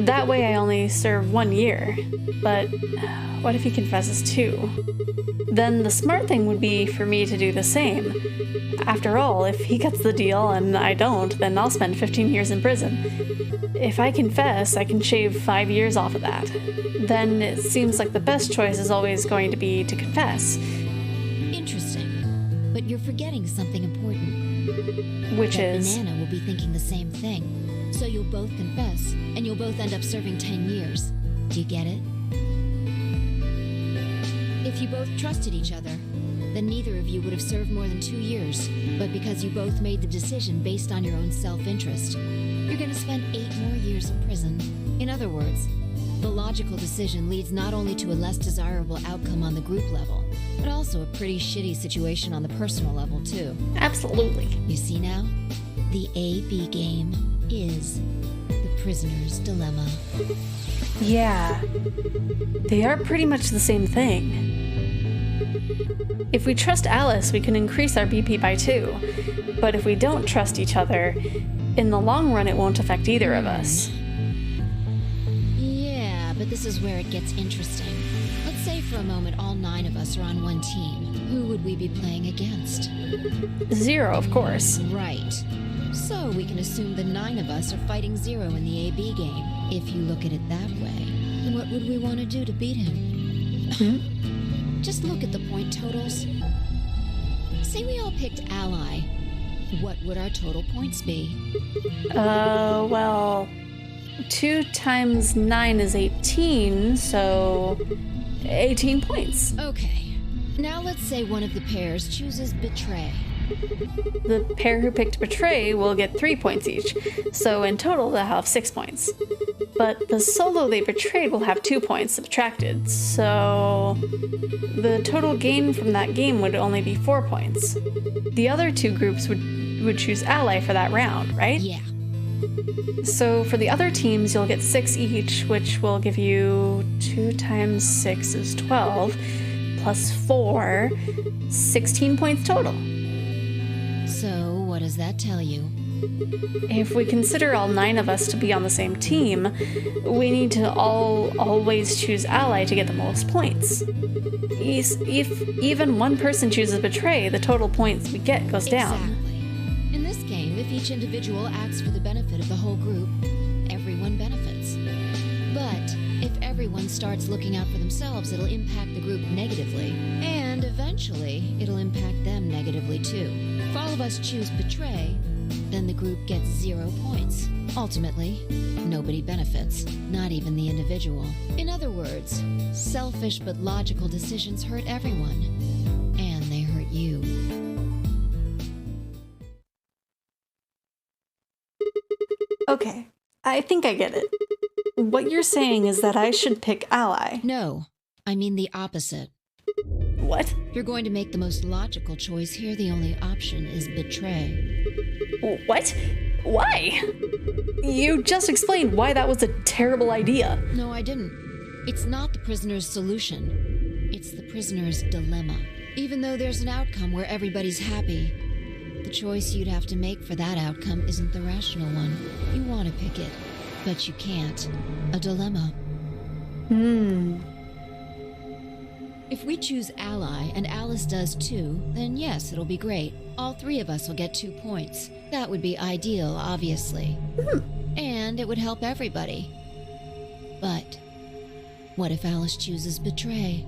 That way I only serve 1 year. But what if he confesses too? Then the smart thing would be for me to do the same. After all, if he gets the deal and I don't, then I'll spend 15 years in prison. If I confess, I can shave 5 years off of that. Then it seems like the best choice is always going to be to confess. Interesting. But you're forgetting something important. Which that is? Banana will be thinking the same thing. So you'll both confess, and you'll both end up serving 10 years. Do you get it? If you both trusted each other, then neither of you would have served more than 2 years. But because you both made the decision based on your own self-interest, you're going to spend 8 more years in prison. In other words, the logical decision leads not only to a less desirable outcome on the group level, but also a pretty shitty situation on the personal level, too. Absolutely. You see now? The AB game is the prisoner's dilemma. Yeah. They are pretty much the same thing. If we trust Alice, we can increase our BP by 2. But if we don't trust each other, in the long run it won't affect either of us. Yeah, but this is where it gets interesting. Let's say, for a moment all 9 of us are on one team, who would we be playing against? Zero, of course. Right. So we can assume the 9 of us are fighting Zero in the AB game. If you look at it that way, what would we want to do to beat him? Just look at the point totals. Say we all picked Ally. What would our total points be? Well, 2 times 9 is 18, so 18 points. Okay. Now let's say one of the pairs chooses Betray. The pair who picked Betray will get 3 points each, so in total they'll have 6 points. But the solo they betrayed will have 2 points subtracted, so the total gain from that game would only be 4 points. The other 2 groups would choose Ally for that round, right? Yeah. So for the other teams, you'll get 6 each, which will give you 2 times 6 is 12, plus 4, 16 points total. So what does that tell you? If we consider all 9 of us to be on the same team, we need to always choose Ally to get the most points. If even one person chooses Betray, the total points we get goes down. Exactly. In this game, if each individual acts for the benefit of the whole group, everyone benefits. But if everyone starts looking out for themselves, it'll impact the group negatively. And eventually, it'll impact them negatively too. If all of us choose Betray, then the group gets 0 points. Ultimately, nobody benefits, not even the individual. In other words, selfish but logical decisions hurt everyone, and they hurt you. Okay, I think I get it. What you're saying is that I should pick Ally. No, I mean the opposite. What? You're going to make the most logical choice here. The only option is Betray. What? Why? You just explained why that was a terrible idea. No, I didn't. It's not the prisoner's solution. It's the prisoner's dilemma. Even though there's an outcome where everybody's happy, the choice you'd have to make for that outcome isn't the rational one. You want to pick it, but you can't. A dilemma. If we choose Ally, and Alice does too, then yes, it'll be great. All 3 of us will get 2 points. That would be ideal, obviously. And it would help everybody. But what if Alice chooses Betray?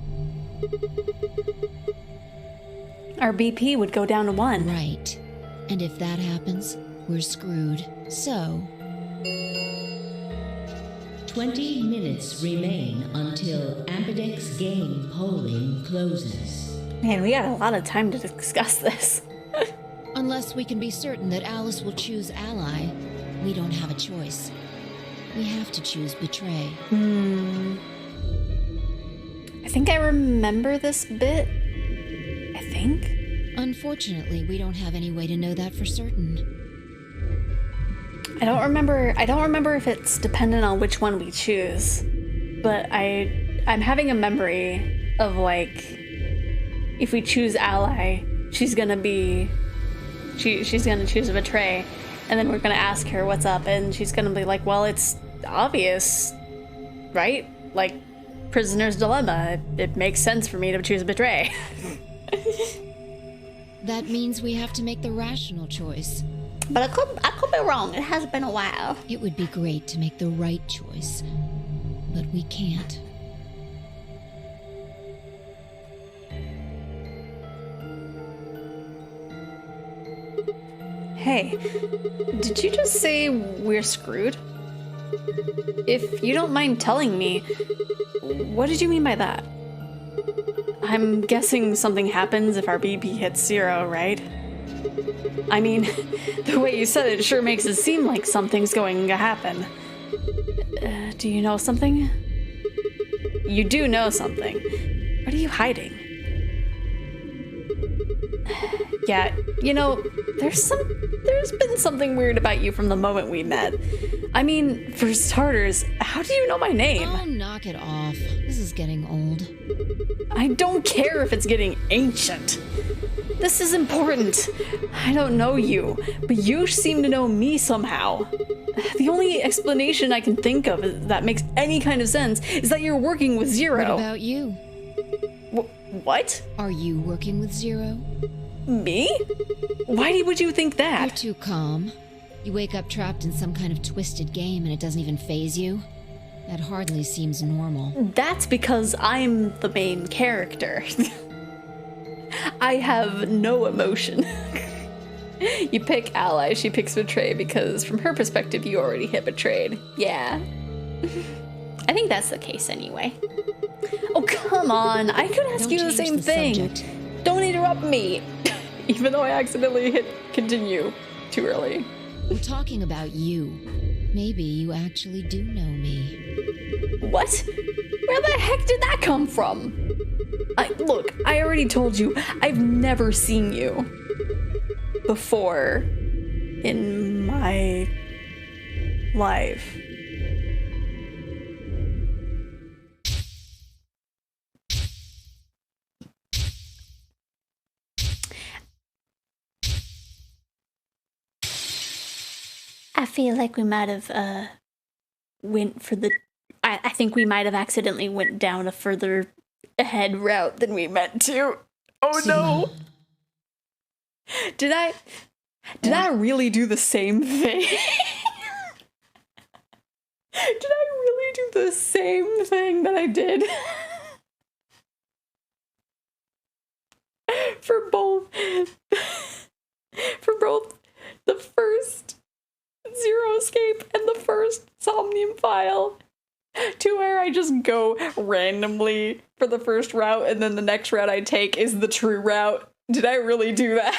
Our BP would go down to 1. Right. And if that happens, we're screwed. So 20 minutes remain until Ambidex game polling closes. Man, we got a lot of time to discuss this. unless we can be certain that Alice will choose Ally, we don't have a choice. We have to choose Betray. I think I remember this bit. I think. Unfortunately, we don't have any way to know that for certain. I don't remember if it's dependent on which one we choose. But I'm having a memory of, like, if we choose Ally, she's gonna choose a Betray, and then we're gonna ask her what's up, and she's gonna be like, well, it's obvious, right? Like, prisoner's dilemma. It makes sense for me to choose a Betray. That means we have to make the rational choice. But I could be wrong. It has been a while. It would be great to make the right choice, but we can't. Hey, did you just say we're screwed? If you don't mind telling me, what did you mean by that? I'm guessing something happens if our BP hits 0, right? I mean, the way you said it sure makes it seem like something's going to happen. Do you know something? You do know something. What are you hiding? Yeah, you know, there's been something weird about you from the moment we met. I mean, for starters, how do you know my name? Oh, knock it off. This is getting old. I don't care if it's getting ancient. This is important. I don't know you, but you seem to know me somehow. The only explanation I can think of that makes any kind of sense is that you're working with 0. What about you? What? Are you working with Zero? Me? Why would you think You're that? too calm. You wake up trapped in some kind of twisted game and it doesn't even faze you? That hardly seems normal. That's because I'm the main character. I have no emotion. You pick ally, she picks betray because from her perspective you already hit betrayed. Yeah. I think that's the case anyway. Oh, come on. I could ask Don't you the change same the thing. subject. Don't interrupt me. Even though I accidentally hit continue too early. We're talking about you. Maybe you actually do know me. What? Where the heck did that come from? Look, I already told you, I've never seen you before in my life. I feel like we might have went for the. I think we might have accidentally went down a further ahead route than we meant to. Oh no! Did I really do the same thing? Did I really do the same thing that I did? For both the first Zero Escape and the first Somnium File, to where I just go randomly for the first route and then the next route I take is the true route. Did I really do that?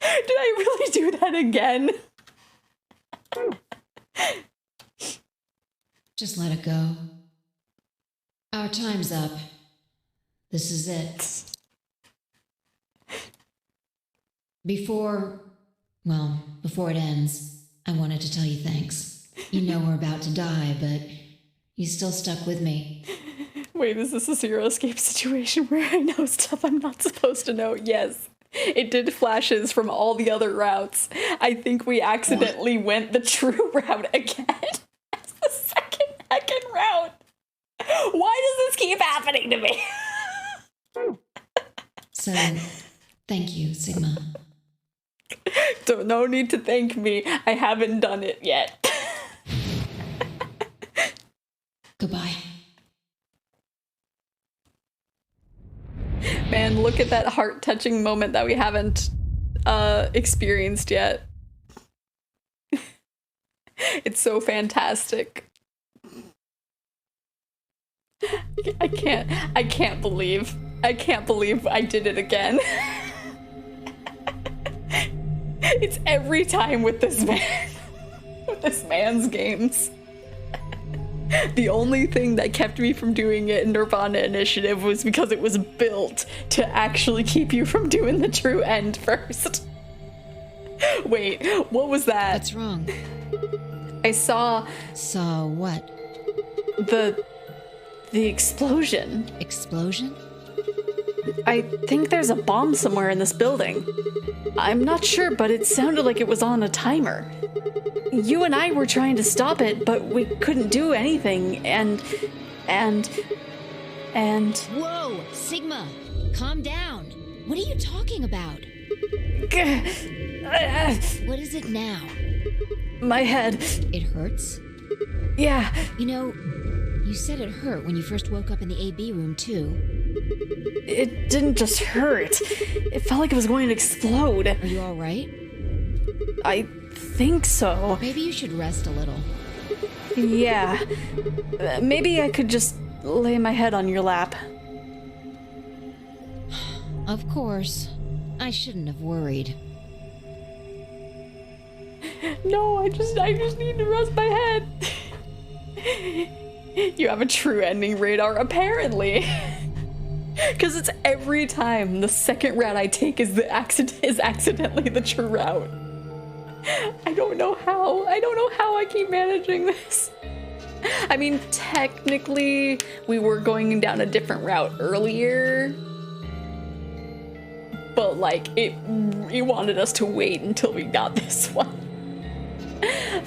Did I really do that again? Just let it go. Our time's up. This is it. Before it ends, I wanted to tell you thanks. You know we're about to die, but you still stuck with me. Wait, is this a Zero Escape situation where I know stuff I'm not supposed to know? Yes. It did flashes from all the other routes. I think we accidentally went the true route again. As the second route. Why does this keep happening to me? So, thank you, Sigma. No need to thank me. I haven't done it yet. Goodbye. Man, look at that heart-touching moment that we haven't experienced yet. It's so fantastic. I can't believe I did it again. It's every time with this man. With this man's games. The only thing that kept me from doing it in Nirvana Initiative was because it was built to actually keep you from doing the true end first. Wait, what was that? What's wrong? I saw... Saw what? The explosion. Explosion? I think there's a bomb somewhere in this building. I'm not sure, but it sounded like it was on a timer. You and I were trying to stop it, but we couldn't do anything, and... Whoa, Sigma! Calm down! What are you talking about? What is it now? My head. It hurts? Yeah. You know, you said it hurt when you first woke up in the AB room, too. It didn't just hurt. It felt like it was going to explode. Are you all right? I think so. Maybe you should rest a little. Yeah. Maybe I could just lay my head on your lap. Of course. I shouldn't have worried. No, I just need to rest my head. You have a true ending radar, apparently. Because it's every time the second route I take is accidentally the true route. I don't know how I keep managing this. I mean, technically, we were going down a different route earlier. But, like, it wanted us to wait until we got this one.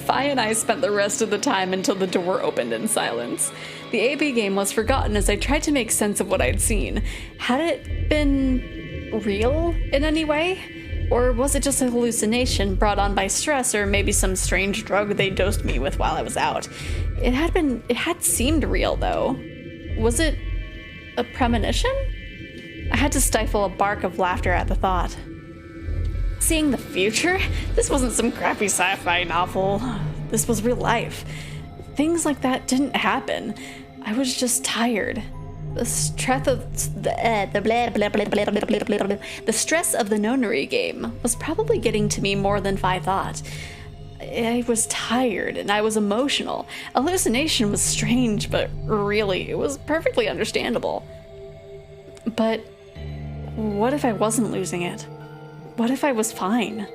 Fi and I spent the rest of the time until the door opened in silence. The AB game was forgotten as I tried to make sense of what I'd seen. Had it been real in any way? Or was it just a hallucination brought on by stress or maybe some strange drug they dosed me with while I was out? It had seemed real though. Was it a premonition? I had to stifle a bark of laughter at the thought. Seeing the future? This wasn't some crappy sci-fi novel. This was real life. Things like that didn't happen. I was just tired. The stress of the stress of the nonary game was probably getting to me more than Fi thought. I was tired and I was emotional. Hallucination was strange, but really, it was perfectly understandable. But what if I wasn't losing it? What if I was fine?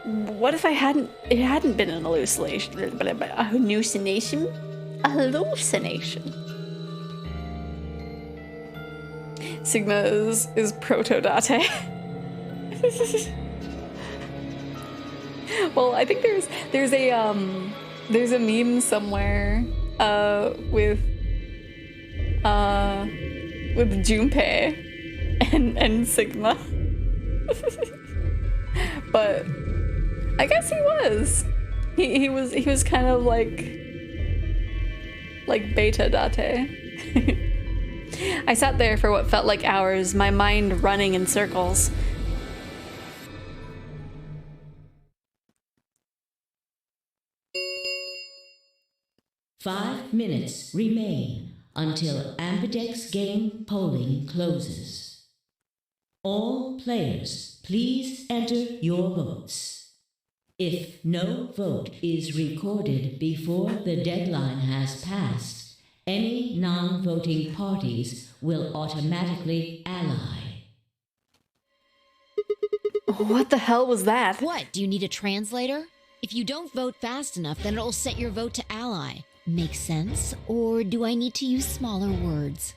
What if it hadn't been an hallucination? A hallucination? A hallucination. Sigma is proto-date. Well, I think there's a meme somewhere with Junpei and Sigma. But I guess he was. He was kind of like beta date. I sat there for what felt like hours, my mind running in circles. Five minutes remain until Ambidex game polling closes. All players, please enter your votes. If no vote is recorded before the deadline has passed, any non-voting parties will automatically ally. What the hell was that? What? Do you need a translator? If you don't vote fast enough, then it'll set your vote to ally. Make sense? Or do I need to use smaller words?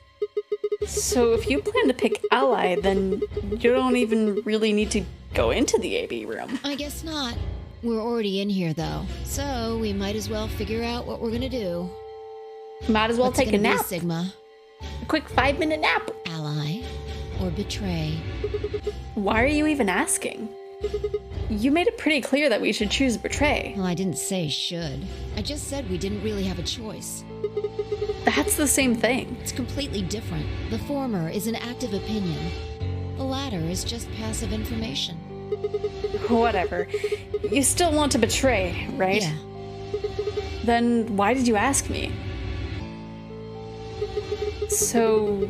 So if you plan to pick ally, then you don't even really need to go into the AB room. I guess not. We're already in here, though. So we might as well figure out what we're gonna do. Might as well What's take a gonna be, nap. Sigma? A quick 5-minute nap. Ally or betray? Why are you even asking? You made it pretty clear that we should choose betray. Well, I didn't say should. I just said we didn't really have a choice. That's the same thing. It's completely different. The former is an active opinion. The latter is just passive information. Whatever. You still want to betray, right? Yeah. Then why did you ask me? So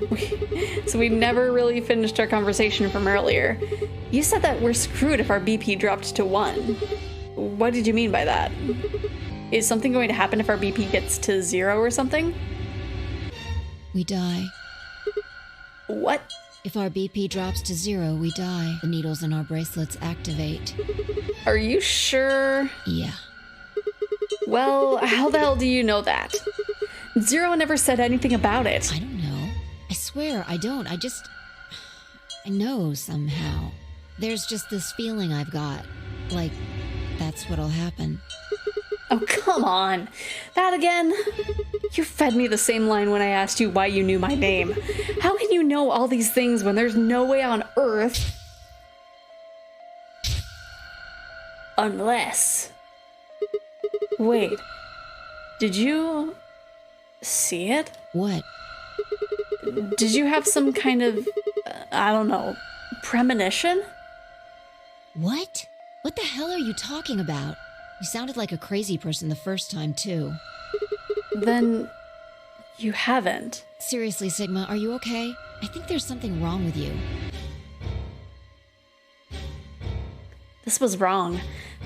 we never really finished our conversation from earlier. You said that we're screwed if our BP dropped to 1. What did you mean by that? Is something going to happen if our BP gets to 0 or something? We die. What? If our BP drops to 0, we die. The needles in our bracelets activate. Are you sure? Yeah. Well, how the hell do you know that? Zero never said anything about it. I don't know. I swear I don't. I know somehow. There's just this feeling I've got. Like, that's what'll happen. Oh, come on. That again? You fed me the same line when I asked you why you knew my name. How can you know all these things when there's no way on Earth? Unless... Wait. Did you... see it? What? Did you have some kind of, I don't know, premonition? What? What the hell are you talking about? You sounded like a crazy person the first time, too. Then you haven't. Seriously, Sigma, are you okay? I think there's something wrong with you. This was wrong.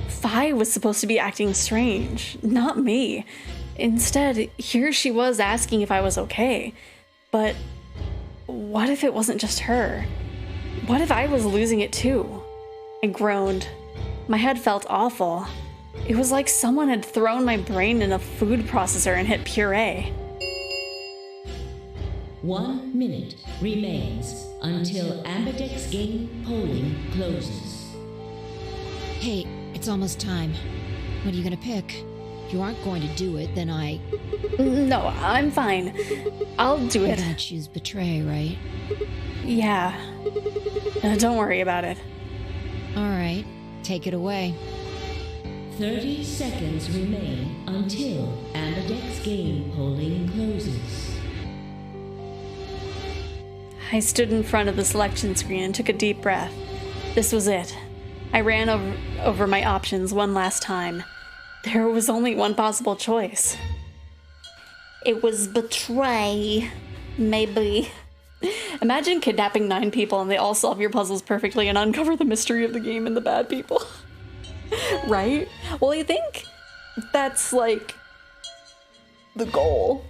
Fi was supposed to be acting strange, not me. Instead, here she was asking if I was okay. But what if it wasn't just her? What if I was losing it too? I groaned. My head felt awful. It was like someone had thrown my brain in a food processor and hit puree. 1 minute remains until Ambidex game polling closes. Hey, it's almost time. What are you gonna pick? you aren't going to do it, then No, I'm fine. I'll do you're it. gonna choose betray, right? Yeah. Don't worry about it. All right, take it away. 30 seconds remain until Ambidex game polling closes. I stood in front of the selection screen and took a deep breath. This was it. I ran over my options one last time. There was only one possible choice. It was betray. Maybe. Imagine kidnapping 9 people and they all solve your puzzles perfectly and uncover the mystery of the game and the bad people. Right? Well, you think that's like the goal.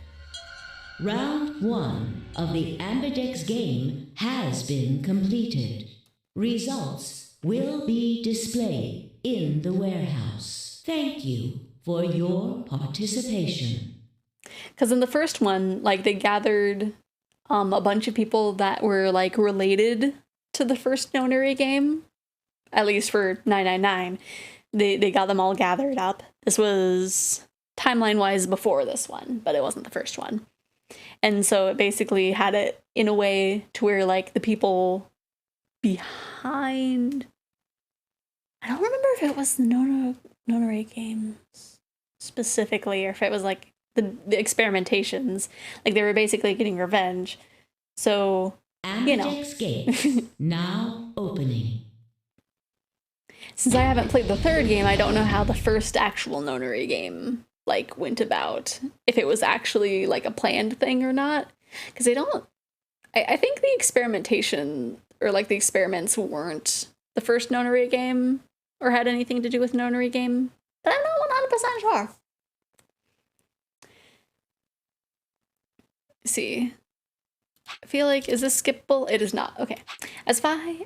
Round 1 of the Ambidex game has been completed. Results will be displayed in the warehouse. Thank you for your participation. Because in the first one, like, they gathered a bunch of people that were, like, related to the first Nonary game, at least for 999. They got them all gathered up. This was timeline-wise before this one, but it wasn't the first one. And so it basically had it in a way to where, like, the people behind... I don't remember if it was the Nonary games specifically, or if it was, like, the experimentations. Like, they were basically getting revenge. So, you know. Ambidex gates now opening. Since I haven't played the third game, I don't know how the first actual Nonary game, like, went about. If it was actually, like, a planned thing or not. Because I think the experimentation, or, like, the experiments weren't the first Nonary game, or had anything to do with Nonary game. But I'm not 100% sure. See. I feel like, is this skippable? It is not. Okay. As Fi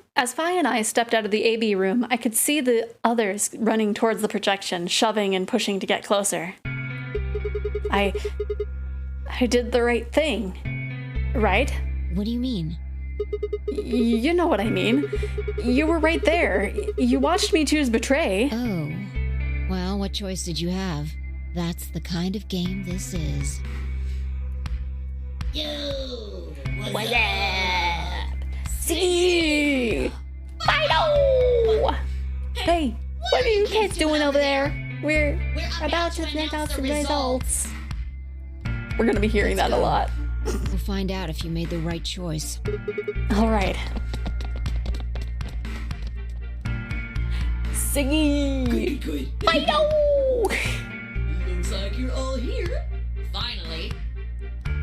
and I stepped out of the AB room, I could see the others running towards the projection, shoving and pushing to get closer. I did the right thing, right? What do you mean? You know what I mean. You were right there. You watched me choose betray. Oh. Well, what choice did you have? That's the kind of game this is. Yo, What's up? See? Fido! Hey, what are you kids doing over there? We're about to send out some results. We're gonna be hearing that a lot. We'll find out if you made the right choice. All right. Siggy! good. Fido! Looks like you're all here. Finally.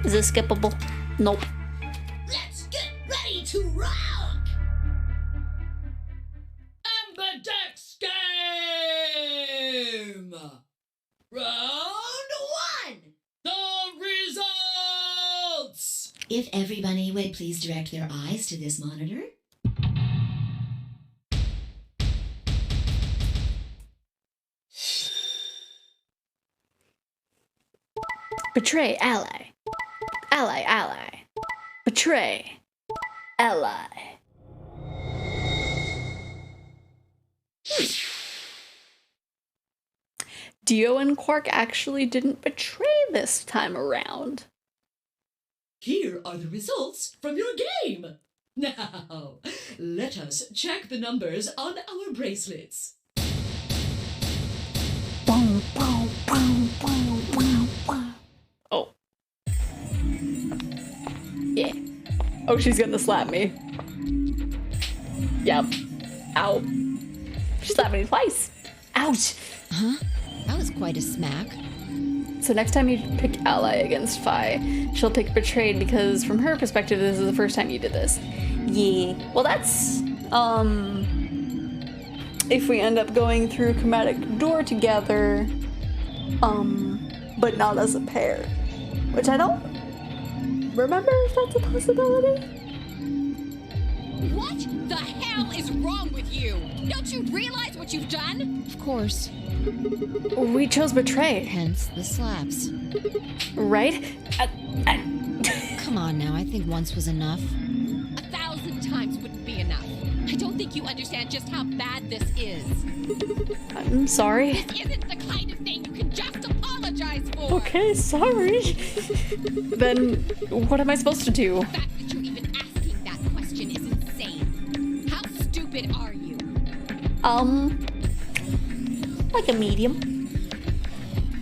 Is this skippable? Nope. Let's get ready to rock! Ambidex game! Round 1! The results! If everybody would please direct their eyes to this monitor. Betray ally. Ally. Betray ally. Dio and Quark actually didn't betray this time around. Here are the results from your game. Now, let us check the numbers on our bracelets. Boom, boom, boom, boom, boom, boom. Oh. Yeah. Oh, she's gonna slap me. Yep. Ow. She slapped me twice. Ouch. Huh? That was quite a smack. So next time you pick ally against Fi, she'll pick betrayed because from her perspective, this is the first time you did this. Yeah. Well, that's, if we end up going through chromatic door together, but not as a pair, which I don't remember if that's a possibility. What the hell is wrong with you? Don't you realize what you've done? Of course. We chose betray, Hence the slaps. right? Come on now, I think once was enough. 1,000 times wouldn't be enough. I don't think you understand just how bad this is. I'm sorry. This isn't the kind of thing you can just apologize for. Okay, sorry. Then what am I supposed to do? The fact that you're even asking that question is insane. How stupid are you? Like a medium.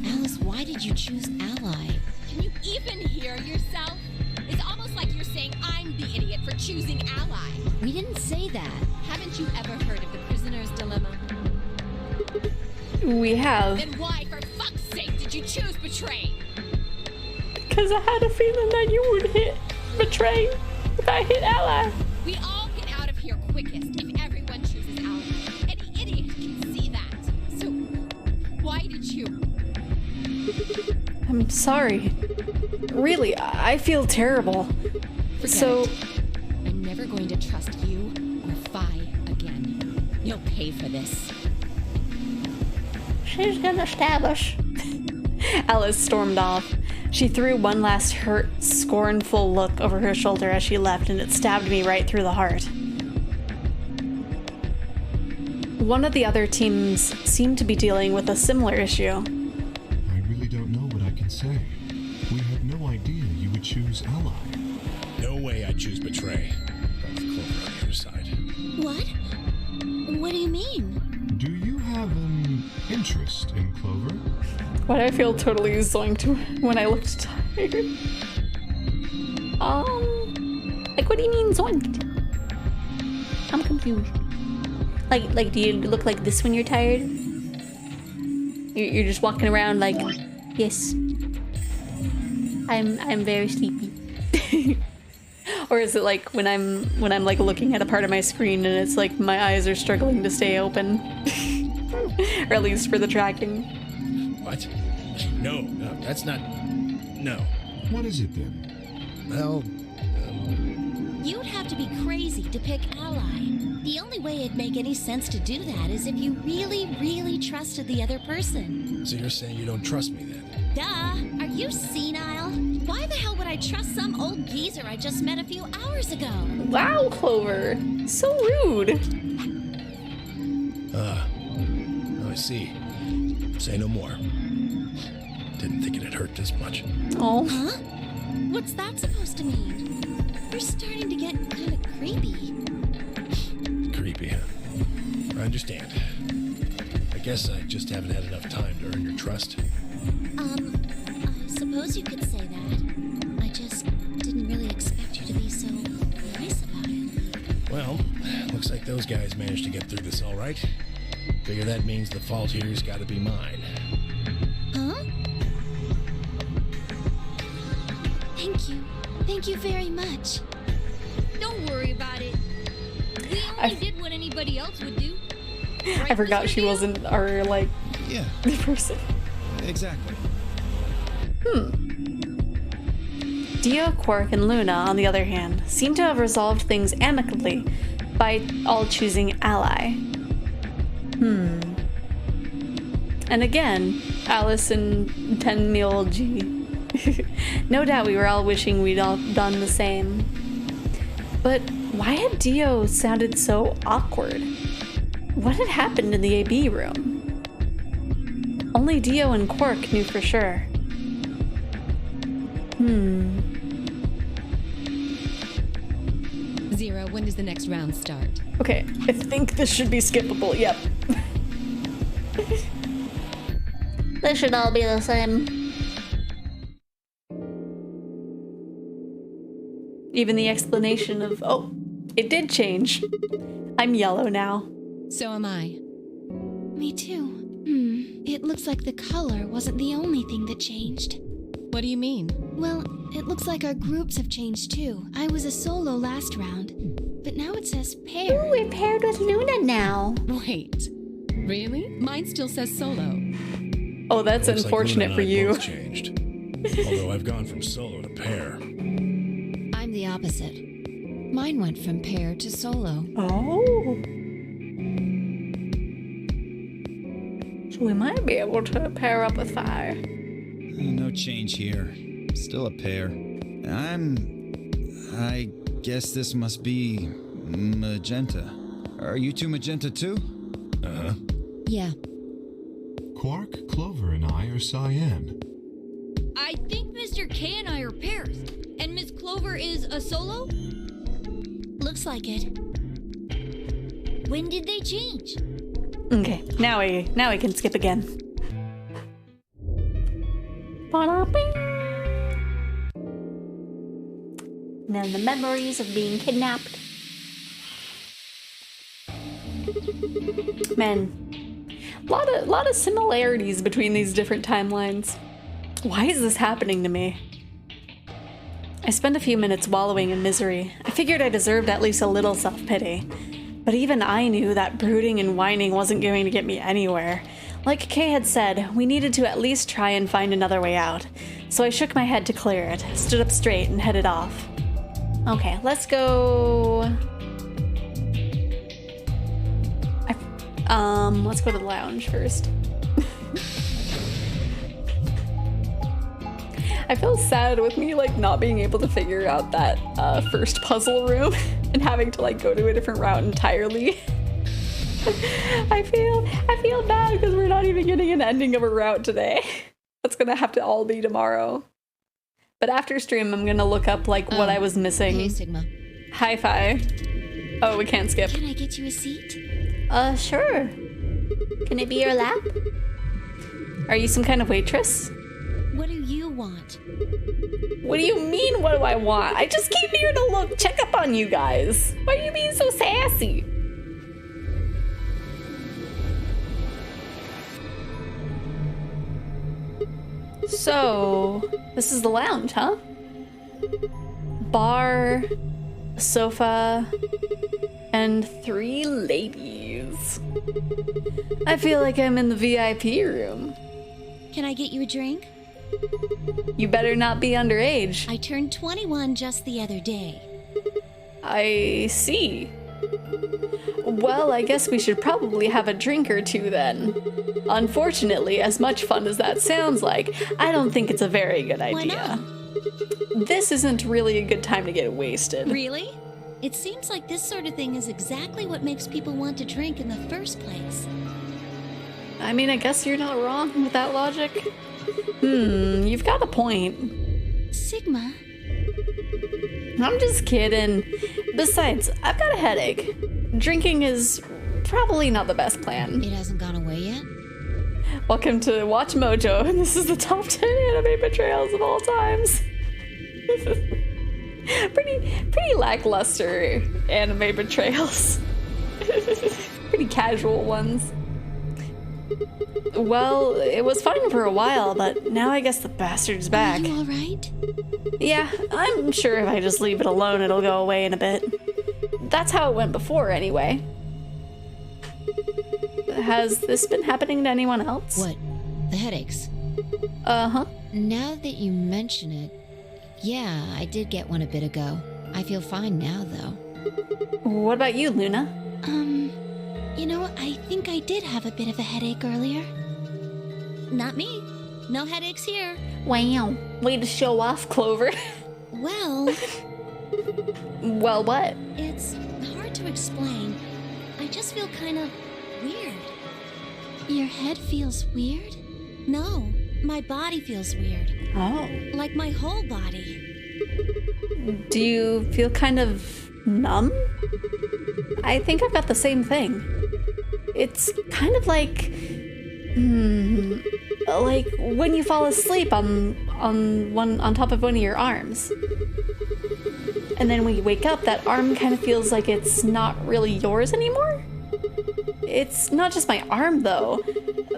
Alice, why did you choose Ally? Can you even hear yourself? It's almost like you're saying I'm the idiot for choosing Ally. We didn't say that. Haven't you ever heard of the prisoner's dilemma? We have. Then why, for fuck's sake, did you choose betray? Because I had a feeling that you would hit betray if I hit Ally. We all get out of here quickest if everyone chooses Ally. Any idiot can see that. So, why did you? I'm sorry. Really, I feel terrible. So, I'm never going to trust you or Phi again. You'll pay for this. She's gonna stab us. Alice stormed off. She threw one last hurt, scornful look over her shoulder as she left, and it stabbed me right through the heart. One of the other teams seemed to be dealing with a similar issue. I really don't know what I can say. We had no idea you would choose Ally. No way I'd choose betray. With Clover on the other side. What? What do you mean? Do you have an interest in Clover? Why do I feel totally zoinked when I looked tired? Like what do you mean zoinked? I'm confused. Like do you look like this when you're tired? You're just walking around like, Yes. I'm very sleepy. or is it like when I'm like looking at a part of my screen and it's like my eyes are struggling to stay open, or at least for the tracking. What? No, that's not... No. What is it then? Well, You'd have to be crazy to pick Ally. The only way it'd make any sense to do that is if you really, really trusted the other person. so you're saying you don't trust me then? Duh! Are you senile? Why the hell would I trust some old geezer I just met a few hours ago? Wow, Clover, so rude. Oh, I see. Say no more. Didn't think it'd hurt this much. Oh, Huh? What's that supposed to mean? You're starting to get kind of creepy. Creepy, huh? I understand. I guess I just haven't had enough time to earn your trust. I suppose you could say that. I just didn't really expect you to be so nice about it. Well, looks like those guys managed to get through this all right. Figure that means the fault here's gotta be mine. Huh? Thank you. Thank you very much. Don't worry about it. We only did what anybody else would do. I forgot she wasn't our like Yeah, person. exactly. Dio, Quark, and Luna, on the other hand, seem to have resolved things amicably by all choosing Ally. And again, Alice and 10-meal G. No doubt we were all wishing we'd all done the same. But why had Dio sounded so awkward? What had happened in the AB room? Only Dio and Quark knew for sure. Zero, when does the next round start? Okay, I think this should be skippable, yep. They should all be the same. Even the explanation of, oh, it did change. I'm yellow now. So am I. Me too. It looks like the color wasn't the only thing that changed. What do you mean? Well, it looks like our groups have changed too. I was a solo last round, but now it says pair. Ooh, we're paired with Luna now. Wait. Really? Mine still says solo. Oh, that's Looks like unfortunate Luna for and I you. both changed. Although I've gone from solo to pair. I'm the opposite. Mine went from pair to solo. Oh. So we might be able to pair up with fire. No change here. Still a pair. I guess this must be magenta. Are you two magenta too? Uh-huh. Yeah. Quark, Clover, and I are cyan. I think Mr. K and I are pairs. And Miss Clover is a solo? Looks like it. When did they change? Okay, now we can skip again. Then the memories of being kidnapped. Man, lot of similarities between these different timelines. Why is this happening to me? I spent a few minutes wallowing in misery. I figured I deserved at least a little self-pity. But even I knew that brooding and whining wasn't going to get me anywhere. Like Kay had said, we needed to at least try and find another way out. So I shook my head to clear it, stood up straight, and headed off. Okay, let's go... let's go to the lounge first. I feel sad with me, like, not being able to figure out that first puzzle room and having to, like, go to a different route entirely. I feel bad because we're not even getting an ending of a route today. That's gonna have to all be tomorrow. But after stream, I'm gonna look up, like, what I was missing. Hey, Sigma. Hi-fi. Oh, we can't skip. Can I get you a seat? Sure. Can it be your lap? Are you some kind of waitress? What do you want? What do you mean, what do I want? I just came here to check up on you guys. Why are you being so sassy? So, this is the lounge, huh? Bar, sofa, and 3 ladies. I feel like I'm in the VIP room. Can I get you a drink? You better not be underage. I turned 21 just the other day. I see. Well, I guess we should probably have a drink or two then. Unfortunately, as much fun as that sounds like, I don't think it's a very good idea. Why not? This isn't really a good time to get wasted. Really? It seems like this sort of thing is exactly what makes people want to drink in the first place. I mean, I guess you're not wrong with that logic. You've got a point. Sigma. I'm just kidding. Besides, I've got a headache. Drinking is probably not the best plan. It hasn't gone away yet? Welcome to Watch Mojo, and this is the top 10 anime betrayals of all times. pretty lackluster anime betrayals. Pretty casual ones. Well, it was fine for a while, but now I guess the bastard's back. Are you all right? Yeah, I'm sure if I just leave it alone, it'll go away in a bit. That's how it went before, anyway. Has this been happening to anyone else? What? The headaches? Uh-huh. Now that you mention it, yeah, I did get one a bit ago. I feel fine now, though. What about you, Luna? You know, I think I did have a bit of a headache earlier. Not me. No headaches here. Wow. Way to show off, Clover. Well... Well, what? It's hard to explain. I just feel kind of weird. Your head feels weird? No, my body feels weird. Oh. Like my whole body. Do you feel kind of numb? I think I've got the same thing. It's kind of like when you fall asleep on top of one of your arms. And then when you wake up, that arm kind of feels like it's not really yours anymore. It's not just my arm, though.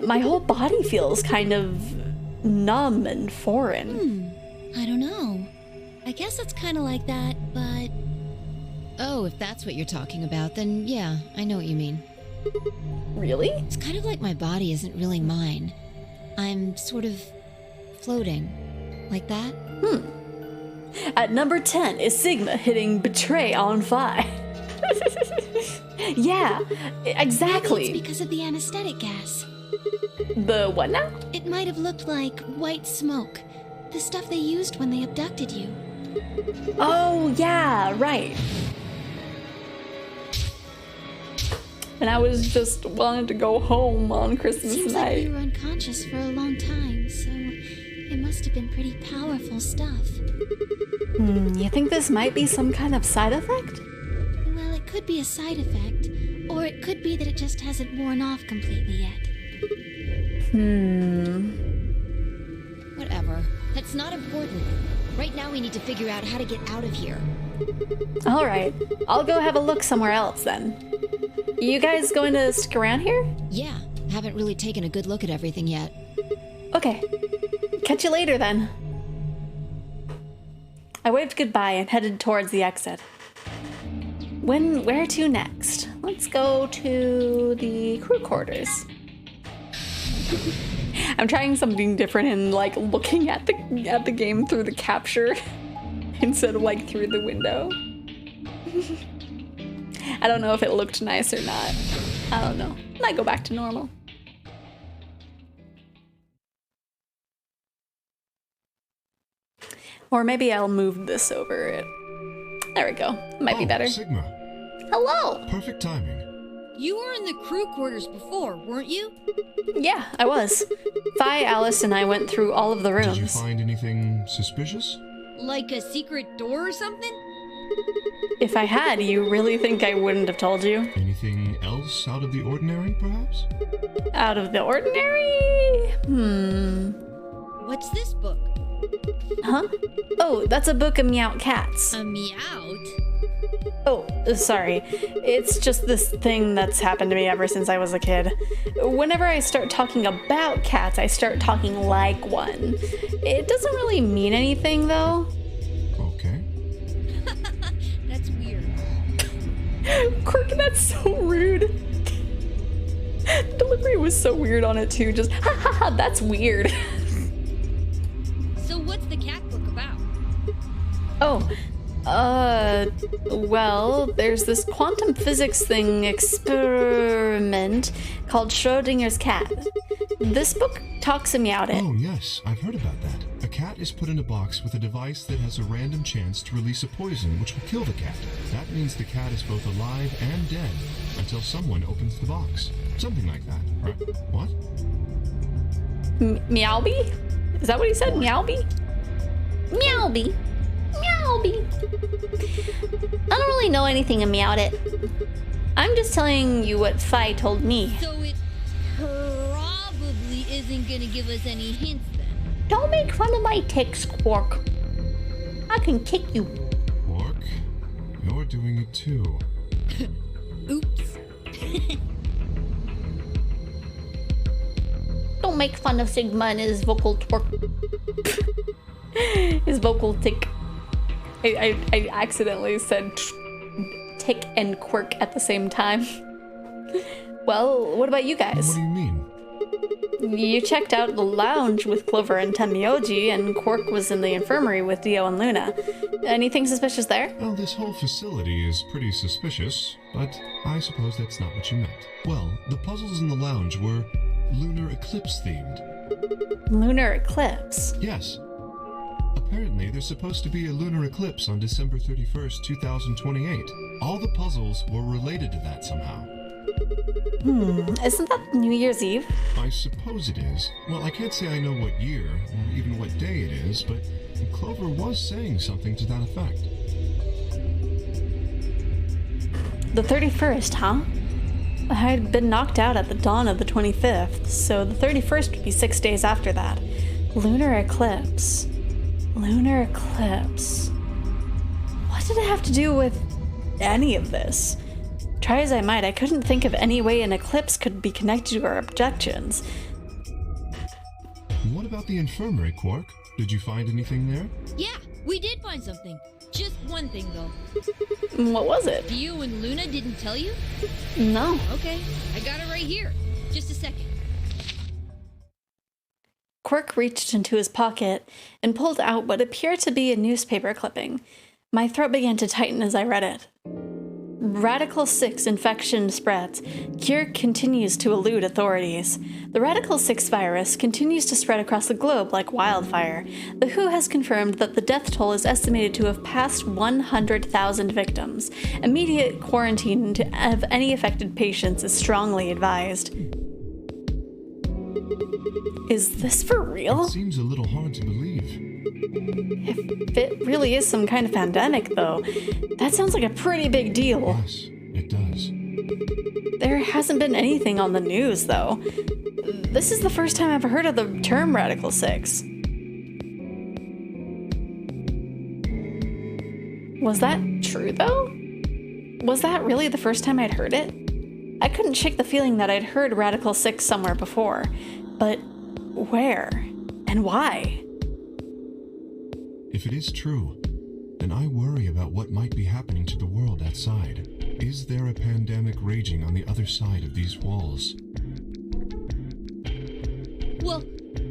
My whole body feels kind of numb and foreign. I don't know. I guess it's kind of like that, but... Oh, if that's what you're talking about, then yeah, I know what you mean. Really? It's kind of like my body isn't really mine. I'm sort of floating. Like that? At number 10 is Sigma hitting Betray on 5. Yeah, exactly. Maybe it's because of the anesthetic gas. The what now? It might have looked like white smoke. The stuff they used when they abducted you. Oh, yeah, right. and I was just wanted to go home on Christmas Seems like night. you were unconscious for a long time, so it must have been pretty powerful stuff. You think this might be some kind of side effect? Well, it could be a side effect, or it could be that it just hasn't worn off completely yet. Whatever. That's not important. Right now we need to figure out how to get out of here. All right, I'll go have a look somewhere else then. You guys going to stick around here? Yeah, haven't really taken a good look at everything yet. Okay. Catch you later then. I waved goodbye and headed towards the exit. Where to next? Let's go to the crew quarters. I'm trying something different and like looking at the game through the capture instead of like through the window. I don't know if it looked nice or not. I don't know. Might go back to normal. Or maybe I'll move this over it. There we go. Might be better. Sigma. Hello. Perfect timing. You were in the crew quarters before, weren't you? Yeah, I was. Phi, Alice, and I went through all of the rooms. Did you find anything suspicious? Like a secret door or something? If I had, you really think I wouldn't have told you? Anything else out of the ordinary, perhaps? Out of the ordinary? What's this book? Huh? Oh, that's a book of meowt cats. A meowt? Oh, sorry. It's just this thing that's happened to me ever since I was a kid. Whenever I start talking about cats, I start talking like one. It doesn't really mean anything, though. Okay. That's weird. Quirk, that's so rude. Delivery was so weird on it, too. Just, ha ha ha, that's weird. So what's the cat book about? Well, there's this quantum physics thing experiment called Schrodinger's cat. This book talks about it. Oh, yes, I've heard about that. A cat is put in a box with a device that has a random chance to release a poison which will kill the cat. That means the cat is both alive and dead until someone opens the box. Something like that, right? What? Meowby? Is that what he said? Meowby? Meowby. Meowby. I don't really know anything about it. I'm just telling you what Phi told me. So it probably isn't gonna give us any hints then. Don't make fun of my ticks, Quark. I can kick you. Quark, you're doing it too. Oops. Don't make fun of Sigma and his vocal twerk. His vocal tick. I accidentally said tick and quirk at the same time. Well, what about you guys? What do you mean? You checked out the lounge with Clover and Tenmyoji, and Quark was in the infirmary with Dio and Luna. Anything suspicious there? Well, this whole facility is pretty suspicious, but I suppose that's not what you meant. Well, the puzzles in the lounge were lunar eclipse themed. Lunar eclipse? Yes. Apparently, there's supposed to be a lunar eclipse on December 31st, 2028. All the puzzles were related to that somehow. Isn't that New Year's Eve? I suppose it is. Well, I can't say I know what year, or even what day it is, but Clover was saying something to that effect. The 31st, huh? I'd been knocked out at the dawn of the 25th, so the 31st would be 6 days after that. Lunar eclipse. Lunar eclipse. What did it have to do with any of this? Try as I might, I couldn't think of any way an eclipse could be connected to our objections. What about the infirmary, Quark? Did you find anything there? Yeah, we did find something. Just one thing though. What was it? Dio and Luna didn't tell you? No. Okay, I got it right here. Just a second. Quirk reached into his pocket and pulled out what appeared to be a newspaper clipping. My throat began to tighten as I read it. Radical 6 infection spreads. Cure continues to elude authorities. The Radical 6 virus continues to spread across the globe like wildfire. The WHO has confirmed that the death toll is estimated to have passed 100,000 victims. Immediate quarantine of any affected patients is strongly advised. Is this for real? It seems a little hard to believe. If it really is some kind of pandemic, though, that sounds like a pretty big deal. Yes, it does. There hasn't been anything on the news, though. This is the first time I've heard of the term Radical 6. Was that true, though? Was that really the first time I'd heard it? I couldn't shake the feeling that I'd heard Radical 6 somewhere before. But where? And why? If it is true, then I worry about what might be happening to the world outside. Is there a pandemic raging on the other side of these walls? Well,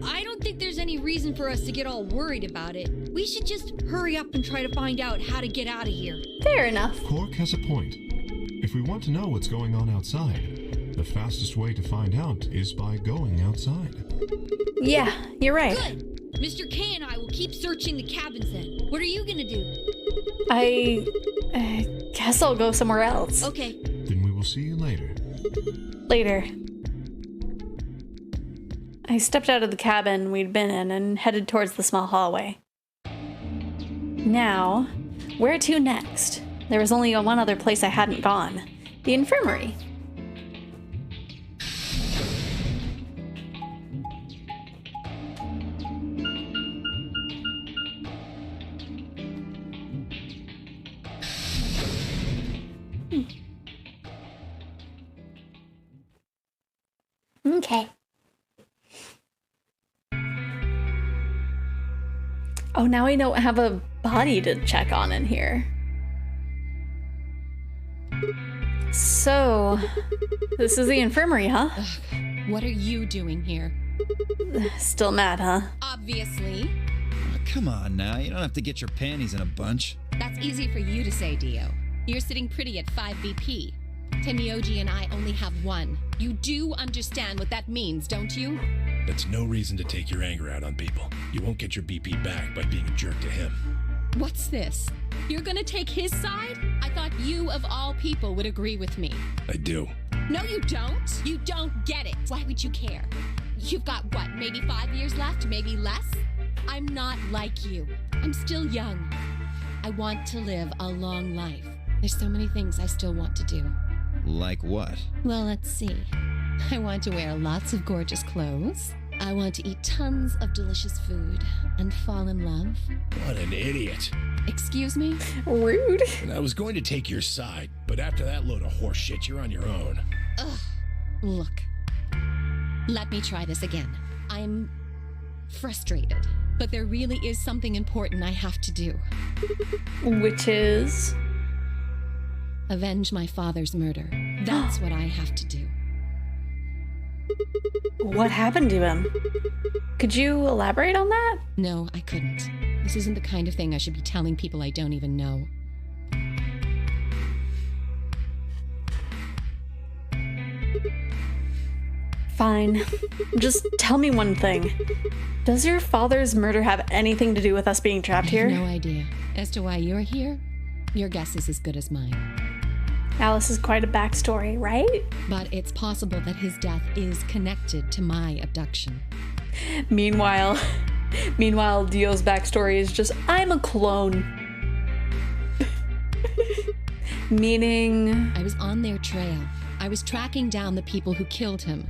I don't think there's any reason for us to get all worried about it. We should just hurry up and try to find out how to get out of here. Fair enough. Cork has a point. If we want to know what's going on outside, the fastest way to find out is by going outside. Yeah, you're right. Good! Mr. K and I will keep searching the cabins then. What are you gonna do? I guess I'll go somewhere else. Okay. Then we will see you later. Later. I stepped out of the cabin we'd been in and headed towards the small hallway. Now, where to next? There was only one other place I hadn't gone. The infirmary. Okay. Oh, now I don't have a body to check on in here. So, this is the infirmary, huh? Ugh, what are you doing here? Still mad, huh? Obviously. Oh, come on now, you don't have to get your panties in a bunch. That's easy for you to say, Dio. You're sitting pretty at 5 BP. Temioji and I only have 1. You do understand what that means, don't you? That's no reason to take your anger out on people. You won't get your BP back by being a jerk to him. What's this? You're gonna take his side? I thought you, of all people, would agree with me. I do. No, you don't. You don't get it. Why would you care? You've got, what, maybe 5 years left? Maybe less? I'm not like you. I'm still young. I want to live a long life. There's so many things I still want to do. Like what? Well, let's see. I want to wear lots of gorgeous clothes. I want to eat tons of delicious food and fall in love. What an idiot. Excuse me? Rude. And I was going to take your side, but after that load of horse shit, you're on your own. Ugh. Look. Let me try this again. I'm frustrated, but there really is something important I have to do. Which is? Avenge my father's murder. That's what I have to do. What happened to him? Could you elaborate on that? No, I couldn't. This isn't the kind of thing I should be telling people I don't even know. Fine. Just tell me one thing. Does your father's murder have anything to do with us being trapped here? I have no idea. As to why you're here, your guess is as good as mine. Alice is quite a backstory, right? But it's possible that his death is connected to my abduction. Meanwhile, Dio's backstory is just, I'm a clone. Meaning? I was on their trail. I was tracking down the people who killed him.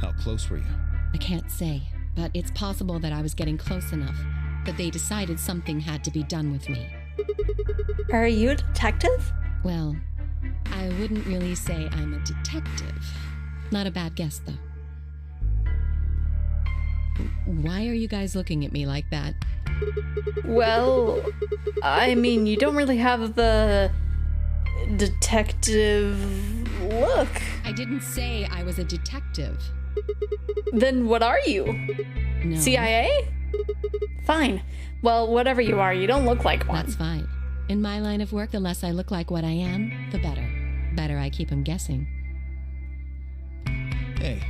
How close were you? I can't say, but it's possible that I was getting close enough that they decided something had to be done with me. Are you a detective? Well, I wouldn't really say I'm a detective. Not a bad guess, though. Why are you guys looking at me like that? Well, I mean, you don't really have the detective look. I didn't say I was a detective. Then what are you? No. CIA? Fine. Well, whatever you are, you don't look like one. That's fine. In my line of work, the less I look like what I am, the better. Better I keep him guessing. Hey,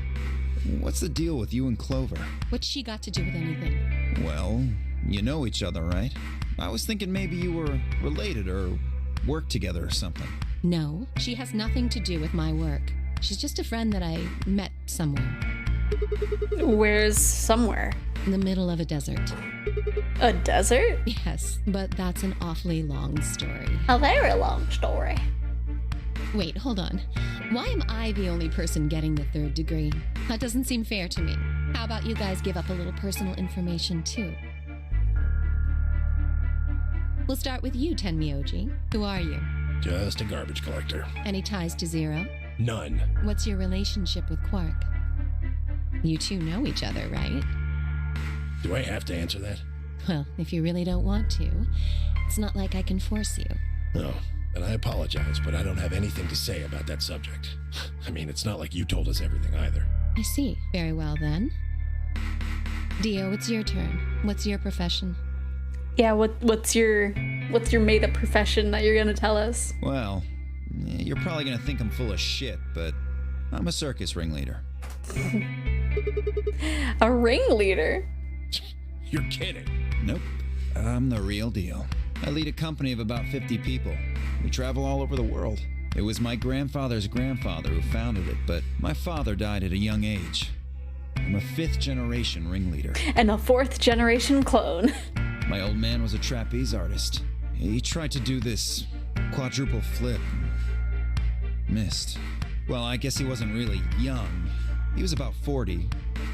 what's the deal with you and Clover? What's she got to do with anything? Well, you know each other, right? I was thinking maybe you were related or worked together or something. No, she has nothing to do with my work. She's just a friend that I met somewhere. Where's somewhere? In the middle of a desert. A desert? Yes, but that's an awfully long story. A very long story. Wait, hold on. Why am I the only person getting the 3rd degree? That doesn't seem fair to me. How about you guys give up a little personal information, too? We'll start with you, Tenmyoji. Who are you? Just a garbage collector. Any ties to Zero? None. What's your relationship with Quark? You two know each other, right? Do I have to answer that? Well, if you really don't want to, it's not like I can force you. No, and I apologize, but I don't have anything to say about that subject. I mean, it's not like you told us everything either. I see. Very well, then. Dio, it's your turn. What's your profession? Yeah, what's your made-up profession that you're gonna tell us? Well, you're probably gonna think I'm full of shit, but I'm a circus ringleader. A ringleader? You're kidding. Nope, I'm the real deal. I lead a company of about 50 people. We travel all over the world. It was my grandfather's grandfather who founded it, but my father died at a young age. I'm a 5th-generation ringleader. And a 4th-generation clone. My old man was a trapeze artist. He tried to do this quadruple flip. Missed. Well, I guess he wasn't really young. He was about 40.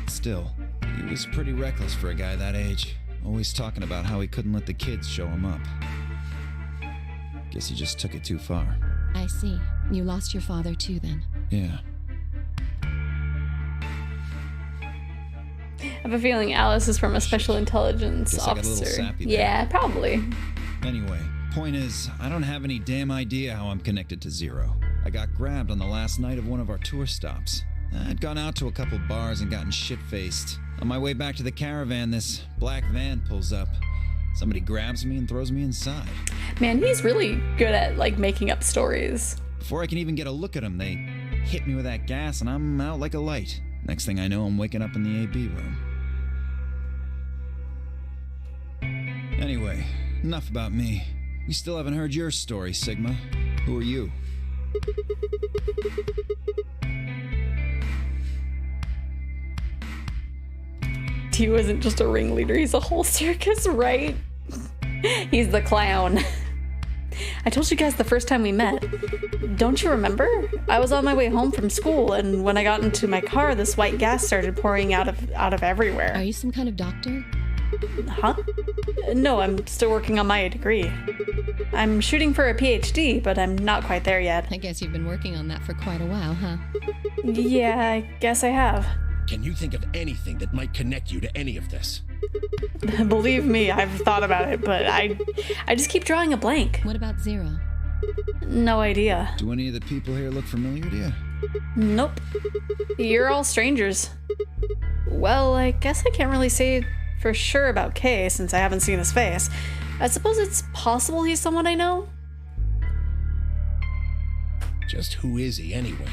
Still, he was pretty reckless for a guy that age. Always talking about how he couldn't let the kids show him up. Guess he just took it too far. I see. You lost your father too, then. Yeah. I have a feeling Alice is from a special intelligence Guess I got a little officer. sappy there. Yeah, probably. Anyway, point is, I don't have any damn idea how I'm connected to Zero. I got grabbed on the last night of one of our tour stops. I'd gone out to a couple bars and gotten shit-faced. On my way back to the caravan, this black van pulls up. Somebody grabs me and throws me inside. Man, he's really good at, like, making up stories. Before I can even get a look at them, they hit me with that gas and I'm out like a light. Next thing I know, I'm waking up in the AB room. Anyway, enough about me. We still haven't heard your story, Sigma. Who are you? He wasn't just a ringleader, he's a whole circus, right? He's the clown. I told you guys the first time we met. Don't you remember? I was on my way home from school, and when I got into my car, this white gas started pouring out of everywhere. Are you some kind of doctor? Huh? No, I'm still working on my degree. I'm shooting for a PhD, but I'm not quite there yet. I guess you've been working on that for quite a while, huh? Yeah, I guess I have. Can you think of anything that might connect you to any of this? Believe me, I've thought about it, but I just keep drawing a blank. What about Zero? No idea. Do any of the people here look familiar to you? Nope. You're all strangers. Well, I guess I can't really say for sure about Kay since I haven't seen his face. I suppose it's possible he's someone I know. Just who is he anyway?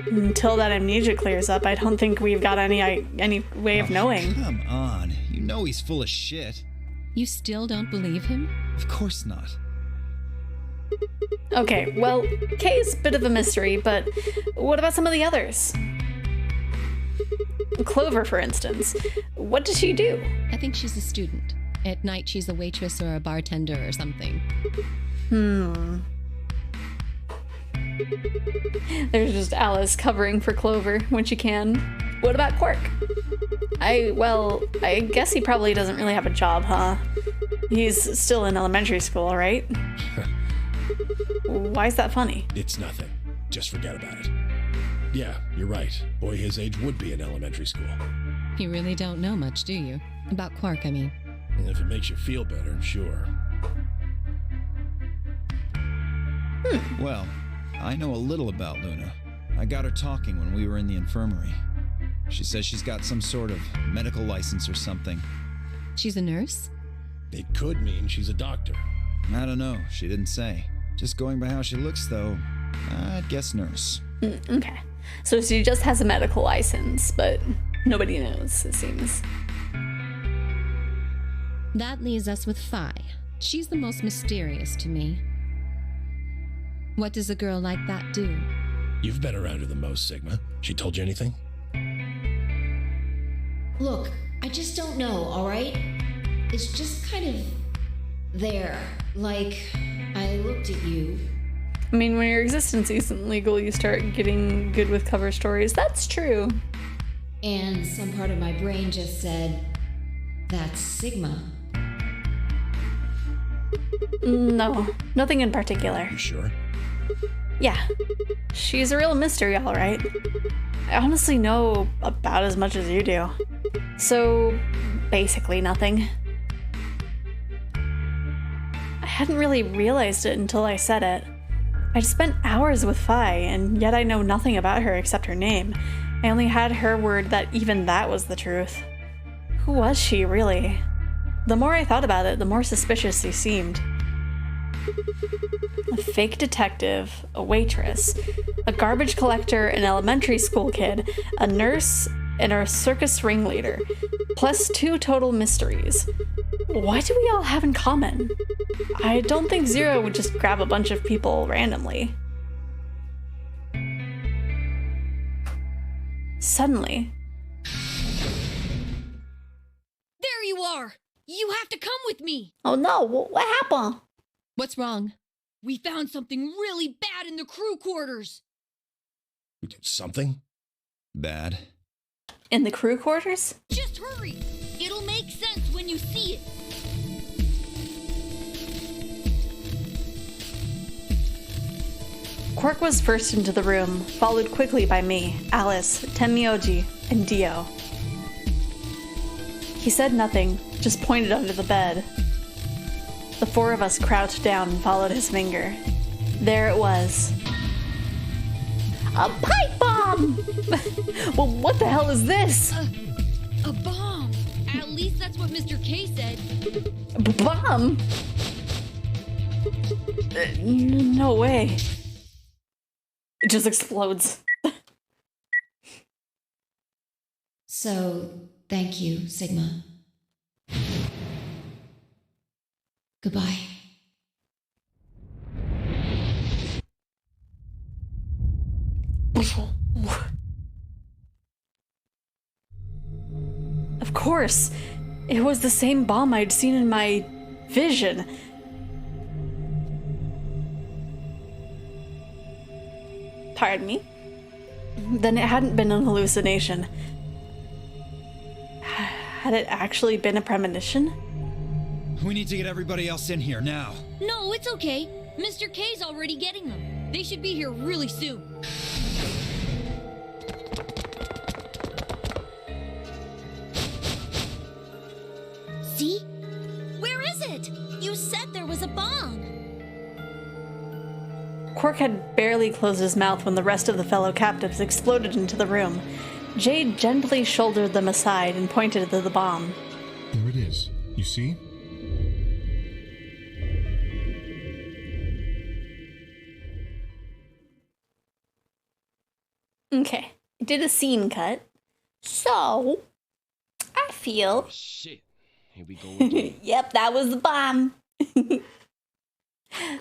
Until that amnesia clears up, I don't think we've got any way of knowing. Come on. You know he's full of shit. You still don't believe him? Of course not. Okay, well, Kay's a bit of a mystery, but what about some of the others? Clover, for instance. What does she do? I think she's a student. At night, she's a waitress or a bartender or something. There's just Alice covering for Clover when she can. What about Quark? I guess he probably doesn't really have a job, huh? He's still in elementary school, right? Why is that funny? It's nothing. Just forget about it. Yeah, you're right. Boy his age would be in elementary school. You really don't know much, do you? About Quark, I mean. And if it makes you feel better, sure. Well, I know a little about Luna. I got her talking when we were in the infirmary. She says she's got some sort of medical license or something. She's a nurse? It could mean she's a doctor. I don't know. She didn't say. Just going by how she looks, though, I'd guess nurse. Okay. So she just has a medical license, but nobody knows, it seems. That leaves us with Phi. She's the most mysterious to me. What does a girl like that do? You've been around her the most, Sigma. She told you anything? Look, I just don't know, alright? It's just kind of there. Like, I looked at you. I mean, when your existence isn't legal, you start getting good with cover stories. That's true. And some part of my brain just said, that's Sigma. No, nothing in particular. You sure? Yeah, she's a real mystery, all right. I honestly know about as much as you do. So, basically nothing. I hadn't really realized it until I said it. I'd spent hours with Phi, and yet I know nothing about her except her name. I only had her word that even that was the truth. Who was she, really? The more I thought about it, the more suspicious she seemed. A fake detective, a waitress, a garbage collector, an elementary school kid, a nurse, and a circus ringleader, plus 2 total mysteries. What do we all have in common? I don't think Zero would just grab a bunch of people randomly. Suddenly, There you are! You have to come with me! Oh no, what happened? What's wrong? We found something really bad in the crew quarters! Something? Bad. in the crew quarters? Just hurry! It'll make sense when you see it! Quark was first into the room, followed quickly by me, Alice, Tenmyoji, and Dio. He said nothing, just pointed under the bed. The 4 of us crouched down and followed his finger. There it was. A pipe bomb! Well, what the hell is this? A bomb! At least that's what Mr. K said. Bomb? No way. It just explodes. So, thank you, Sigma. Goodbye. Of course. It was the same bomb I'd seen in my vision. Pardon me? Then it hadn't been an hallucination. Had it actually been a premonition? We need to get everybody else in here now. No, it's okay. Mr. K's already getting them. They should be here really soon. See? Where is it? You said there was a bomb. Quark had barely closed his mouth when the rest of the fellow captives exploded into the room. Jade gently shouldered them aside and pointed to the bomb. There it is. You see? Okay, I did a scene cut. So, I feel. Shit. Here we go again. Yep, that was the bomb.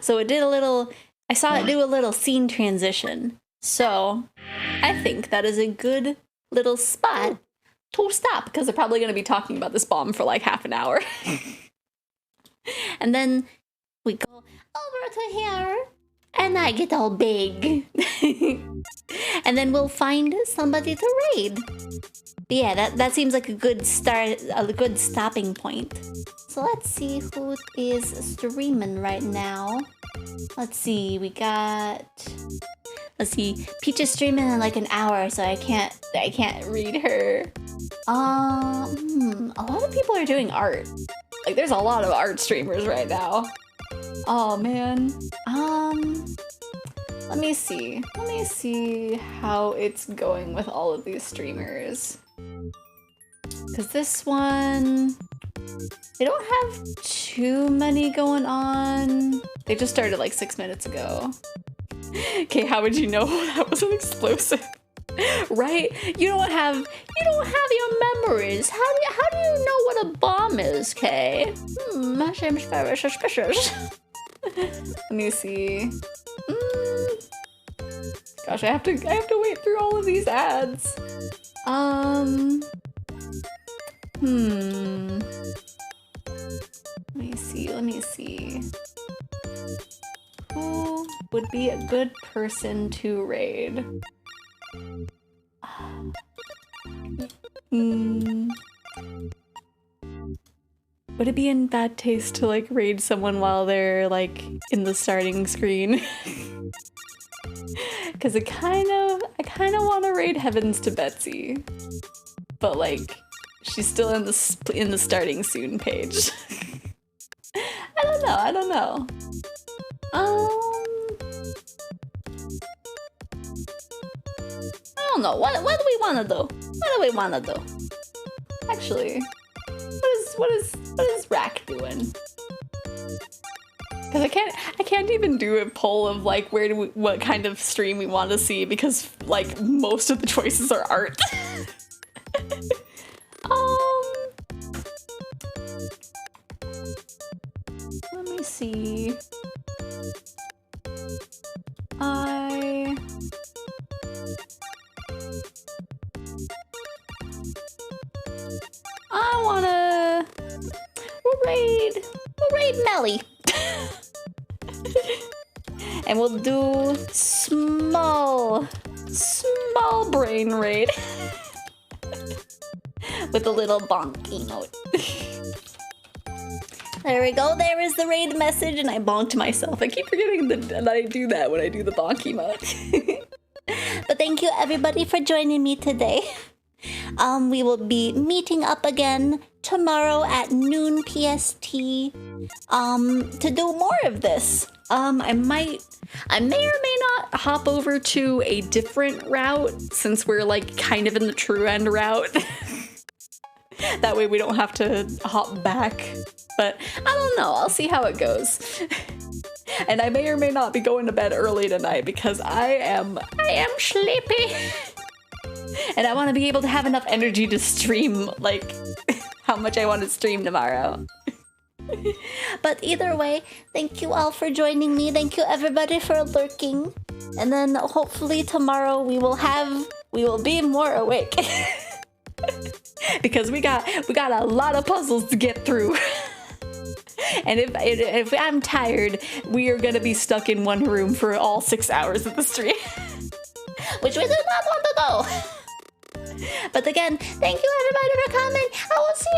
So it did a little, I saw it do a little scene transition. So I think that is a good little spot to stop, because they're probably going to be talking about this bomb for like half an hour. And then we go Over to here. And I get all big. and then we'll find somebody to raid. But yeah, that seems like a good start, a good stopping point. So let's see who is streaming right now. Let's see, we got. Let's see, Peach is streaming in like an hour, so I can't read her. A lot of people are doing art. Like, there's a lot of art streamers right now. Oh man. Let me see how it's going with all of these streamers. Because this one, they don't have too many going on. They just started like 6 minutes ago. Okay, how would you know that was an explosive? Right? You don't have your memories. How do you know what a bomb is, Kay? Seems very suspicious. Let me see. Gosh, I have to wait through all of these ads. Let me see. Who would be a good person to raid? Would it be in bad taste to like raid someone while they're like in the starting screen? Because I kind of want to raid Heavens to Betsy, but like she's still in the starting soon page. I don't know. I don't know. What do we want to do? Actually, what is Rack doing? Because I can't even do a poll of like what kind of stream we want to see, because like most of the choices are art. Let me see. We'll raid Melly. And we'll do small brain raid. With a little bonk emote. There we go, there is the raid message, and I bonked myself. I keep forgetting that I do that when I do the bonk emote. But thank you everybody for joining me today. We will be meeting up again tomorrow at noon PST to do more of this. I may or may not hop over to a different route, since we're like kind of in the true end route. That way we don't have to hop back. But I don't know, I'll see how it goes. And I may or may not be going to bed early tonight because I am sleepy. And I want to be able to have enough energy to stream, like, how much I want to stream tomorrow. But either way, thank you all for joining me. Thank you everybody for lurking. And then hopefully tomorrow we will be more awake. Because we got a lot of puzzles to get through. And if I'm tired, we are gonna be stuck in one room for all 6 hours of the stream. Which we do not want to do. But again, thank you everybody for coming. I will see